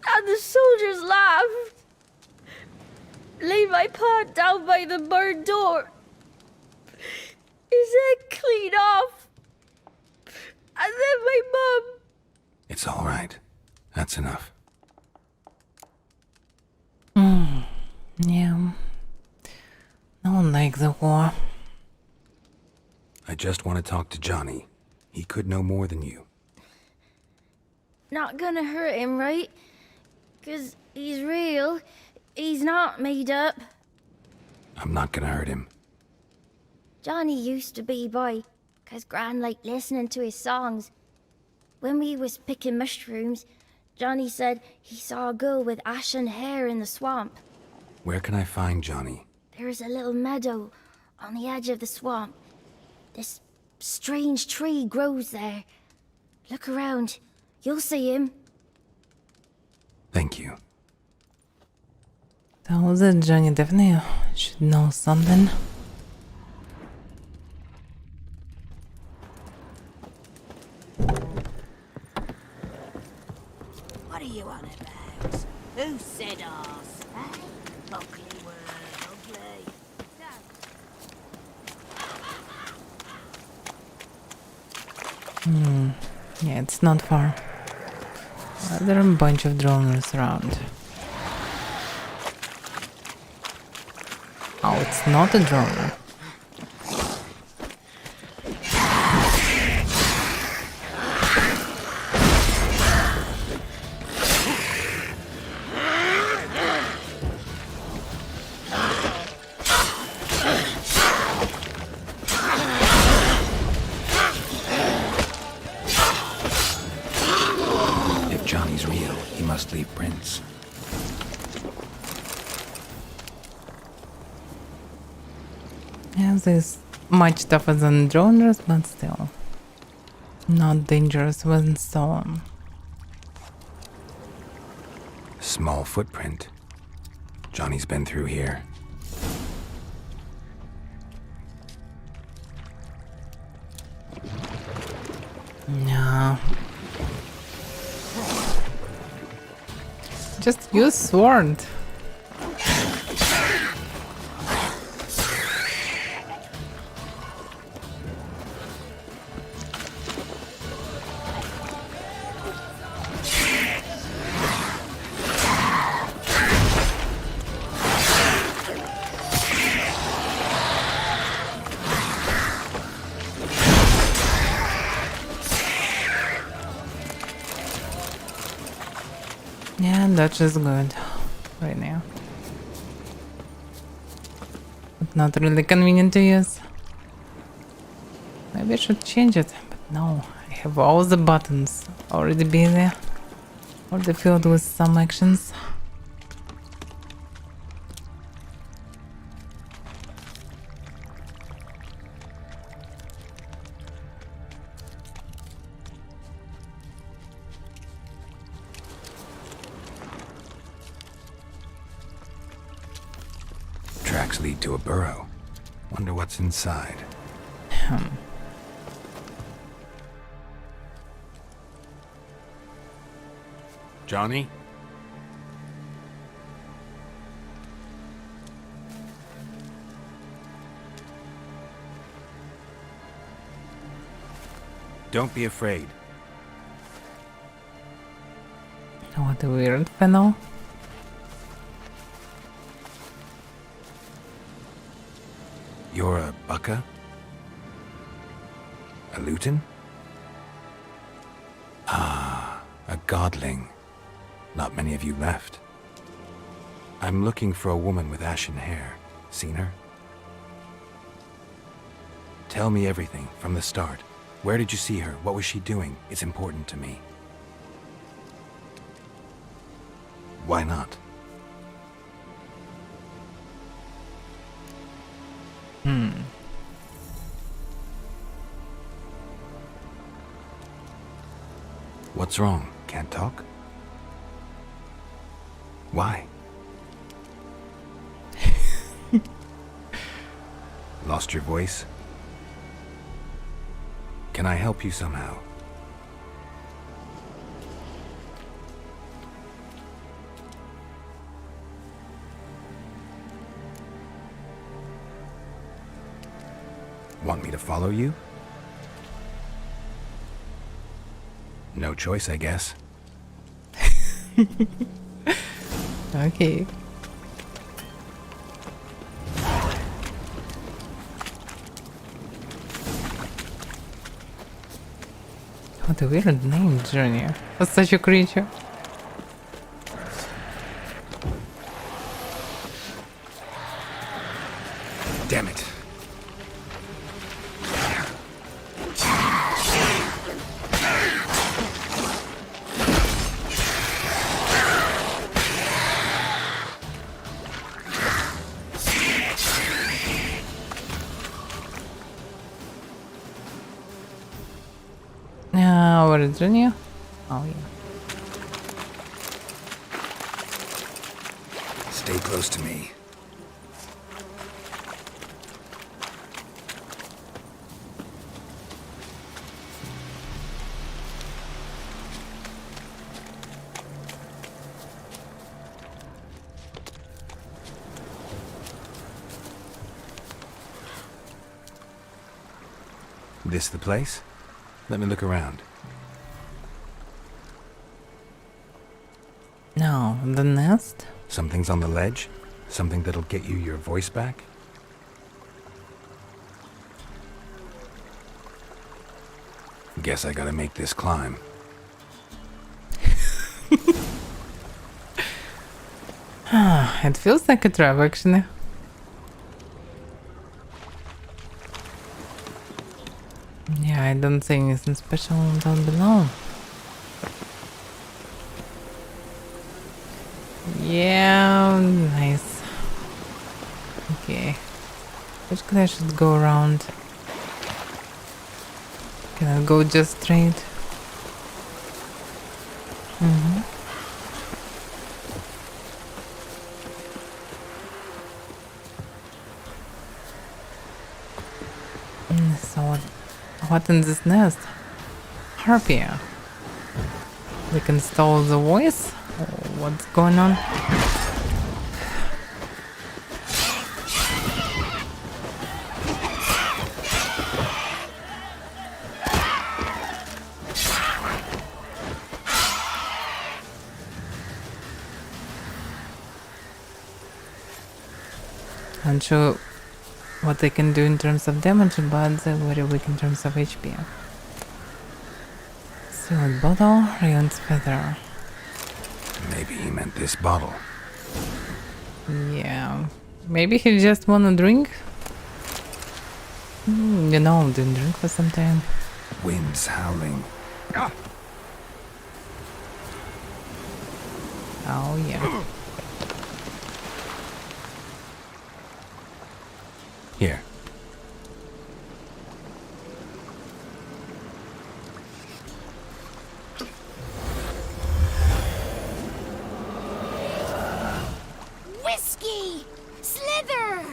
and the soldiers laughed. Laid my pa down by the barn door. His head clean off. And then my mum. It's all right. That's enough. Yeah. No one likes the war. I just want to talk to Johnny. He could know more than you. Not gonna hurt him, right? 'Cause he's real. He's not made up. I'm not gonna hurt him. Johnny used to be boy, 'cause Gran liked listening to his songs. When we was picking mushrooms, Johnny said he saw a girl with ashen hair in the swamp. Where can I find Johnny? There's a little meadow on the edge of the swamp. This strange tree grows there. Look around. You'll see him. Thank you. Tells that Johnny definitely should know something. What are you on about? Who said us? Eh? Ugly word, ugly. Yeah, it's not far. There are a bunch of droners around. Oh, it's not a drone. If Johnny's real, he must leave prints. Yeah, this much tougher than droners, but still not dangerous when stolen. Small footprint. Johnny's been through here. No. Just use sword. Yeah, Dutch is good right now. But not really convenient to use. Maybe I should change it, but no. I have all the buttons already be there. Already filled with some actions. Tracks lead to a burrow. Wonder what's inside. Johnny? Don't be afraid. What a weird fellow. You're a Bucka? A Luton? Ah, a godling. Not many of you left. I'm looking for a woman with ashen hair. Seen her? Tell me everything from the start. Where did you see her? What was she doing? It's important to me. Why not? What's wrong? Can't talk? Why? Lost your voice? Can I help you somehow? Want me to follow you? No choice, I guess. Okay. What a weird name, Junior, for such a creature. Damn it. Where is Junior? Oh yeah. Stay close to me. This the place? Let me look around. No, the nest? Something's on the ledge? Something that'll get you your voice back? Guess I gotta make this climb. It feels like a trap, actually. Yeah, I don't see anything special down below. Yeah, nice. Okay. Which way I should go around? Can I go just straight? So what in this nest? Harpia. We can stole the voice? What's going on? I'm sure what they can do in terms of damage, but they're very weak in terms of HP. Sealed bottle, Rayon's feather. Maybe he meant this bottle. Yeah, maybe he just wanna drink. You know, didn't drink for some time. Wind's howling. Ah! Oh yeah. Here. Whiskey! Slither!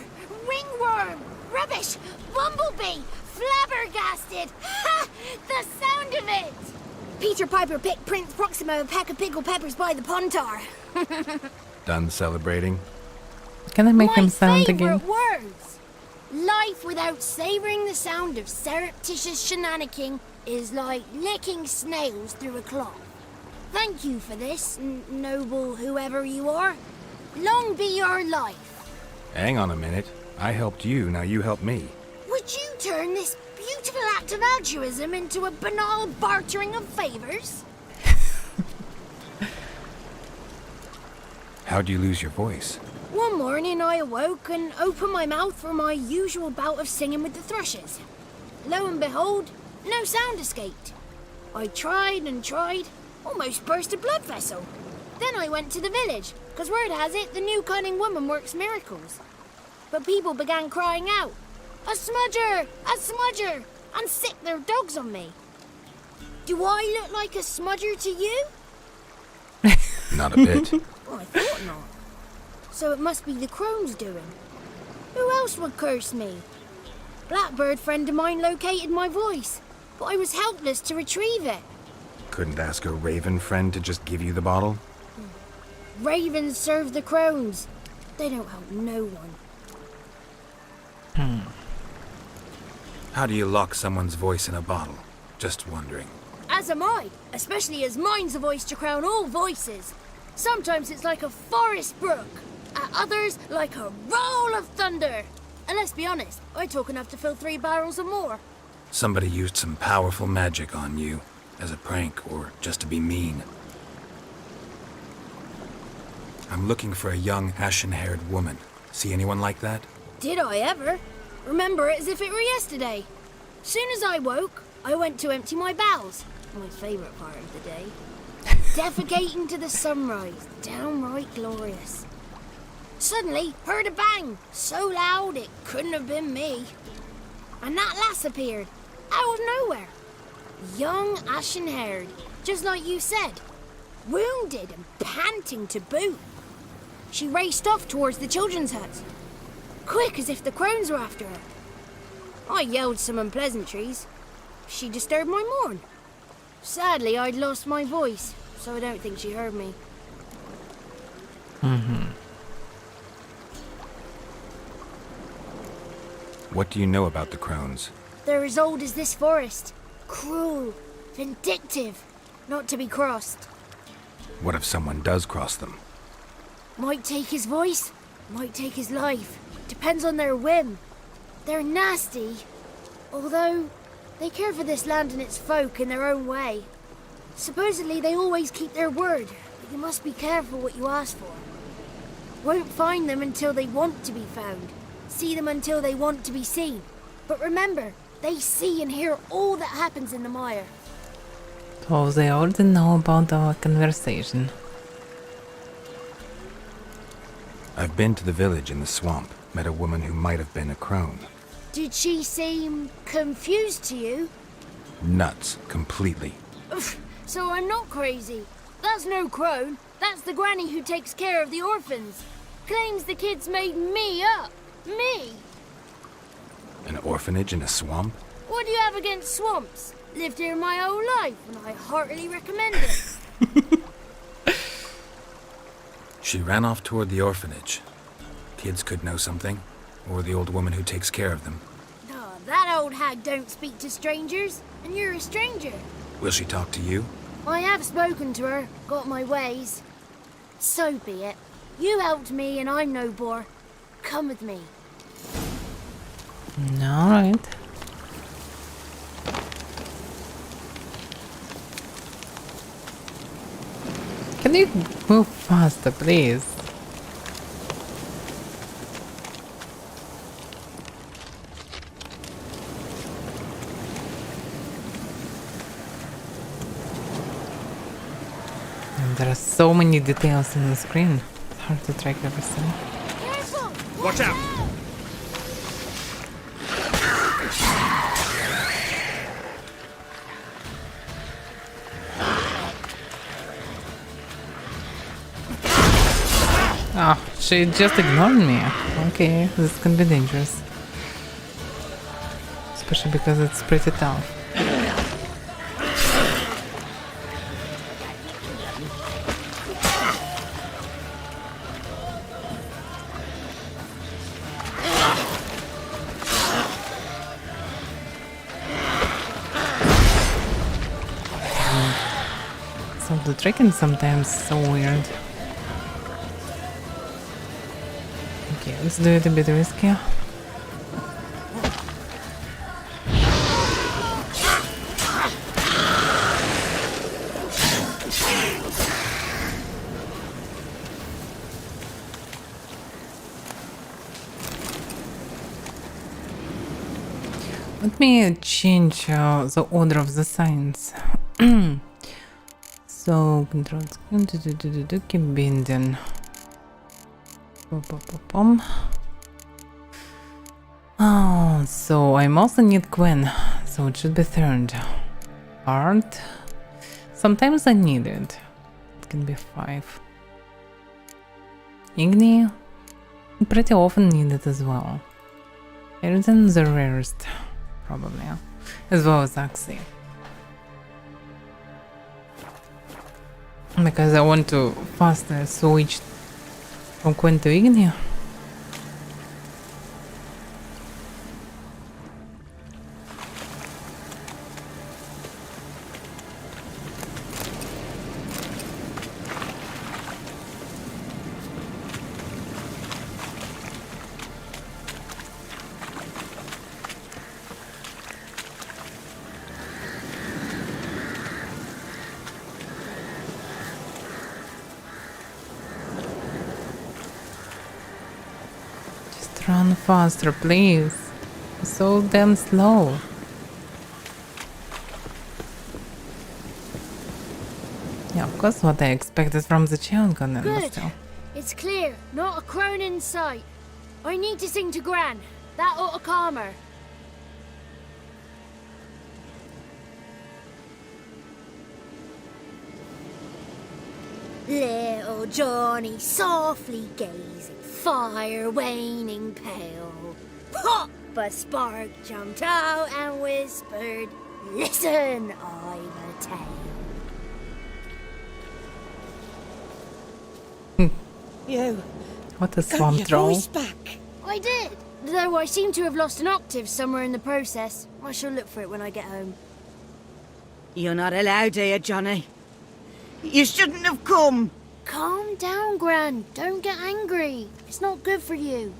Ringworm! Rubbish! Bumblebee! Flabbergasted! Ha! The sound of it! Peter Piper picked Prince Proximo a pack of pickled peppers by the pontar. Done celebrating? Can I make him sound favorite again? words! Life without savouring the sound of surreptitious shenanigans is like licking snails through a cloth. Thank you for this, noble whoever you are. Long be your life. Hang on a minute. I helped you, now you help me. Would you turn this beautiful act of altruism into a banal bartering of favours? How'd you lose your voice? One morning I awoke and opened my mouth for my usual bout of singing with the thrushes. Lo and behold, no sound escaped. I tried and tried, almost burst a blood vessel. Then I went to the village, because word has it the new cunning woman works miracles. But people began crying out, "A smudger! A smudger!" and sick their dogs on me. Do I look like a smudger to you? Not a bit. Well, I thought not. So it must be the crone's doing. Who else would curse me? Blackbird friend of mine located my voice, but I was helpless to retrieve it. Couldn't ask a raven friend to just give you the bottle? Ravens serve the crones. They don't help no one. How do you lock someone's voice in a bottle? Just wondering. As am I, especially as mine's a voice to crown all voices. Sometimes it's like a forest brook. At others, like a roll of thunder. And let's be honest, I talk enough to fill 3 barrels or more. Somebody used some powerful magic on you, as a prank or just to be mean. I'm looking for a young, ashen-haired woman. See anyone like that? Did I ever? Remember it as if it were yesterday. Soon as I woke, I went to empty my bowels. My favourite part of the day. Defecating to the sunrise. Downright glorious. Suddenly, heard a bang. So loud it couldn't have been me. And that lass appeared. Out of nowhere. Young, ashen-haired. Just like you said. Wounded and panting to boot. She raced off towards the children's huts. Quick as if the crones were after her. I yelled some unpleasantries. She disturbed my morn. Sadly, I'd lost my voice, so I don't think she heard me. What do you know about the crones? They're as old as this forest. Cruel, vindictive, not to be crossed. What if someone does cross them? Might take his voice, might take his life. Depends on their whim. They're nasty, although they care for this land and its folk in their own way. Supposedly they always keep their word, but you must be careful what you ask for. Won't find them until they want to be found. See them until they want to be seen. But remember, they see and hear all that happens in the mire. So they already know about our conversation. I've been to the village in the swamp, met a woman who might have been a crone. Did she seem confused to you? Nuts, completely. So I'm not crazy. That's no crone. That's the granny who takes care of the orphans. Claims the kids made me up. Me! An orphanage in a swamp? What do you have against swamps? Lived here my whole life, and I heartily recommend it. She ran off toward the orphanage. Kids could know something, or the old woman who takes care of them. Oh, that old hag don't speak to strangers, and you're a stranger. Will she talk to you? I have spoken to her, got my ways. So be it. You helped me, and I'm no bore. Come with me. Alright. Can you move faster, please? And there are so many details on the screen. It's hard to track everything. Watch out! Oh, she just ignored me. Okay, this can be dangerous. Especially because it's pretty tough. So the tracking sometimes so weird. Okay, let's do it a bit risky. Let me change the order of the signs. So, control keep binding. Oh, so I mostly need Gwen, so it should be third. Art. Sometimes I need it. It can be 5. Igni. Pretty often need it as well. Erden the rarest, probably. As well as Axie. Because I want to faster switch from Gwen to Igni. run faster, please. So damn slow. Yeah, of course what I expected from the shotgun, but Good. still. It's clear. Not a crone in sight. I need to sing to Gran. That ought to calm her. Little Johnny softly gazing, fire waning pale. Pop! A spark jumped out and whispered, "Listen, I've a tale." You. What a Got swamp your troll. voice back. I did. Though I seem to have lost an octave somewhere in the process. I shall look for it when I get home. You're not allowed here, Johnny. You shouldn't have come. Calm down, Gran. Don't get angry. It's not good for you.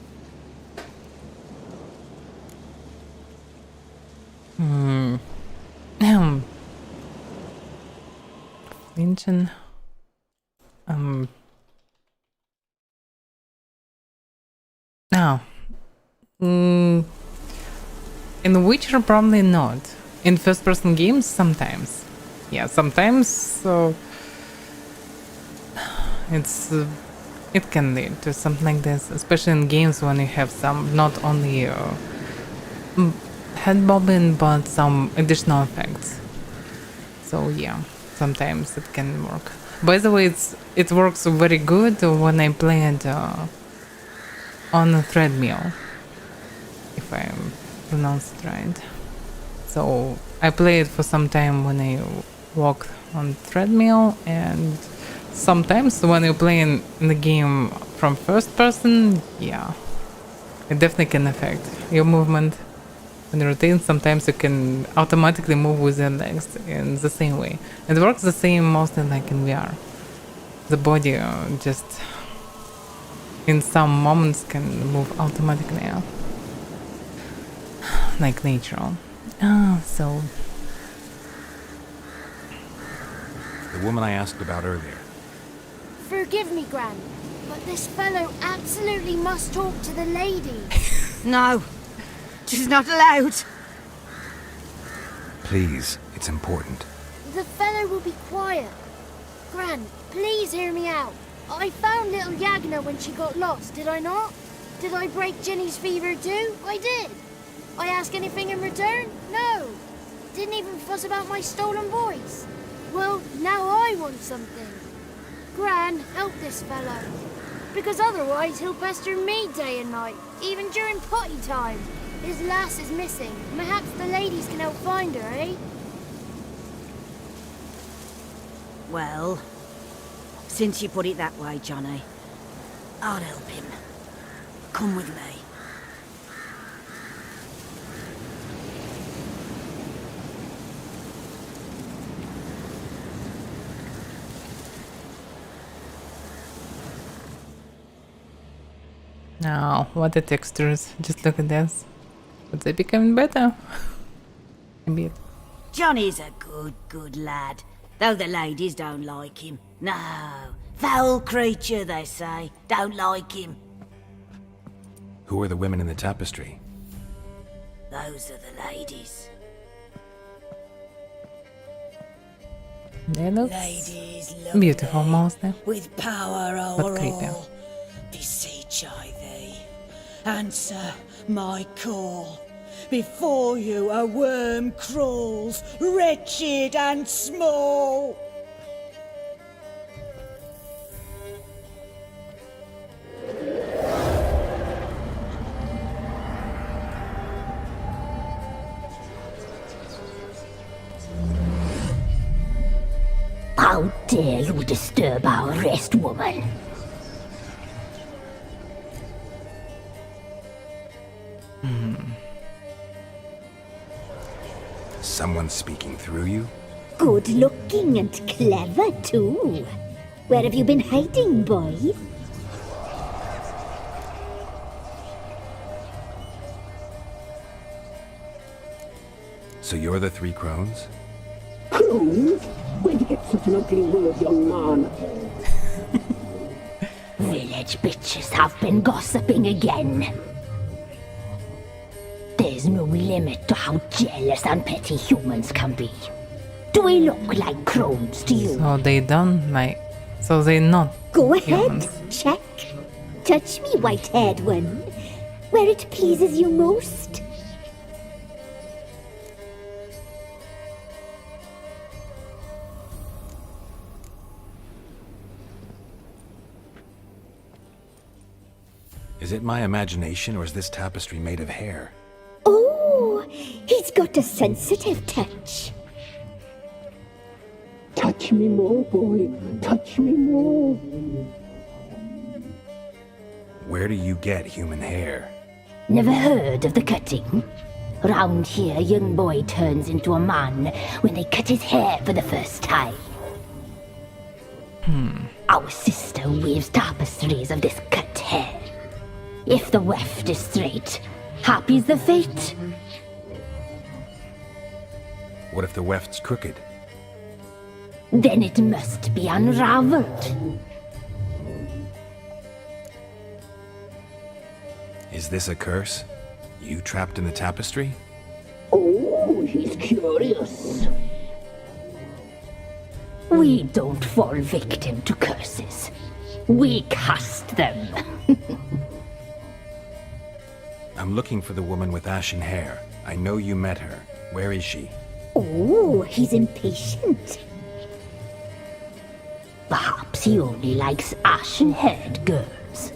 Lynchen. Now, in The Witcher, probably not. In first-person games, sometimes. Yeah, sometimes. So it can lead to something like this, especially in games when you have some not only head bobbing but some additional effects. So yeah, sometimes it can work. By the way, it works very good when I play it on a treadmill, if I pronounce it right. So I play it for some time when I walk on treadmill, and sometimes when you're playing the game from first person, yeah, it definitely can affect your movement. When you rotate, sometimes you can automatically move with your legs in the same way. It works the same mostly like in VR. The body just in some moments can move automatically now. Like natural. So The woman I asked about earlier. Forgive me, Gran, but this fellow absolutely must talk to the lady. No, she's not allowed. Please, it's important. The fellow will be quiet. Gran, please hear me out. I found little Yagna when she got lost, did I not? Did I break Ginny's fever too? I did. I ask anything in return? No. Didn't even fuss about my stolen voice. Well, now I want something. Gran, help this fellow. Because otherwise he'll pester me day and night, even during potty time. His lass is missing. Perhaps the ladies can help find her, eh? Well, since you put it that way, Johnny, I'll help him. Come with me. now, what the textures? Just look at this. But they becoming better. A bit. Johnny's a good lad, though the ladies don't like him. No, foul creature, they say. Don't like him. Who are the women in the tapestry? Those are the ladies. They look Ladies beautiful mostly. with power But o'er creepy. all. Beseech I thee, answer my call. Before you a worm crawls, wretched and small. How dare you disturb our rest, woman? Someone speaking through you? Good looking and clever, too. Where have you been hiding, boy? So you're the three crones? Crones? Where'd you get such an ugly word, young man? Village bitches have been gossiping again. There's no limit to how jealous and petty humans can be. Do we look like crones to you? So they don't like. So they're not. Go ahead, humans. check. Touch me, white-haired one, where it pleases you most. Is it my imagination, or is this tapestry made of hair? Oh, he's got a sensitive touch. Touch me more, boy. Touch me more. Where do you get human hair? Never heard of the cutting? Round here, a young boy turns into a man when they cut his hair for the first time. Our sister weaves tapestries of this cut hair. If the weft is straight, happy's the fate. What if the weft's crooked? Then it must be unraveled. Is this a curse? You trapped in the tapestry? Oh, he's curious. We don't fall victim to curses. We cast them. I'm looking for the woman with ashen hair. I know you met her. Where is she? Oh, he's impatient. Perhaps he only likes ashen-haired girls.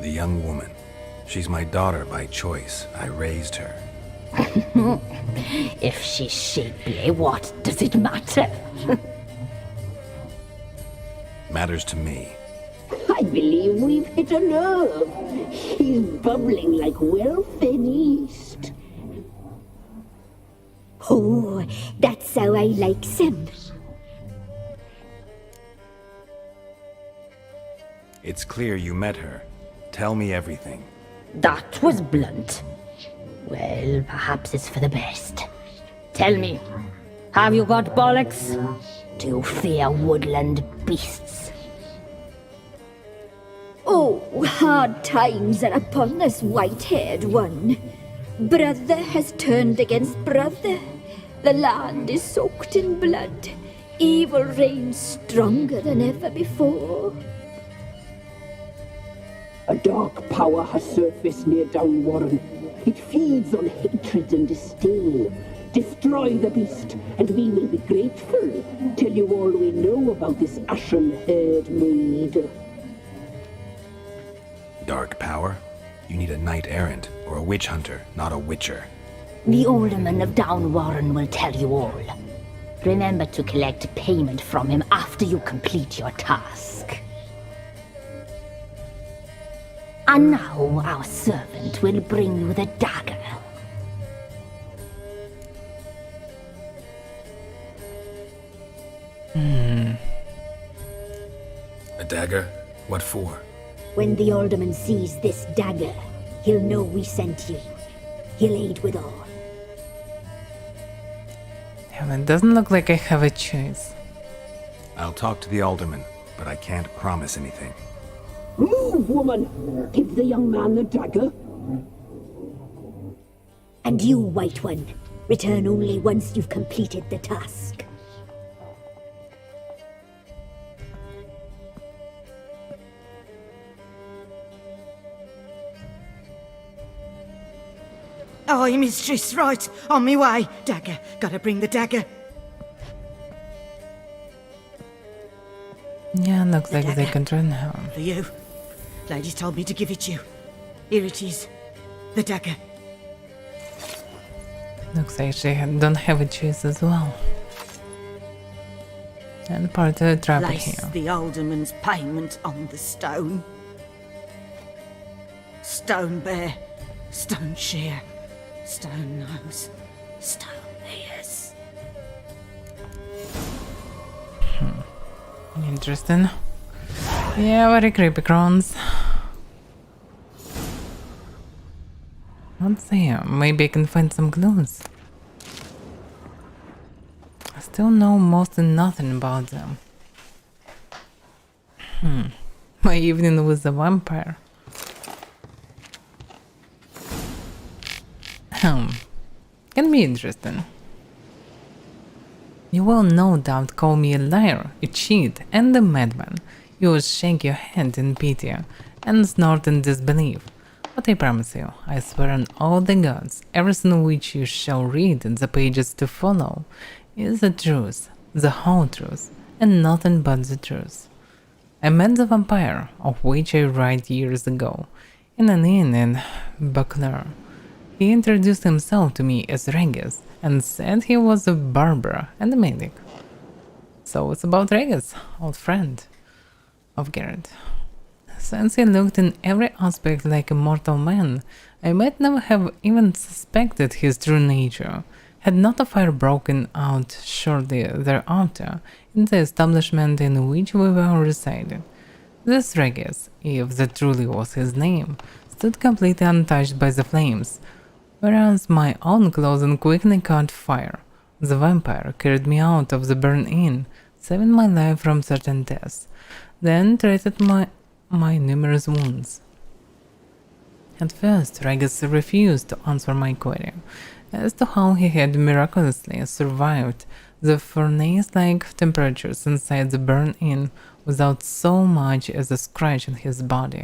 The young woman. She's my daughter by choice. I raised her. If she's shapely, what does it matter? Matters to me. I believe we've hit a nerve. He's bubbling like well-fed yeast. Oh, that's how I likes him. It's clear you met her. Tell me everything. That was blunt. Well, perhaps it's for the best. Tell me, have you got bollocks? Do you fear woodland beasts? Oh, hard times are upon us, white-haired one. Brother has turned against brother. The land is soaked in blood. Evil reigns stronger than ever before. A dark power has surfaced near Downwarren. It feeds on hatred and disdain. Destroy the beast, and we will be grateful. Tell you all we know about this ashen-haired maid. Dark power? You need a knight-errant or a witch hunter, not a witcher. The alderman of Downwarren will tell you all. Remember to collect payment from him after you complete your task. And now our servant will bring you the dagger. A dagger? What for? When the alderman sees this dagger, he'll know we sent you. He'll aid with all. Yeah, it doesn't look like I have a choice. I'll talk to the alderman, but I can't promise anything. Move, woman! Give the young man the dagger. And you, White One, return only once you've completed the task. Aye, mistress, right. On me way. Dagger. Gotta bring the dagger. Yeah, looks like they can turn home. For you. Ladies told me to give it you. Here it is. The dagger. Looks like they don't have a choice as well. And part of the trap Place here. the alderman's payment on the stone. Stone bear. Stone shear. Stone nose. Stone ears. Interesting. Yeah, very creepy crowns. Let's see. Maybe I can find some clues. I still know most and nothing about them. My evening with the vampire. Can be interesting. You will no doubt call me a liar, a cheat, and a madman. You will shake your head in pity and snort in disbelief. But I promise you, I swear on all the gods, everything which you shall read in the pages to follow is the truth, the whole truth, and nothing but the truth. I met the vampire, of which I write years ago, in an inn in Buckler. He introduced himself to me as Regis and said he was a barber and a medic. So it's about Regis, old friend of Garrett. Since he looked in every aspect like a mortal man, I might never have even suspected his true nature, had not a fire broken out shortly thereafter in the establishment in which we were residing. This Regis, if that truly was his name, stood completely untouched by the flames, whereas my own clothing quickly caught fire. The vampire carried me out of the burn-in, saving my life from certain death, then treated my numerous wounds. At first, Regis refused to answer my query as to how he had miraculously survived the furnace-like temperatures inside the burn-in without so much as a scratch on his body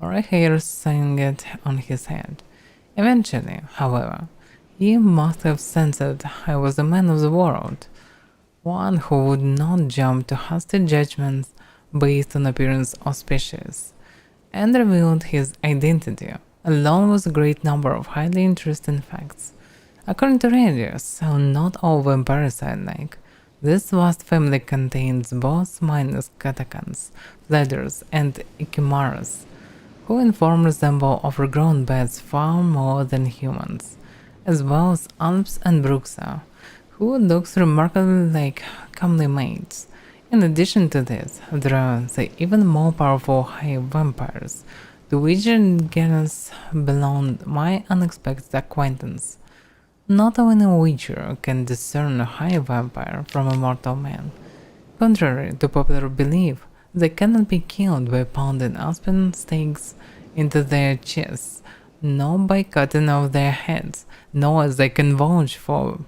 or a hair singed on his head. Eventually, however, he must have sensed I was a man of the world, one who would not jump to hasty judgments based on appearance or species, and revealed his identity, along with a great number of highly interesting facts. According to Radius, so not all vampires are alike. This vast family contains both minus catacans, bladders, and echimaras, who in form resemble overgrown beds far more than humans, as well as Alps and Bruxa, who looks remarkably like comely maids. In addition to this, there are the even more powerful high vampires, to which genus belonged my unexpected acquaintance. Not even a witcher can discern a high vampire from a mortal man. Contrary to popular belief, they cannot be killed by pounding aspen stakes into their chests, nor by cutting off their heads, nor as they can vouch for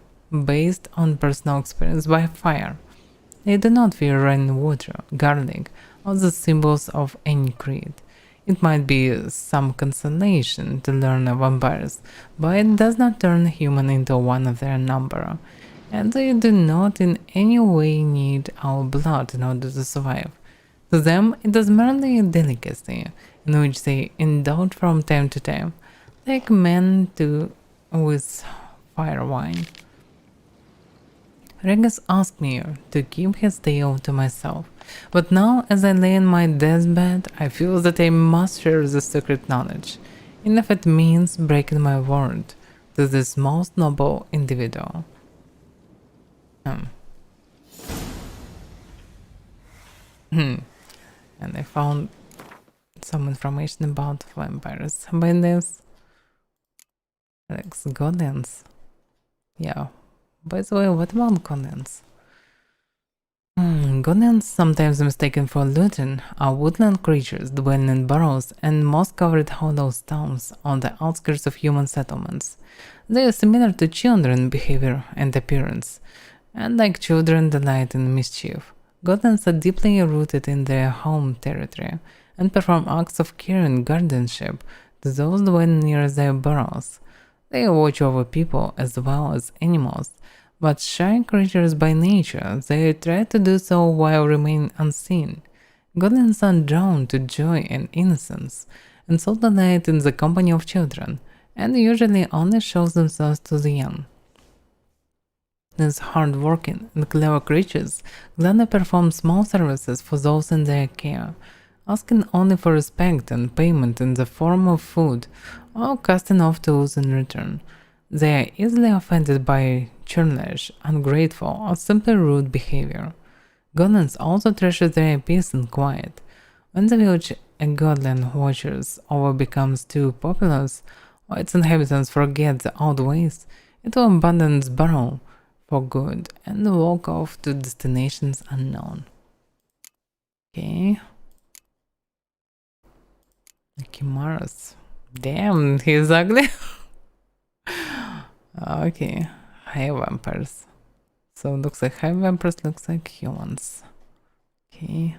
based on personal experience by fire. They do not fear running water, garlic, or the symbols of any creed. It might be some consolation to learn of vampires, but it does not turn a human into one of their number, and they do not in any way need our blood in order to survive. To them, it is merely a delicacy, in which they indulge from time to time, like men do with fire wine. Regis asked me to keep his tale to myself, but now as I lay in my deathbed, I feel that I must share the secret knowledge, even if it means breaking my word to this most noble individual. And I found some information about vampires by this. Rex Goblins. Yeah. By the way, what about goblins? Goblins, sometimes mistaken for lutin, are woodland creatures dwelling in burrows and moss-covered hollow stumps on the outskirts of human settlements. They are similar to children in behavior and appearance, and like children delight in mischief. Goblins are deeply rooted in their home territory and perform acts of care and guardianship to those dwelling near their burrows. They watch over people as well as animals, but shy creatures by nature, they try to do so while remaining unseen. Goblins are drawn to joy and innocence, and so delight in the company of children, and usually only show themselves to the young. These hard-working and clever creatures gladly perform small services for those in their care, asking only for respect and payment in the form of food, or casting off tools in return. They are easily offended by churlish, ungrateful, or simply rude behavior. Goblins also treasure their peace and quiet. When the village a goblin watches over becomes too populous, or its inhabitants forget the old ways, it will abandon its burrow for good and walk off to destinations unknown. Okay. Kimaras. Damn, he's ugly. Okay, high vampires. So looks like high vampires, looks like humans. Okay.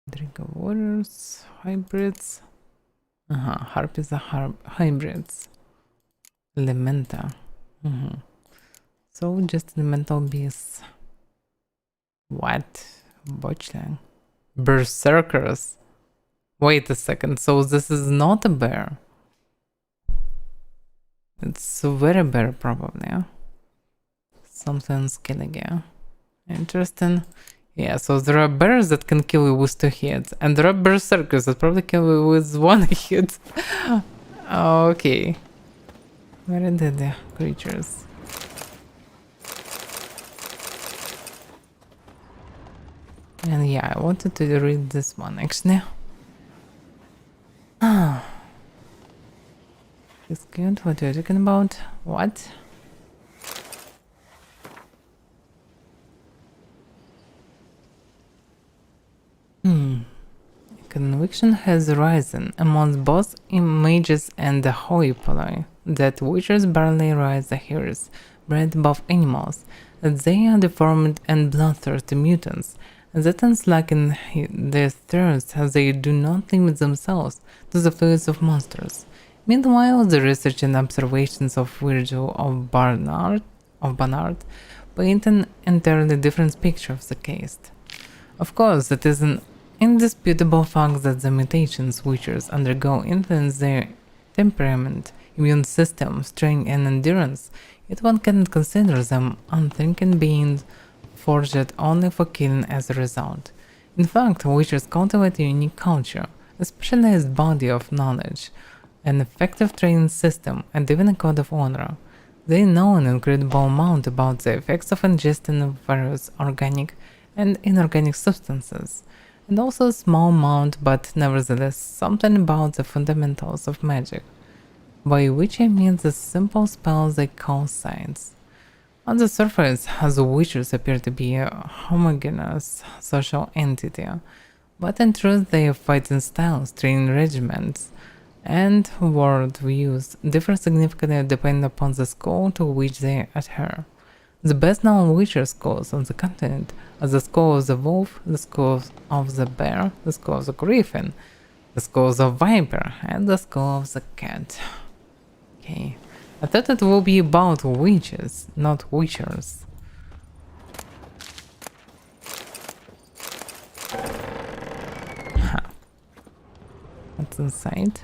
Drink of waters, hybrids. Harpies are hybrids. Elementa. So just elemental beasts. What? Botchlang. Berserkers. Wait a second, so this is not a bear. It's a very bear probably, yeah? Something scaly, yeah. Interesting. Yeah, so there are bears that can kill you with 2 hits, and there are berserkers that probably kill you with 1 hit. Okay. Very deadly creatures. And yeah, I wanted to read this one actually. It's good. What are you talking about? What? Conviction has risen among both mages and the hoi that witches barely rise the hairs bred above animals, that they are deformed and bloodthirsty mutants, and that unlike in their thirst they do not limit themselves to the fluids of monsters. Meanwhile, the research and observations of Virgil of Barnard paint an entirely different picture of the case. Of course, it is an indisputable fact that the mutations witches undergo influence their temperament, immune system, strength, and endurance, yet one cannot consider them unthinking beings forged only for killing as a result. In fact, witches cultivate a unique culture, a specialized body of knowledge, an effective training system, and even a code of honor. They know an incredible amount about the effects of ingesting various organic and inorganic substances, and also a small amount, but nevertheless something about the fundamentals of magic, by which I mean the simple spells they call science. On the surface, the witches appear to be a homogeneous social entity, but in truth their fighting styles, training regimens, and world views differ significantly depending upon the school to which they adhere. The best known witcher schools on the continent are the school of the wolf, the school of the bear, the school of the griffin, the school of the viper, and the school of the cat. Okay, I thought it will be about witches, not witchers. What's inside?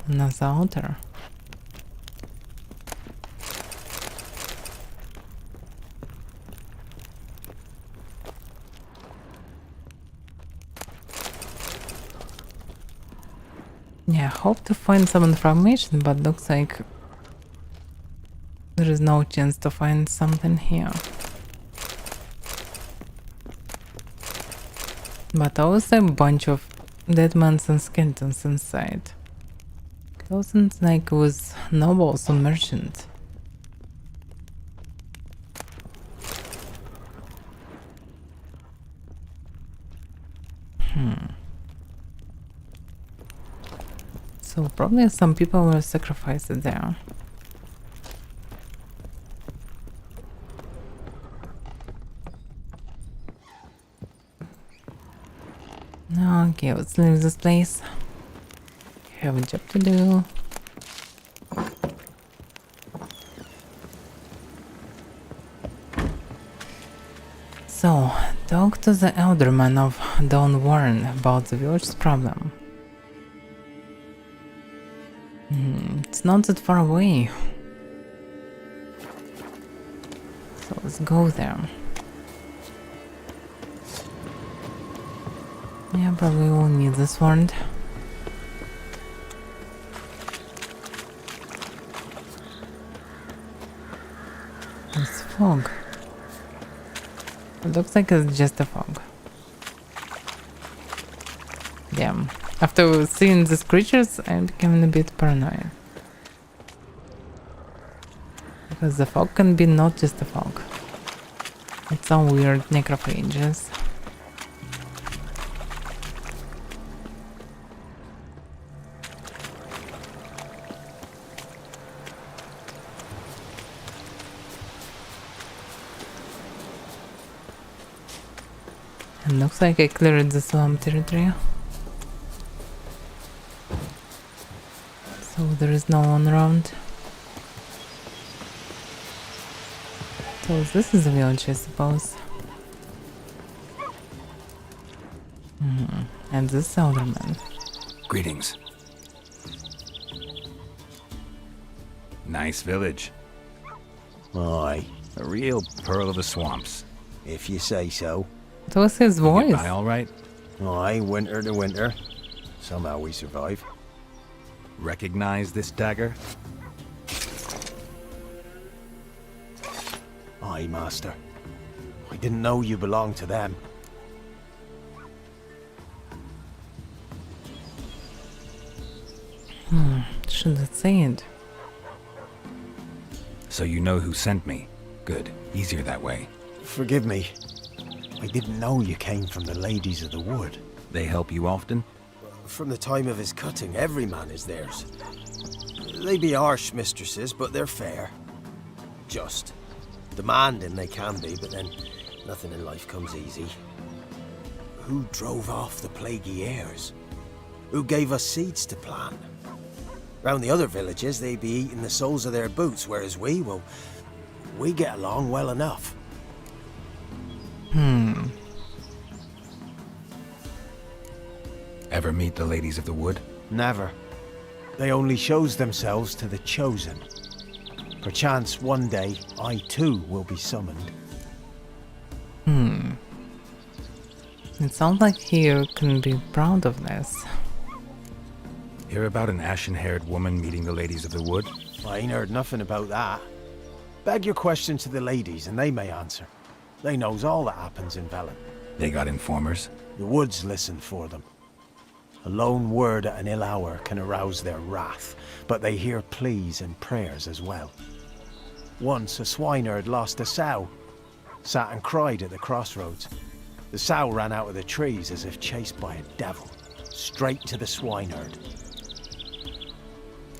Another altar. Yeah, hope to find some information, but looks like there is no chance to find something here. But also a bunch of dead men's and skeletons inside. Wasn't like with nobles or merchants. So probably some people were sacrificed there. Okay, let's leave this place. Have a job to do. So, talk to the elderman of Don Warren about the village's problem. It's not that far away. So let's go there. Yeah, probably will need this wand. It's fog. It looks like it's just a fog. Damn. After seeing these creatures, I'm becoming a bit paranoid. Because the fog can be not just a fog. It's some weird necrophages. And looks like I cleared the swamp territory. So there is no one around. So this is a village, I suppose. And this elder man. Greetings. Nice village. Aye. A real pearl of the swamps. If you say so. That was his voice. You get by all right? Aye, winter to winter. Somehow we survive. Recognize this dagger? Aye, master. I didn't know you belonged to them. Shouldn't say it. So you know who sent me. Good. Easier that way. Forgive me. I didn't know you came from the Ladies of the Wood. They help you often? From the time of his cutting, every man is theirs. They be harsh mistresses, but they're fair. Just. Demanding they can be, but then nothing in life comes easy. Who drove off the plaguey heirs? Who gave us seeds to plant? Round the other villages, they be eating the soles of their boots, whereas we, well, we get along well enough. Ever meet the Ladies of the Wood? Never. They only shows themselves to the chosen. Perchance one day, I too will be summoned. It sounds like he can be proud of this. Hear about an ashen-haired woman meeting the Ladies of the Wood? I ain't heard nothing about that. Beg your question to the ladies and they may answer. They knows all that happens in Velen. They got informers? The woods listen for them. A lone word at an ill hour can arouse their wrath, but they hear pleas and prayers as well. Once a swineherd lost a sow, sat and cried at the crossroads. The sow ran out of the trees as if chased by a devil, straight to the swineherd.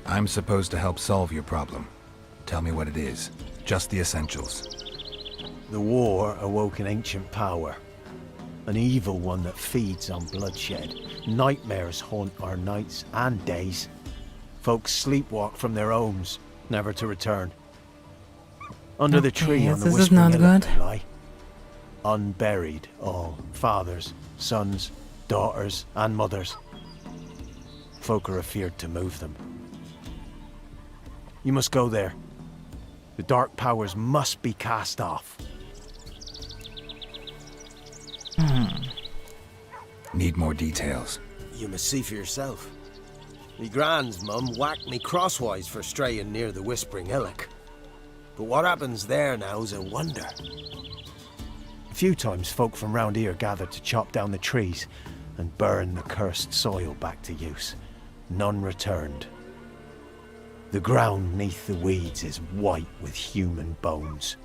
I'm supposed to help solve your problem. Tell me what it is. Just the essentials. The war awoke an ancient power. An evil one that feeds on bloodshed. Nightmares haunt our nights and days. Folks sleepwalk from their homes, never to return. Under the tree on the this is Whispering not Hillock good. they lie. Unburied all. Fathers, sons, daughters and mothers. Folk are afeared to move them. You must go there. The dark powers must be cast off. Need more details. You must see for yourself. Me grand's mum whacked me crosswise for straying near the Whispering Hillock. But what happens there now's a wonder. A few times folk from round here gathered to chop down the trees and burn the cursed soil back to use. None returned. The ground neath the weeds is white with human bones.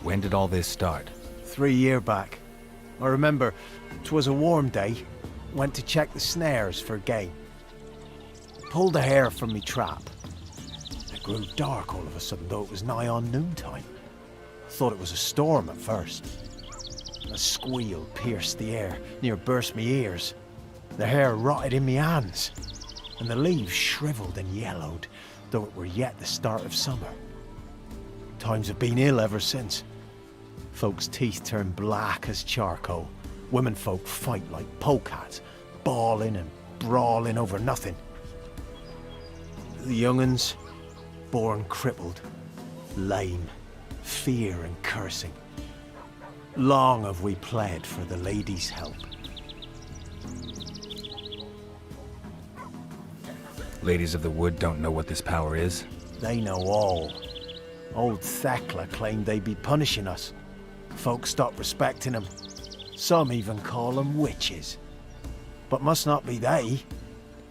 When did all this start? 3 years back. I remember 'twas a warm day. Went to check the snares for game. Pulled a hare from me trap. It grew dark all of a sudden, though it was nigh on noontime. Thought it was a storm at first. A squeal pierced the air, near burst me ears. The hair rotted in me hands, and the leaves shriveled and yellowed, though it were yet the start of summer. Times have been ill ever since. Folks' teeth turn black as charcoal. Women folk fight like polecats, bawling and brawling over nothing. The young'uns, born crippled, lame, fear and cursing. Long have we pled for the ladies' help. Ladies of the Wood don't know what this power is? They know all. Old Thekla claimed they'd be punishing us. Folk stopped respecting them. Some even call them witches. But must not be they,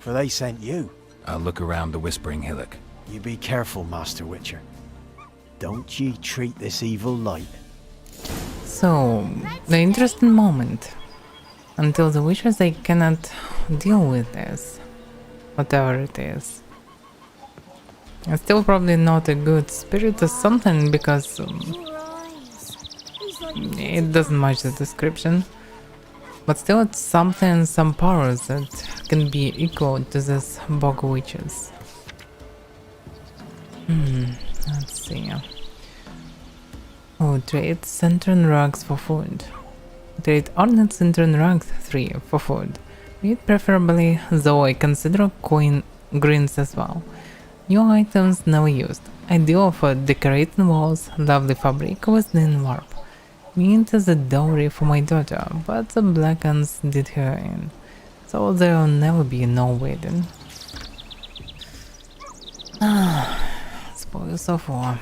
for they sent you. I'll look around the Whispering Hillock. You be careful, Master Witcher. Don't ye treat this evil light. So, the interesting moment. Until the Witchers, they cannot deal with this. Whatever it is. It's still probably not a good spirit or something, because it doesn't match the description. But still it's something, some powers that can be equal to this bog witches. Let's see. Oh, trade Centron rugs for food. Trade ornate Centron rugs 3 for food. Meat preferably, though I consider coin greens as well. New items never used. Ideal for decorating walls, lovely fabric with thin warp. Mint is a dowry for my daughter, but the Blackens did her in, so there will never be no wedding. Spoils of war.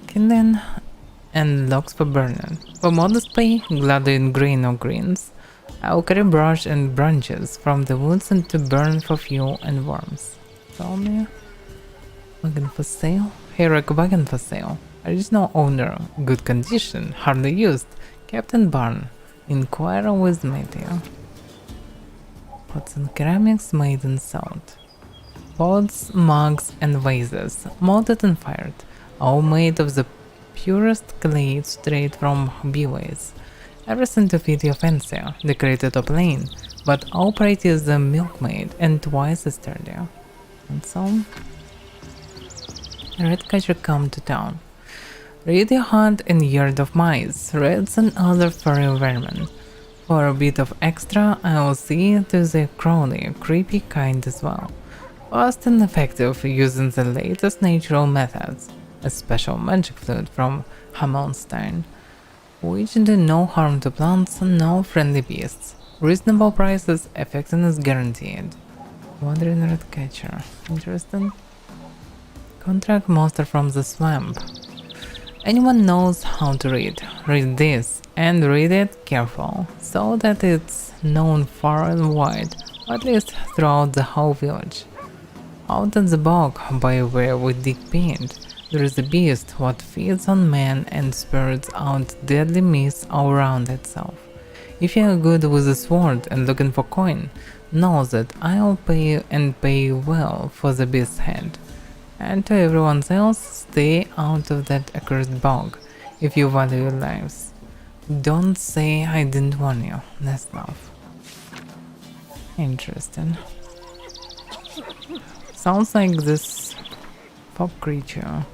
Kindling and logs for burning. For modest pay, gladly in grain or greens, I'll carry brush and branches from the woods and to burn for fuel and warmth. Tell me. Wagon for sale? Heroic wagon for sale. Original owner, good condition, hardly used. Captain Barn. Inquire with Matthew. Pots and ceramics made and sold. Pots, mugs and vases, molded and fired, all made of the purest clay straight from beeways. Everything to fit your fancy, decorated or plain, but all pretty as the milkmaid and twice as sturdy. And so, Redcatcher come to town. Ready hunt and yard of mice, rats and other furry vermin. For a bit of extra, I'll see to the crawly, creepy kind as well. Fast and effective using the latest natural methods. A special magic flute from Hammonstein, which do no harm to plants and no friendly beasts. Reasonable prices, effectiveness guaranteed. Wandering Redcatcher. Interesting. Contract monster from the swamp. Anyone knows how to read. Read this and read it careful, so that it's known far and wide, or at least throughout the whole village. Out in the bog, by where we dig paint, there is a beast what feeds on men and spurts out deadly mist all around itself. If you are good with a sword and looking for coin, know that I'll pay and pay well for the beast's head. And to everyone else, stay out of that accursed bog if you value your lives. Don't say I didn't warn you, that's enough. Interesting. Sounds like this fog creature.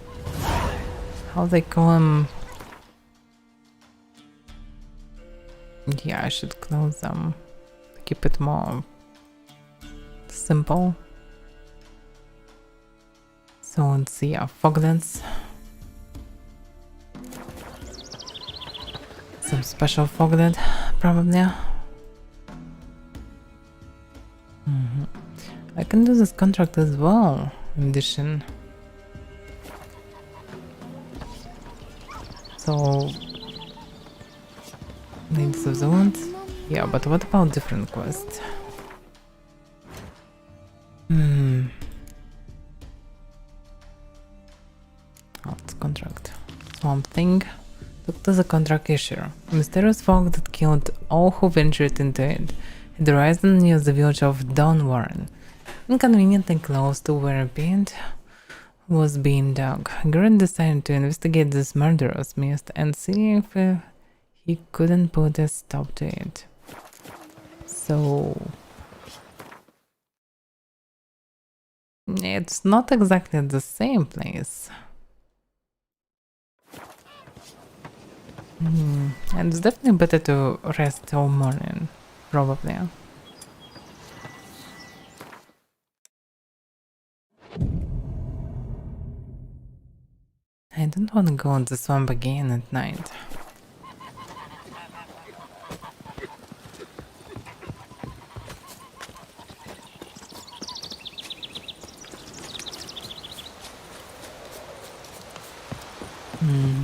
How they call him? Yeah, I should close them. Keep it more simple. So let's see, foglets. Some special foglet, probably. I can do this contract as well, in addition. So, Ladies of the Wood. Yeah, but what about different quests? Let's contract. Swamp Thing. Talk to the contract issuer. A mysterious fog that killed all who ventured into it had arisen near the village of Downwarren, inconveniently close to where paint was being dug. Garrett decided to investigate this murderous mist and see if he couldn't put a stop to it. So it's not exactly the same place. And it's definitely better to rest till morning, probably. I don't want to go in the swamp again at night.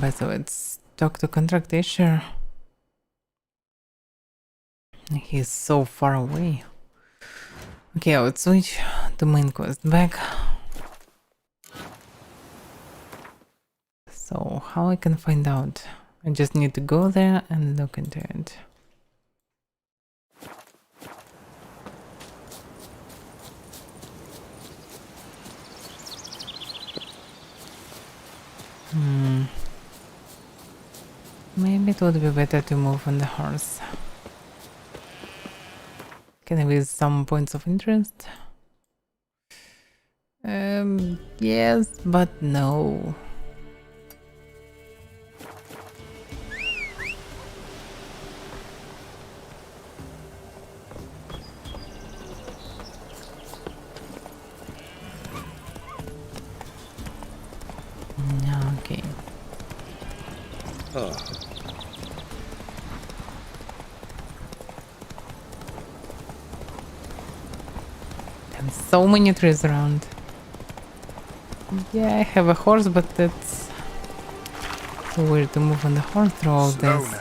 By the way, let's talk to contract issuer. He's so far away. Okay, let's switch to main quest back. So how I can find out? I just need to go there and look into it. Maybe it would be better to move on the horse. Can I visit some points of interest? Yes, but no. Okay. And so many trees around. Yeah, I have a horse, but it's so weird to move on the horse through all this.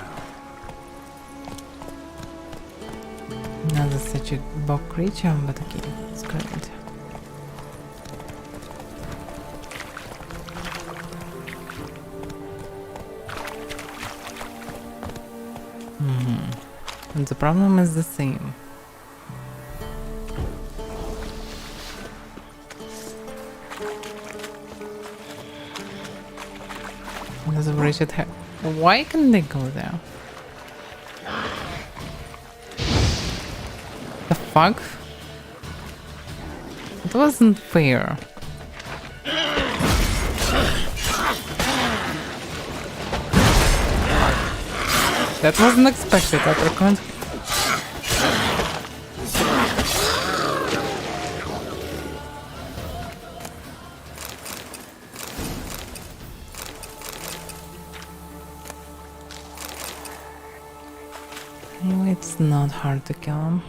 Another such a bog creature, but okay, it's great. And the problem is the same. There's a wretched hair. Why can't they go there? The fuck? It wasn't fair. That wasn't expected, uppercut. Anyway, it's not hard to kill him.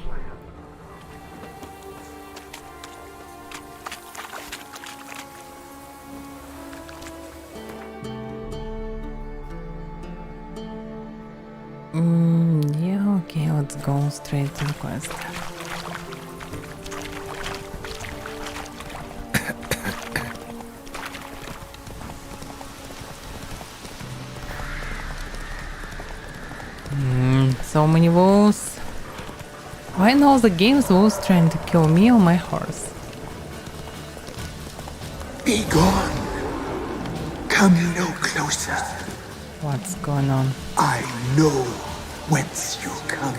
Yeah, okay, let's go straight to the quest. So many wolves. Why in all the games wolves trying to kill me or my horse? Be gone. Come no closer. What's going on? I know whence you come.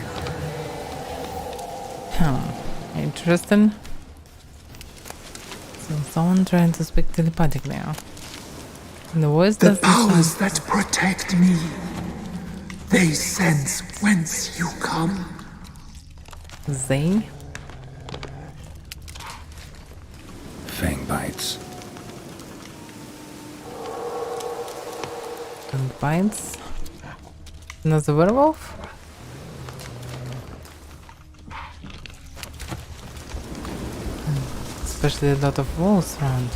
Interesting. So someone trying to speak telepathically now. The voice The doesn't powers sound... that protect me, they sense whence you come. They? Fang bites. And bites? Another werewolf? Especially a lot of wolves around.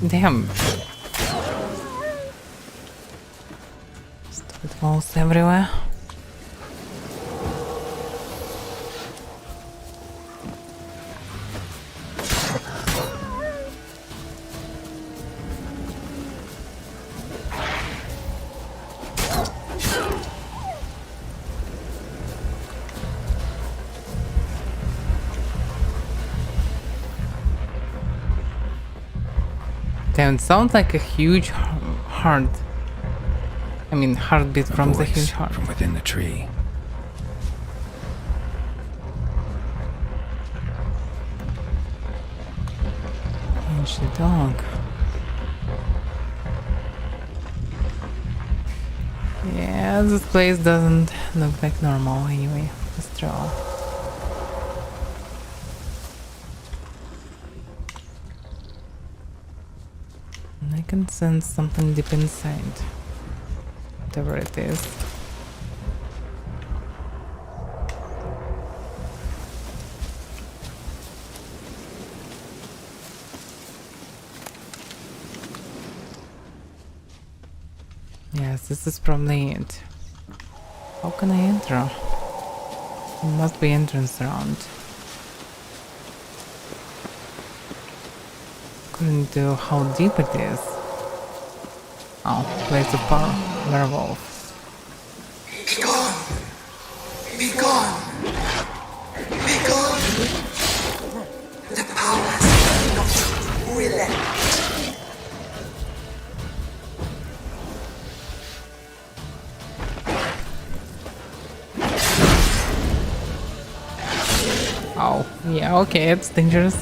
Damn. Stupid wolves everywhere. Damn, it sounds like a huge heart. I mean, heartbeat from the huge heart. From within the tree. Ancient dog. Yeah, this place doesn't look like normal anyway. After all. I can sense something deep inside. Whatever it is. Yes, this is probably it. How can I enter? There must be entrance around. Couldn't do how deep it is. Oh, place of power. Werewolf. Be gone! Be gone! Be gone! The powers not relent. Oh, yeah, okay, it's dangerous.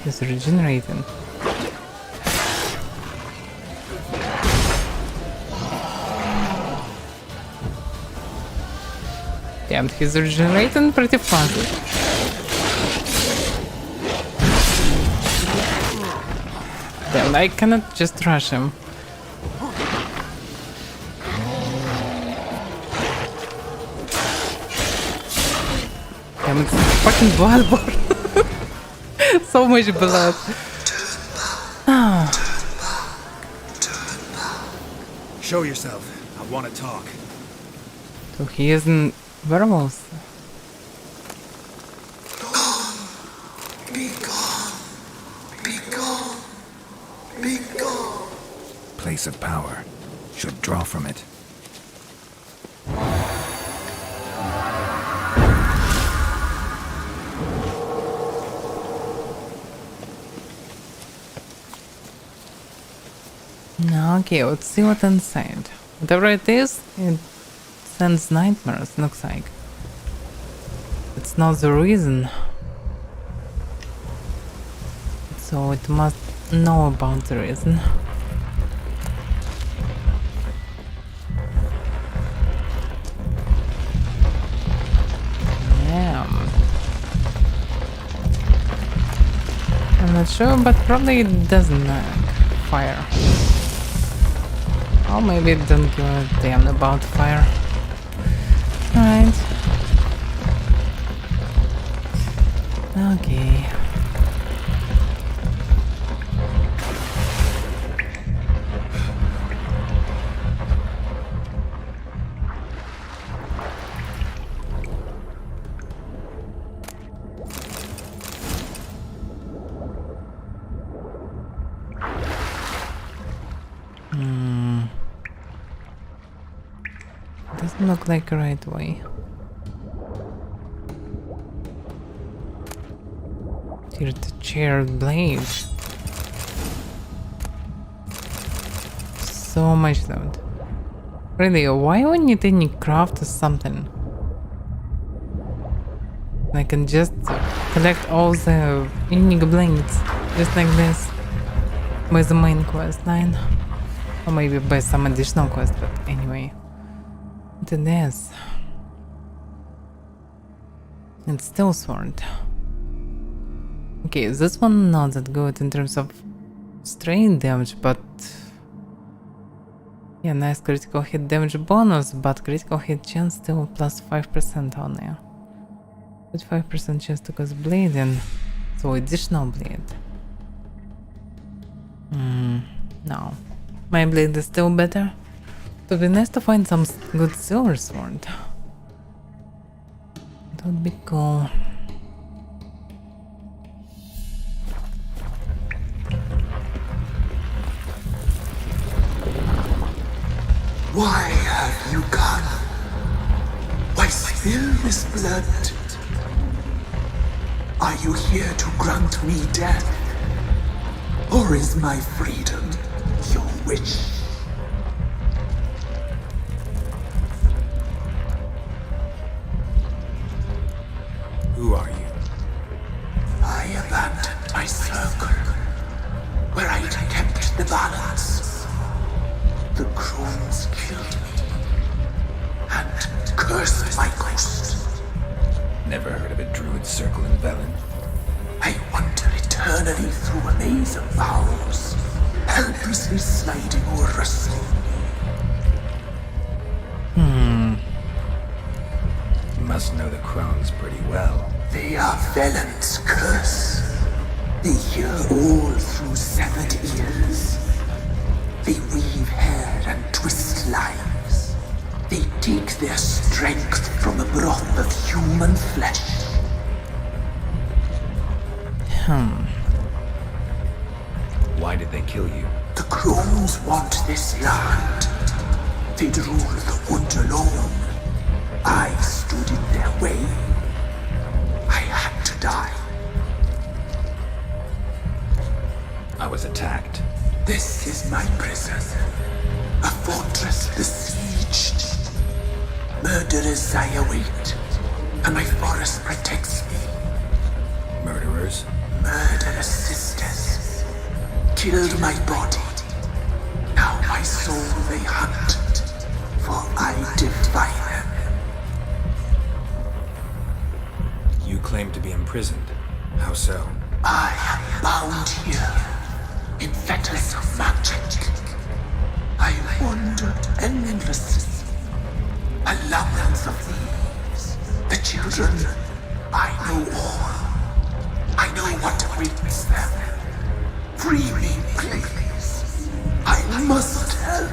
He's regenerating. Damn, he's regenerating pretty fast. Damn, I cannot just rush him. Damn, it's fucking Bloodborne. So much blood. Show yourself. I want to talk. So he isn't werewolf. Be gone! Be gone! Be gone! Place of power. Should draw from it. Okay, let's see what's inside. Whatever it is, it sends nightmares, looks like. It's not the reason. So it must know about the reason. Yeah. I'm not sure, but probably it doesn't fire. Or maybe it don't give a damn about fire. Alright. Okay. Doesn't look like the right way. Here's the chair blade. So much load. Really, why when you think you craft something? I can just collect all the unique blades, just like this, by the main quest line. Or maybe by some additional quest, but anyway. To this. It's still sword. Okay, this one not that good in terms of strain damage, but yeah, nice critical hit damage bonus, but critical hit chance still plus 5% on there. With 5% chance to cause bleeding, so additional bleed. No, my blade is still better. It would be nice to find some good silver sword. That would be cool. Why have you gone? Why spill this blood? Are you here to grant me death? Or is my freedom your wish? Who are you? I abandoned my circle, where I'd kept the balance. The crones killed me, and cursed my ghost. Never heard of a druid circle in Velen. I wander eternally through a maze of vows, helplessly sliding or rustling. must know the crones pretty well. They are Velen's curse. They hear all through severed ears. They weave hair and twist lives. They take their strength from the broth of human flesh. Why did they kill you? The crones want this land. They'd rule the wood alone. I stood in their way. I had to die. I was attacked. This is my prison. A fortress besieged. Murderers I await, and my forest protects me. Murderers? Murderous sisters killed my body. Now my soul they hunt, for I defy them. You claim to be imprisoned. How so? I am bound here in fetters of magic. I wander endlessly, a labyrinth of leaves. The children, I know all. I know what awaits them. Free me, please. I must help.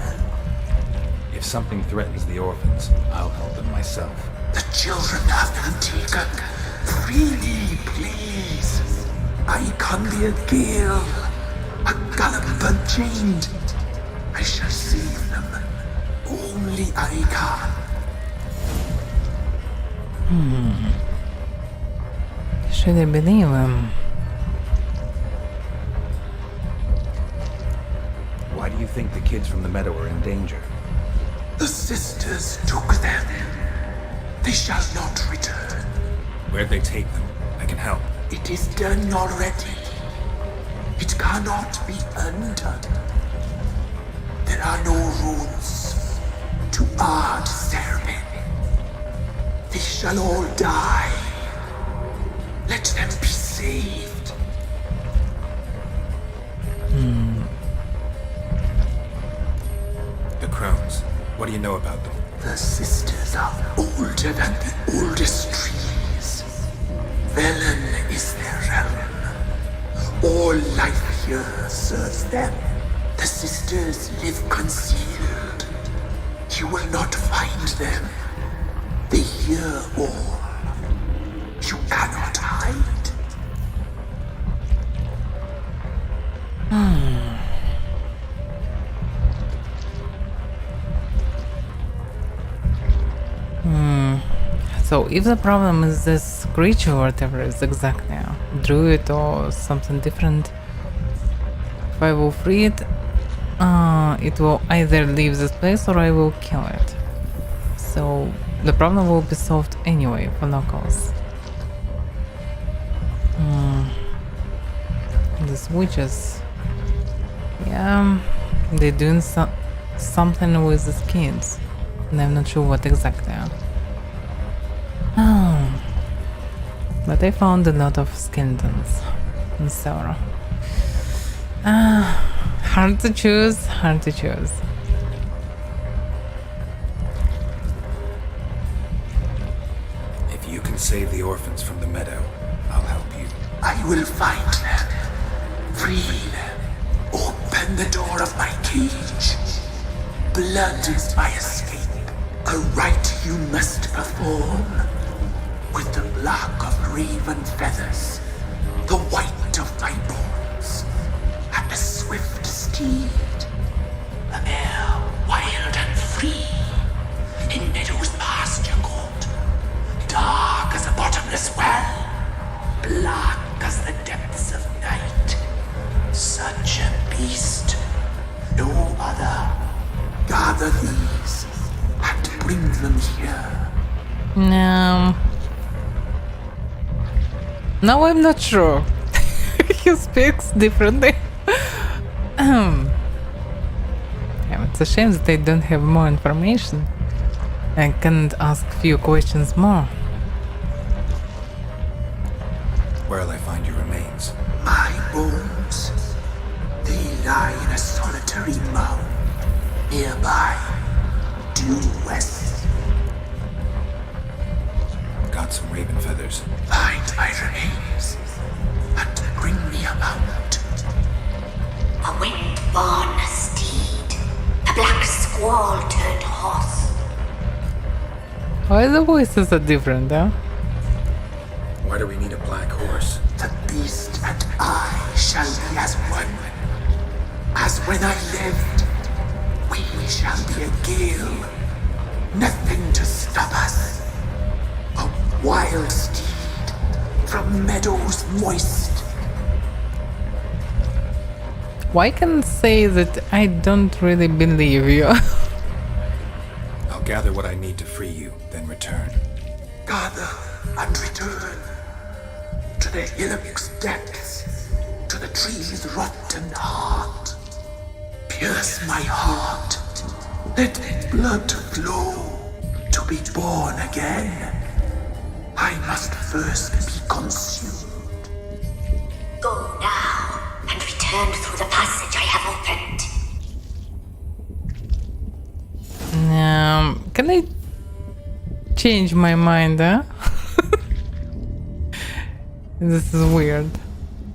If something threatens the orphans, I'll help them myself. The children have been taken. Free me, please. I can be a gale, a gallop unchained. I shall save them. Only I can. Should I believe him? Why do you think the kids from the meadow are in danger? The sisters took them. They shall not return. Where'd they take them? I can help. It is done already. It cannot be undone. There are no rules to our disturbing. They shall all die. Let them be saved. The crones. What do you know about them? The sisters are older than the oldest trees. Velen is their realm. All life here serves them. The sisters live concealed. You will not find them. They hear all. You cannot hide. So if the problem is this creature, whatever it is exactly, druid or something different, if I will free it, it will either leave this place or I will kill it. So the problem will be solved anyway for Knuckles. These witches, yeah, they're doing something with these kids, and I'm not sure what exactly. But I found a lot of skeletons and so hard to choose, hard to choose. If you can save the orphans from the meadow, I'll help you. I will find them. Free them. Open the door of my cage. Blood is my escape. A rite you must perform. With the black of raven feathers, the white of my bones, and a swift steed. A mare wild and free, in meadows pasture gold, dark as a bottomless well, black as the depths of night. Such a beast, no other. Gather these and bring them here. No. Now I'm not sure. He speaks differently. Yeah, it's a shame that I don't have more information. I can't ask few questions more. Where'll I find your remains? My bones, they lie in a solitary mound nearby, due west. got some raven feathers. Find my remains and bring me a mount. A wind-born steed. A black squall turned horse. Why the voices are different, huh? Why do we need a black horse? The beast and I shall be as one. As when I lived, we shall be a gale. Nothing to stop us. A wild steed from meadows moist. Why can I say that I don't really believe you? I'll gather what I need to free you, then return. Gather and return to the hillock's depths, to the tree's rotten heart. Pierce my heart. Let blood flow to be born again. I must first be consumed. Go now and return through the passage I have opened. Can I change my mind, huh? This is weird.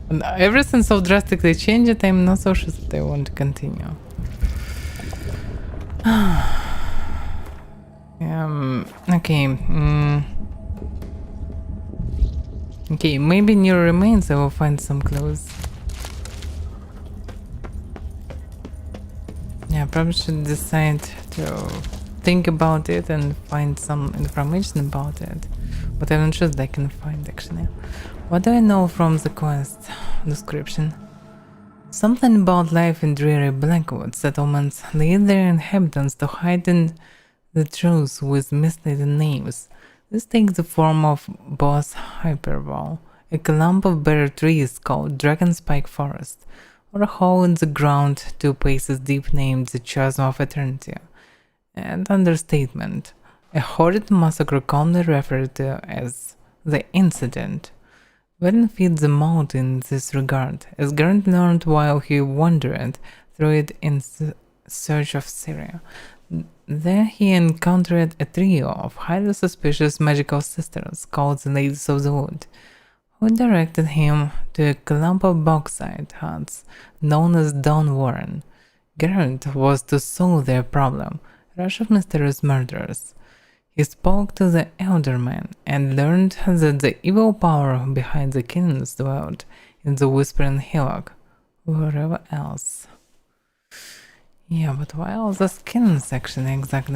And everything so drastically changed, I'm not so sure that I want to continue. Okay. Okay, maybe near remains I will find some clues. Yeah, probably should decide to think about it and find some information about it. But I'm not sure that I can find actually. What do I know from the quest description? Something about life in dreary Blackwood settlements lead their inhabitants to hide in the truth with misleading names. This takes the form of both hyperbole, a clump of bare trees called Dragonspike Forest, or a hole in the ground 2 paces deep named the Chasm of Eternity, and understatement, a horrid massacre commonly referred to as the Incident. Velen feeds the mountain in this regard, as Garrett learned while he wandered through it in search of Syria. There he encountered a trio of highly suspicious magical sisters called the Ladies of the Wood, who directed him to a clump of bauxite huts known as Dawn Warren. Garrett was to solve their problem, rush of mysterious murderers. He spoke to the elder man and learned that the evil power behind the killings dwelled in the Whispering Hillock, wherever else. Yeah, but why all the skin section exactly?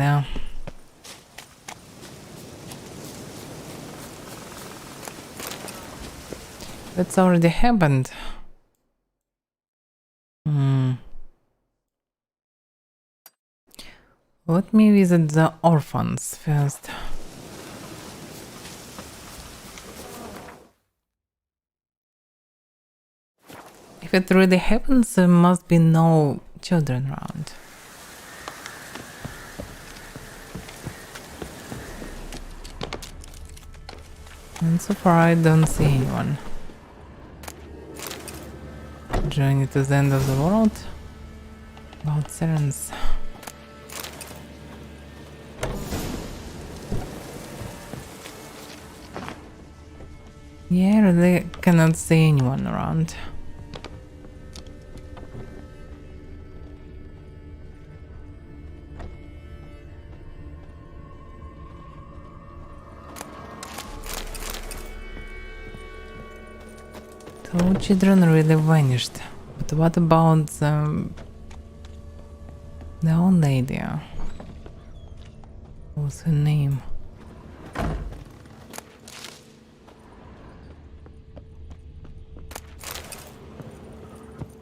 That's already happened. Let me visit the orphans first. If it really happens, there must be no children around. And so far I don't see anyone. Journey to the end of the world. About sirens. Yeah, I really cannot see anyone around. Two children really vanished. But what about the old lady? What's her name?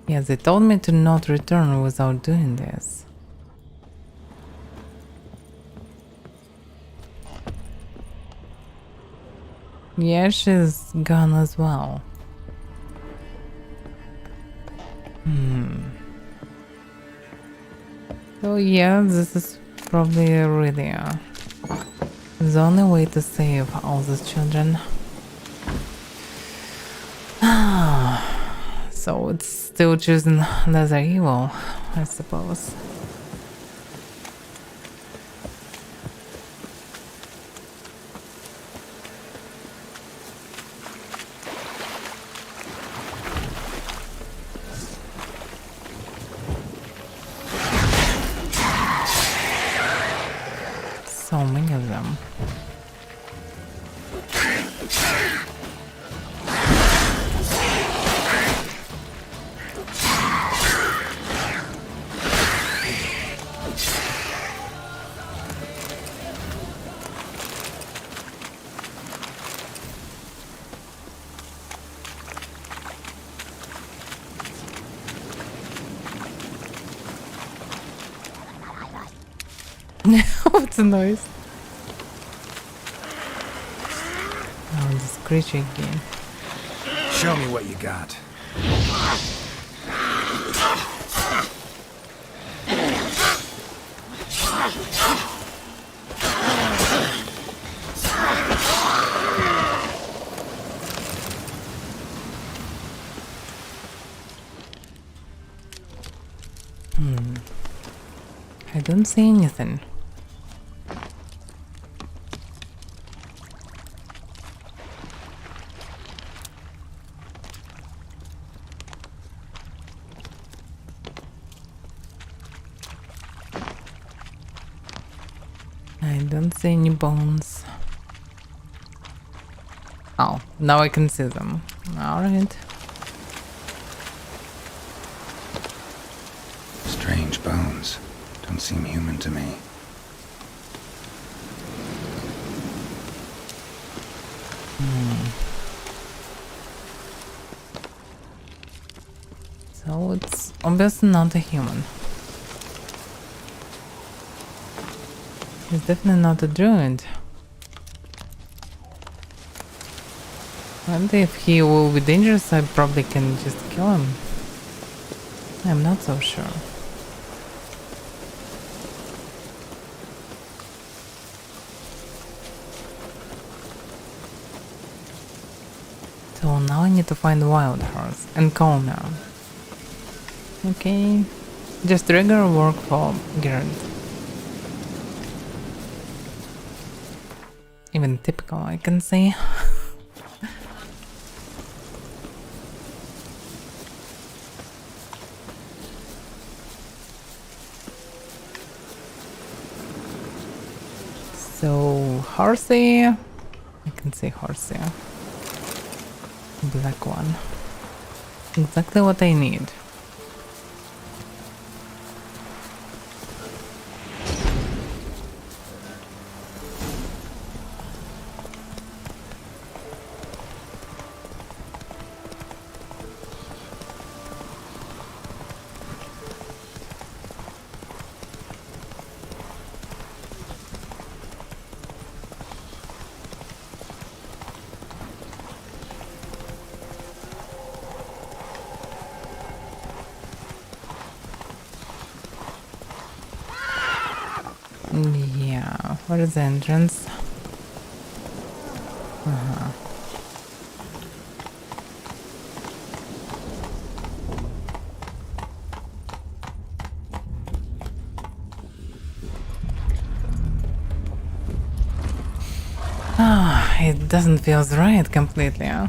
Yeah, they told me to not return without doing this. Yeah, she's gone as well. So yeah, this is probably really the only way to save all these children. So it's still choosing lesser evil, I suppose. What's the noise? Oh, this creature again. Show me what you got. I don't see anything. I don't see any bones. Oh, now I can see them. Alright. Strange bones. Don't seem human to me. So it's obviously not a human. He's definitely not a druid. And if he will be dangerous, I probably can just kill him. I'm not so sure. So now I need to find wild horse and call now. Okay, just regular work for Geralt. Even typical, I can say. So, horsey. I can say horsey. Black one. Exactly what I need. Yeah, where is the entrance? It doesn't feel right completely, huh?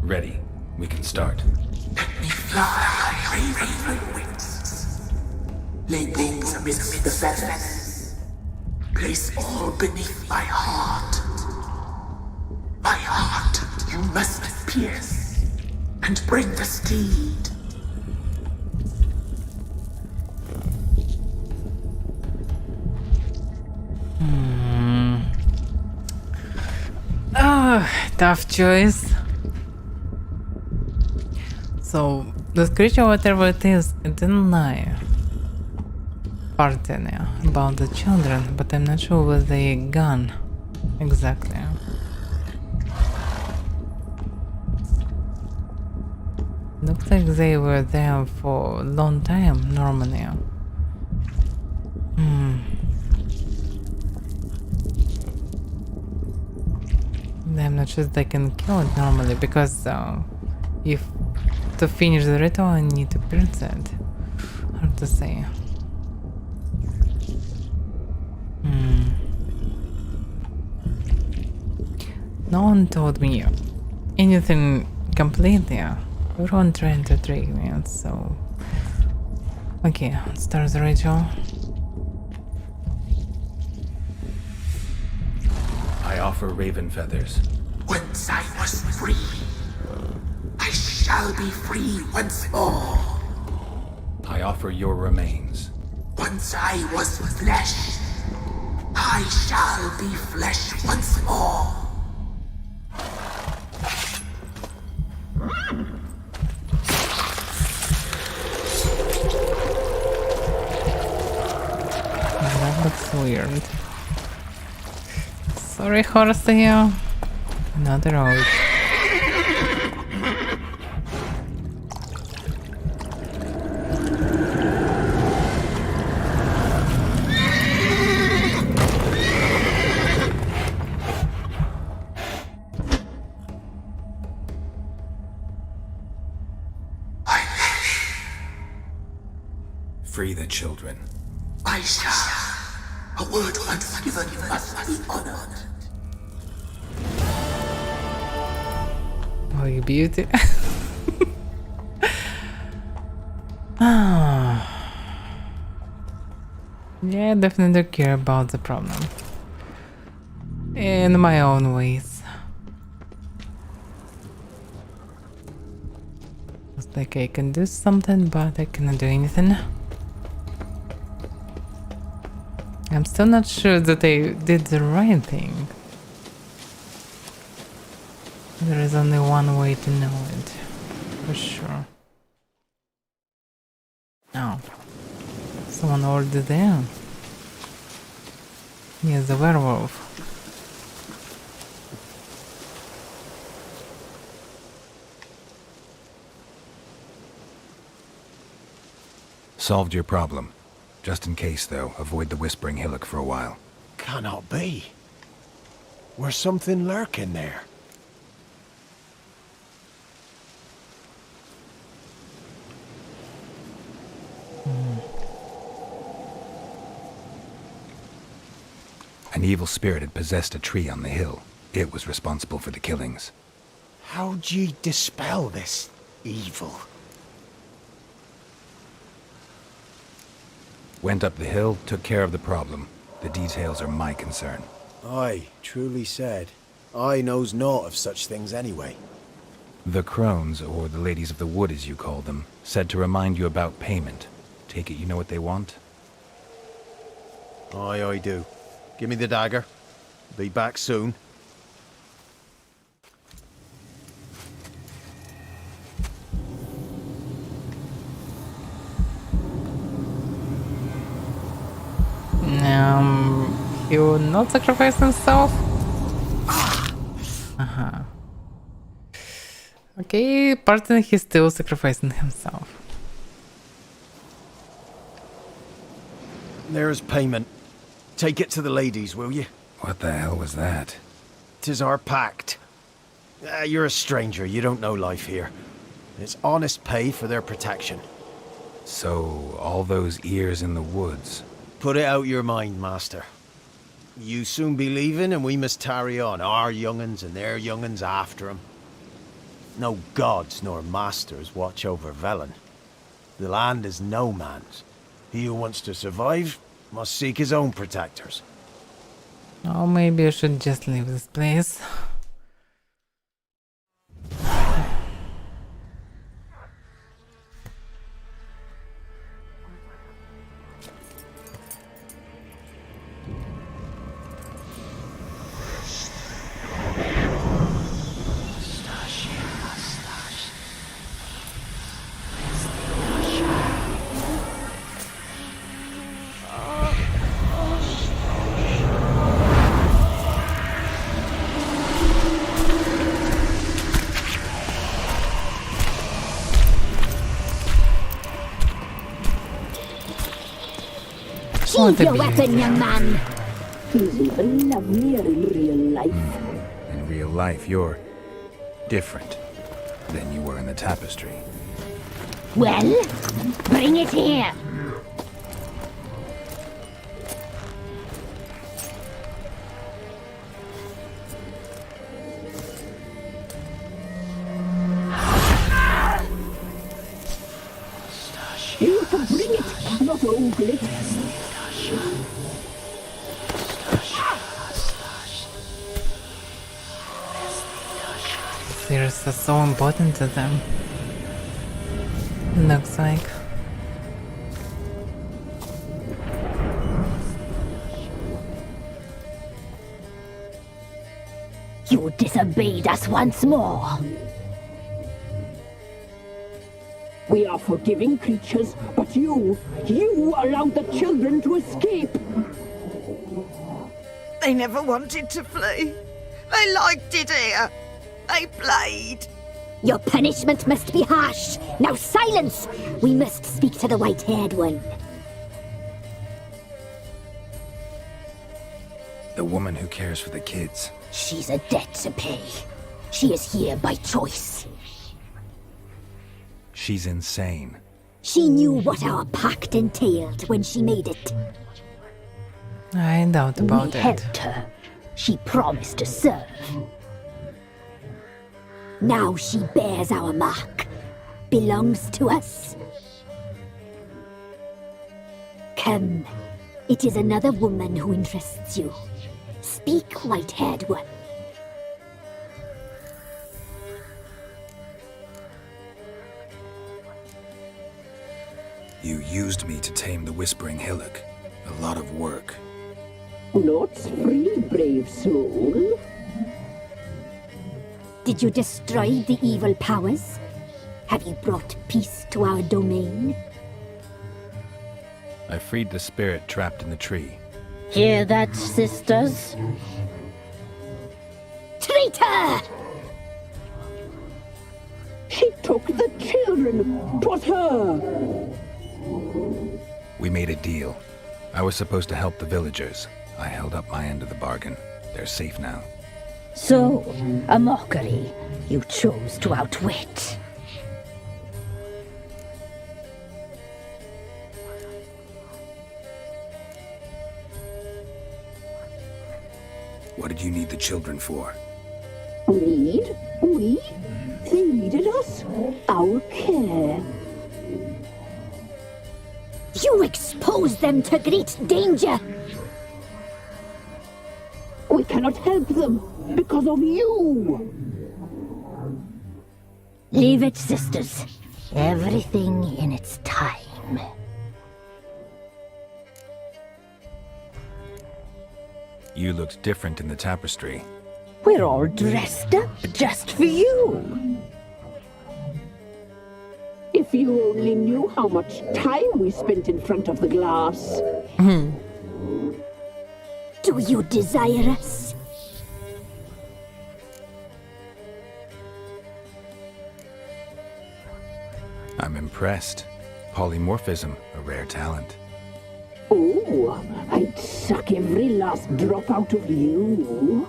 Ready. We can start. Fly, raven wings. Lay wings amidst the feathers. Place all beneath my heart. My heart you must pierce, and bring the steed. Oh, tough choice. So, this creature, whatever it is, it didn't lie. Pardon about the children, but I'm not sure where they gone exactly. Looks like they were there for a long time normally. I'm not sure they can kill it normally because if to finish the ritual I need to pierce it. Hard to say. No one told me anything completely. Everyone trying to trick me, so... Okay, let's start the ritual. I offer raven feathers. Once I was free, I shall be free once more. I offer your remains. Once I was flesh, I shall be flesh once more. That's weird. Sorry, horsey. Another road. Free the children. I shall. A word once given must be honored. Oh, you beauty. Yeah, I definitely care about the problem. In my own ways. Looks like I can do something, but I cannot do anything. I'm still not sure that I did the right thing. There is only one way to know it, for sure. Oh, someone already there. Yes, the werewolf. Solved your problem. Just in case, though, avoid the Whispering Hillock for a while. Cannot be. Where's something lurking there? An evil spirit had possessed a tree on the hill. It was responsible for the killings. How'd ye dispel this evil? Went up the hill, took care of the problem. The details are my concern. Aye, truly said. I knows naught of such things anyway. The crones, or the ladies of the wood as you call them, said to remind you about payment. Take it you know what they want? Aye, I do. Give me the dagger. Be back soon. He will not sacrifice himself? Okay, partly he's still sacrificing himself. There's payment. Take it to the ladies, will you? What the hell was that? 'Tis our pact. You're a stranger, you don't know life here. It's honest pay for their protection. So, all those ears in the woods. Put it out your mind, master. You soon be leaving and we must tarry on, our young'uns and their young'uns after 'em. No gods nor masters watch over Velen. The land is no man's. He who wants to survive must seek his own protectors. Oh, maybe I should just leave this place. Sheathe your weapon, young man. He's even lovelier in real life. In real life, you're different than you were in the tapestry. Well, bring it here. You can bring it, not ogle it. Series is so important to them. Looks like. You disobeyed us once more. We are forgiving creatures, but you allowed the children to escape. They never wanted to flee. They liked it here. They played. Your punishment must be harsh. Now silence! We must speak to the white-haired one. The woman who cares for the kids. She's a debt to pay. She is here by choice. She's insane. She knew what our pact entailed when she made it. I doubt about We it. helped her. She promised to serve. Now she bears our mark. Belongs to us. Come. It is another woman who interests you. Speak, white-haired one. You used me to tame the Whispering Hillock. A lot of work. Not free, brave soul. Did you destroy the evil powers? Have you brought peace to our domain? I freed the spirit trapped in the tree. Hear that, sisters? Traitor! She took the children. 'Twas her. We made a deal. I was supposed to help the villagers. I held up my end of the bargain. They're safe now. So, a mockery you chose to outwit. What did you need the children for? Need? We? They needed us. Our care. You exposed them to great danger! We cannot help them because of you. Leave it, sisters. Everything in its time. You looked different in the tapestry. We're all dressed up just for you. If you only knew how much time we spent in front of the glass. Do you desire us? I'm impressed. Polymorphism, a rare talent. Oh, I'd suck every last drop out of you.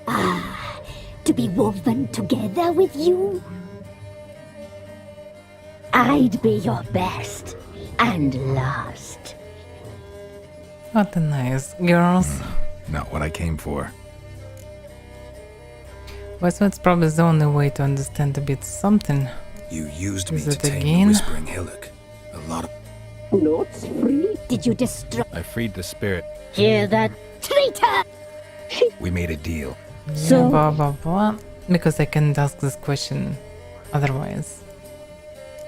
Ah, to be woven together with you? I'd be your best and last. What a nice girls. Not what I came for. But that's probably the only way to understand a bit something. You used me Is to it tame again? the Whispering Hillock. A lot of... Not free. Did you destroy? I freed the spirit. Hear that? Traitor! We made a deal. Yeah, blah blah blah. Because I can't ask this question otherwise.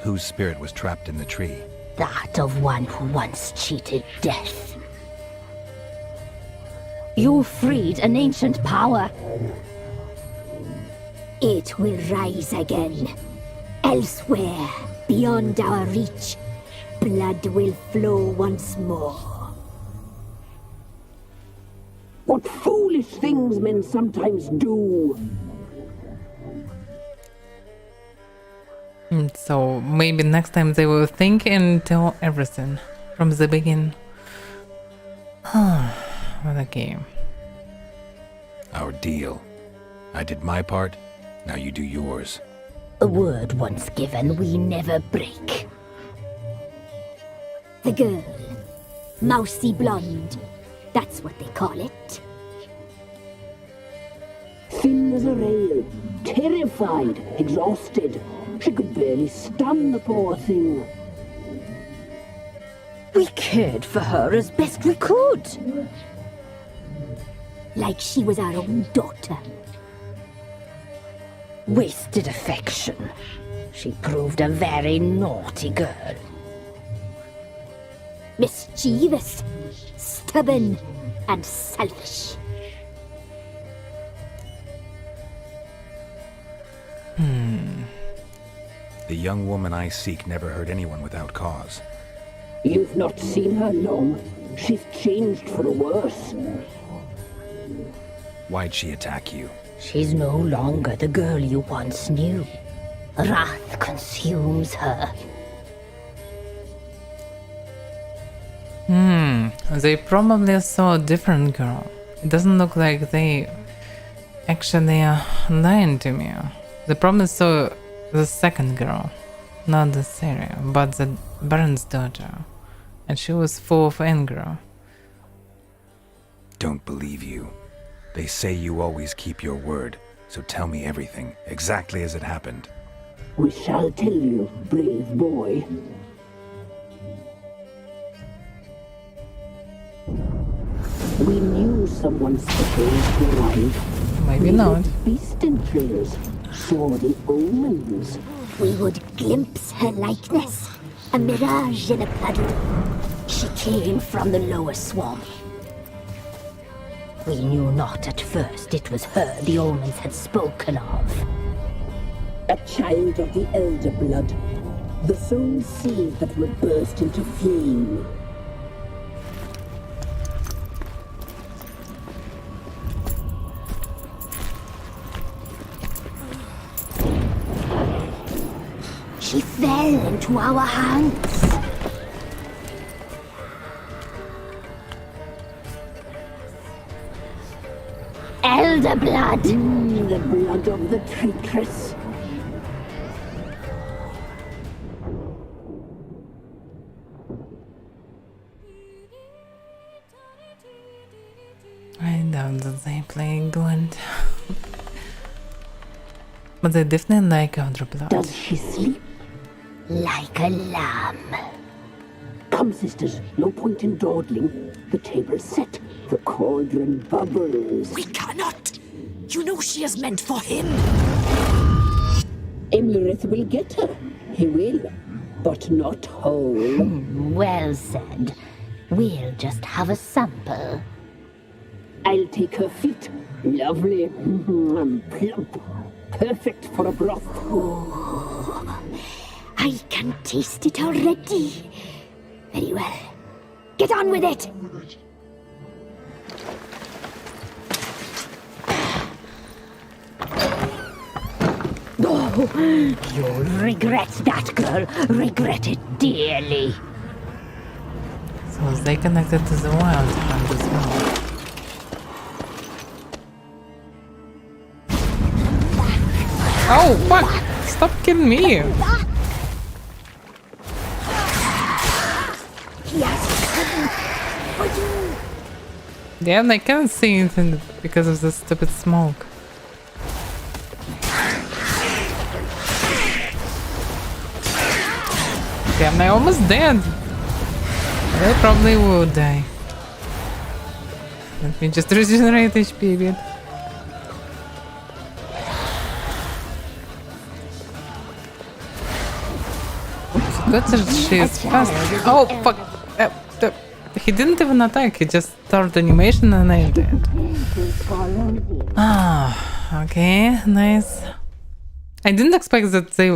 Whose spirit was trapped in the tree? That of one who once cheated death. You freed an ancient power. It will rise again. Elsewhere, beyond our reach, blood will flow once more. What foolish things men sometimes do. So maybe next time they will think and tell everything from the beginning. What a game. Our deal. I did my part, now you do yours. A word once given, we never break. The girl, mousy blonde, that's what they call it. Thin as a rail, terrified, exhausted. She could barely stand, the poor thing. We cared for her as best we could. Like she was our own daughter. Wasted affection. She proved a very naughty girl. Mischievous, stubborn, and selfish. The young woman I seek never hurt anyone without cause. You've not seen her long. She's changed for the worse. Why'd she attack you? She's no longer the girl you once knew. Wrath consumes her. They probably saw a different girl. It doesn't look like they actually lying to me. They probably saw the second girl, not the Syria, but the Baron's daughter. And she was full of anger. Don't believe you. They say you always keep your word, so tell me everything, exactly as it happened. We shall tell you, brave boy. We knew someone special would arrive. Maybe not. Beast entrails, saw the omens. We would glimpse her likeness, a mirage in a puddle. She came from the lower swamp. We knew not at first it was her the omens had spoken of. A child of the elder blood, the sown seed that would burst into flame. She fell into our hands. Elder blood. The blood of the traitress. I doubt that they play good. But they definitely like Elder blood. Does she sleep? Like a lamb. Come, sisters, no point in dawdling. The table's set. The cauldron bubbles. We cannot! You know she is meant for him! Emlyrith will get her. He will. But not whole. Well said. We'll just have a sample. I'll take her feet. Lovely. Plump. Perfect for a broth. Oh, I can taste it already. Very well. Get on with it! Oh, you'll regret that, girl. Regret it dearly. So they connected to the wild hunt as well. Oh, fuck! Stop killing me! Damn, I can't see anything because of this stupid smoke. Damn, I almost dead. I probably will die. Let me just regenerate HP a bit. Good that she is fast. Oh, fuck. He didn't even attack, he just started animation and I did. Ah, okay, nice. I didn't expect that they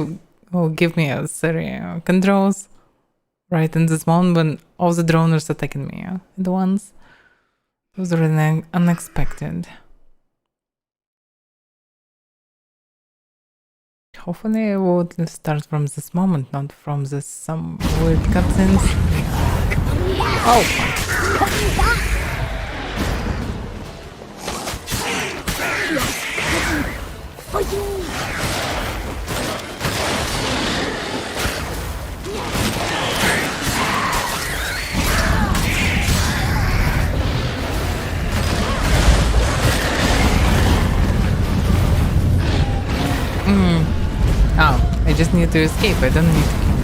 will give me a series controls right in this moment when all the droners attacking me at once. It was really unexpected. Hopefully I would start from this moment, not from this some weird cutscenes. Oh! Oh, I just need to escape, I don't need to kill.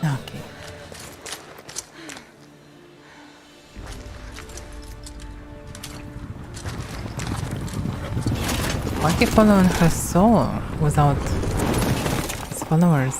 Okay. Why keep following her soul without his followers?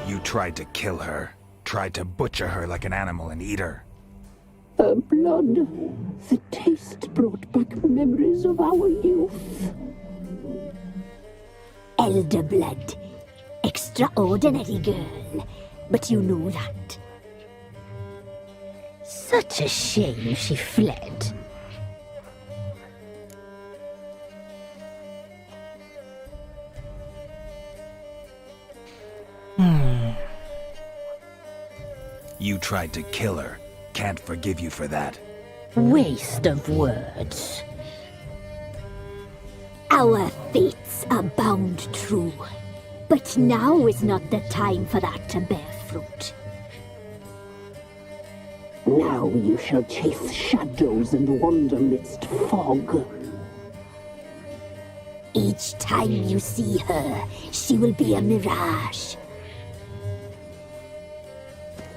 You tried to kill her. Tried to butcher her like an animal and eat her. Her blood. The taste brought back memories of our youth. Elder blood. Extraordinary girl. But you know that. Such a shame she fled. You tried to kill her. Can't forgive you for that. Waste of words. Our fates are bound true. But now is not the time for that to bear fruit. Now you shall chase shadows and wander midst fog. Each time you see her, she will be a mirage.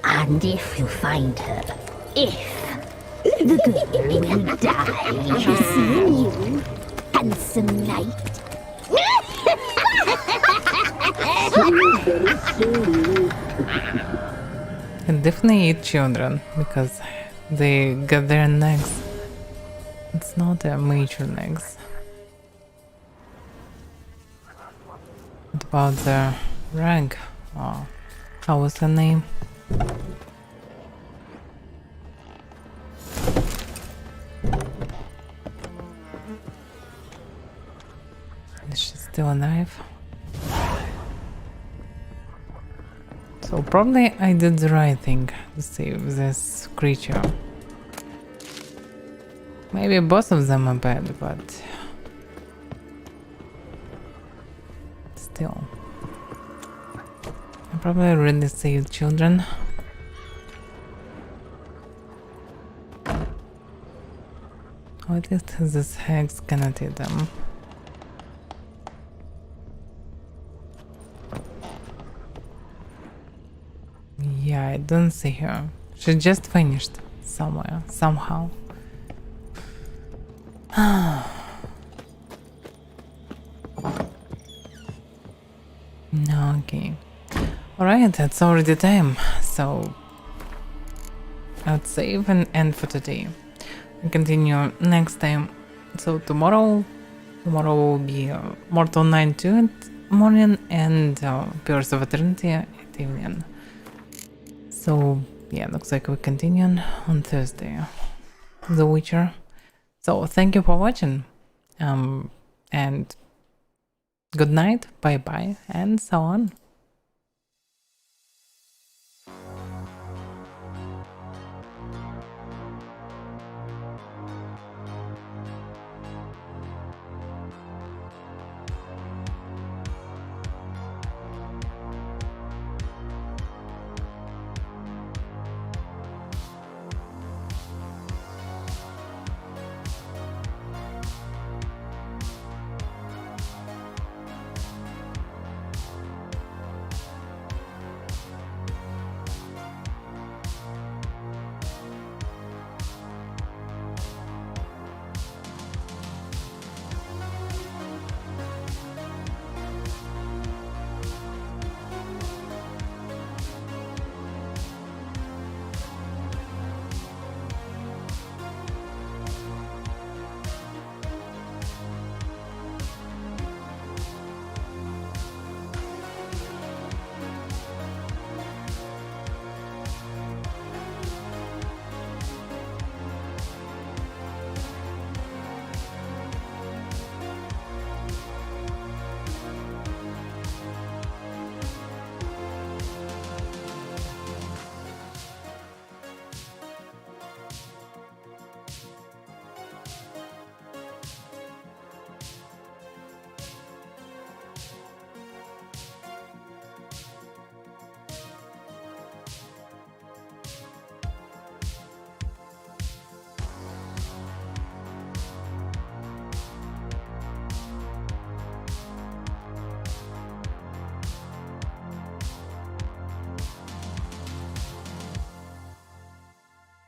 And if you find her, the girl will die. Seeing you, handsome knight. Can definitely eat children because they got their necks. It's not their major necks. What about the rank? Oh, how was her name? Is she still alive? So probably I did the right thing to save this creature. Maybe both of them are bad, but still. I probably really saved children. Or at least this hex cannot eat them. Yeah, I don't see her. She just finished somewhere, somehow. Okay. Alright, that's already time. So I'll save and end for today. And continue next time. So tomorrow will be Mortal 9 2 at morning and Pillars of Eternity at evening. So yeah, looks like we continue on Thursday. The Witcher. So thank you for watching. And good night, bye bye, and so on.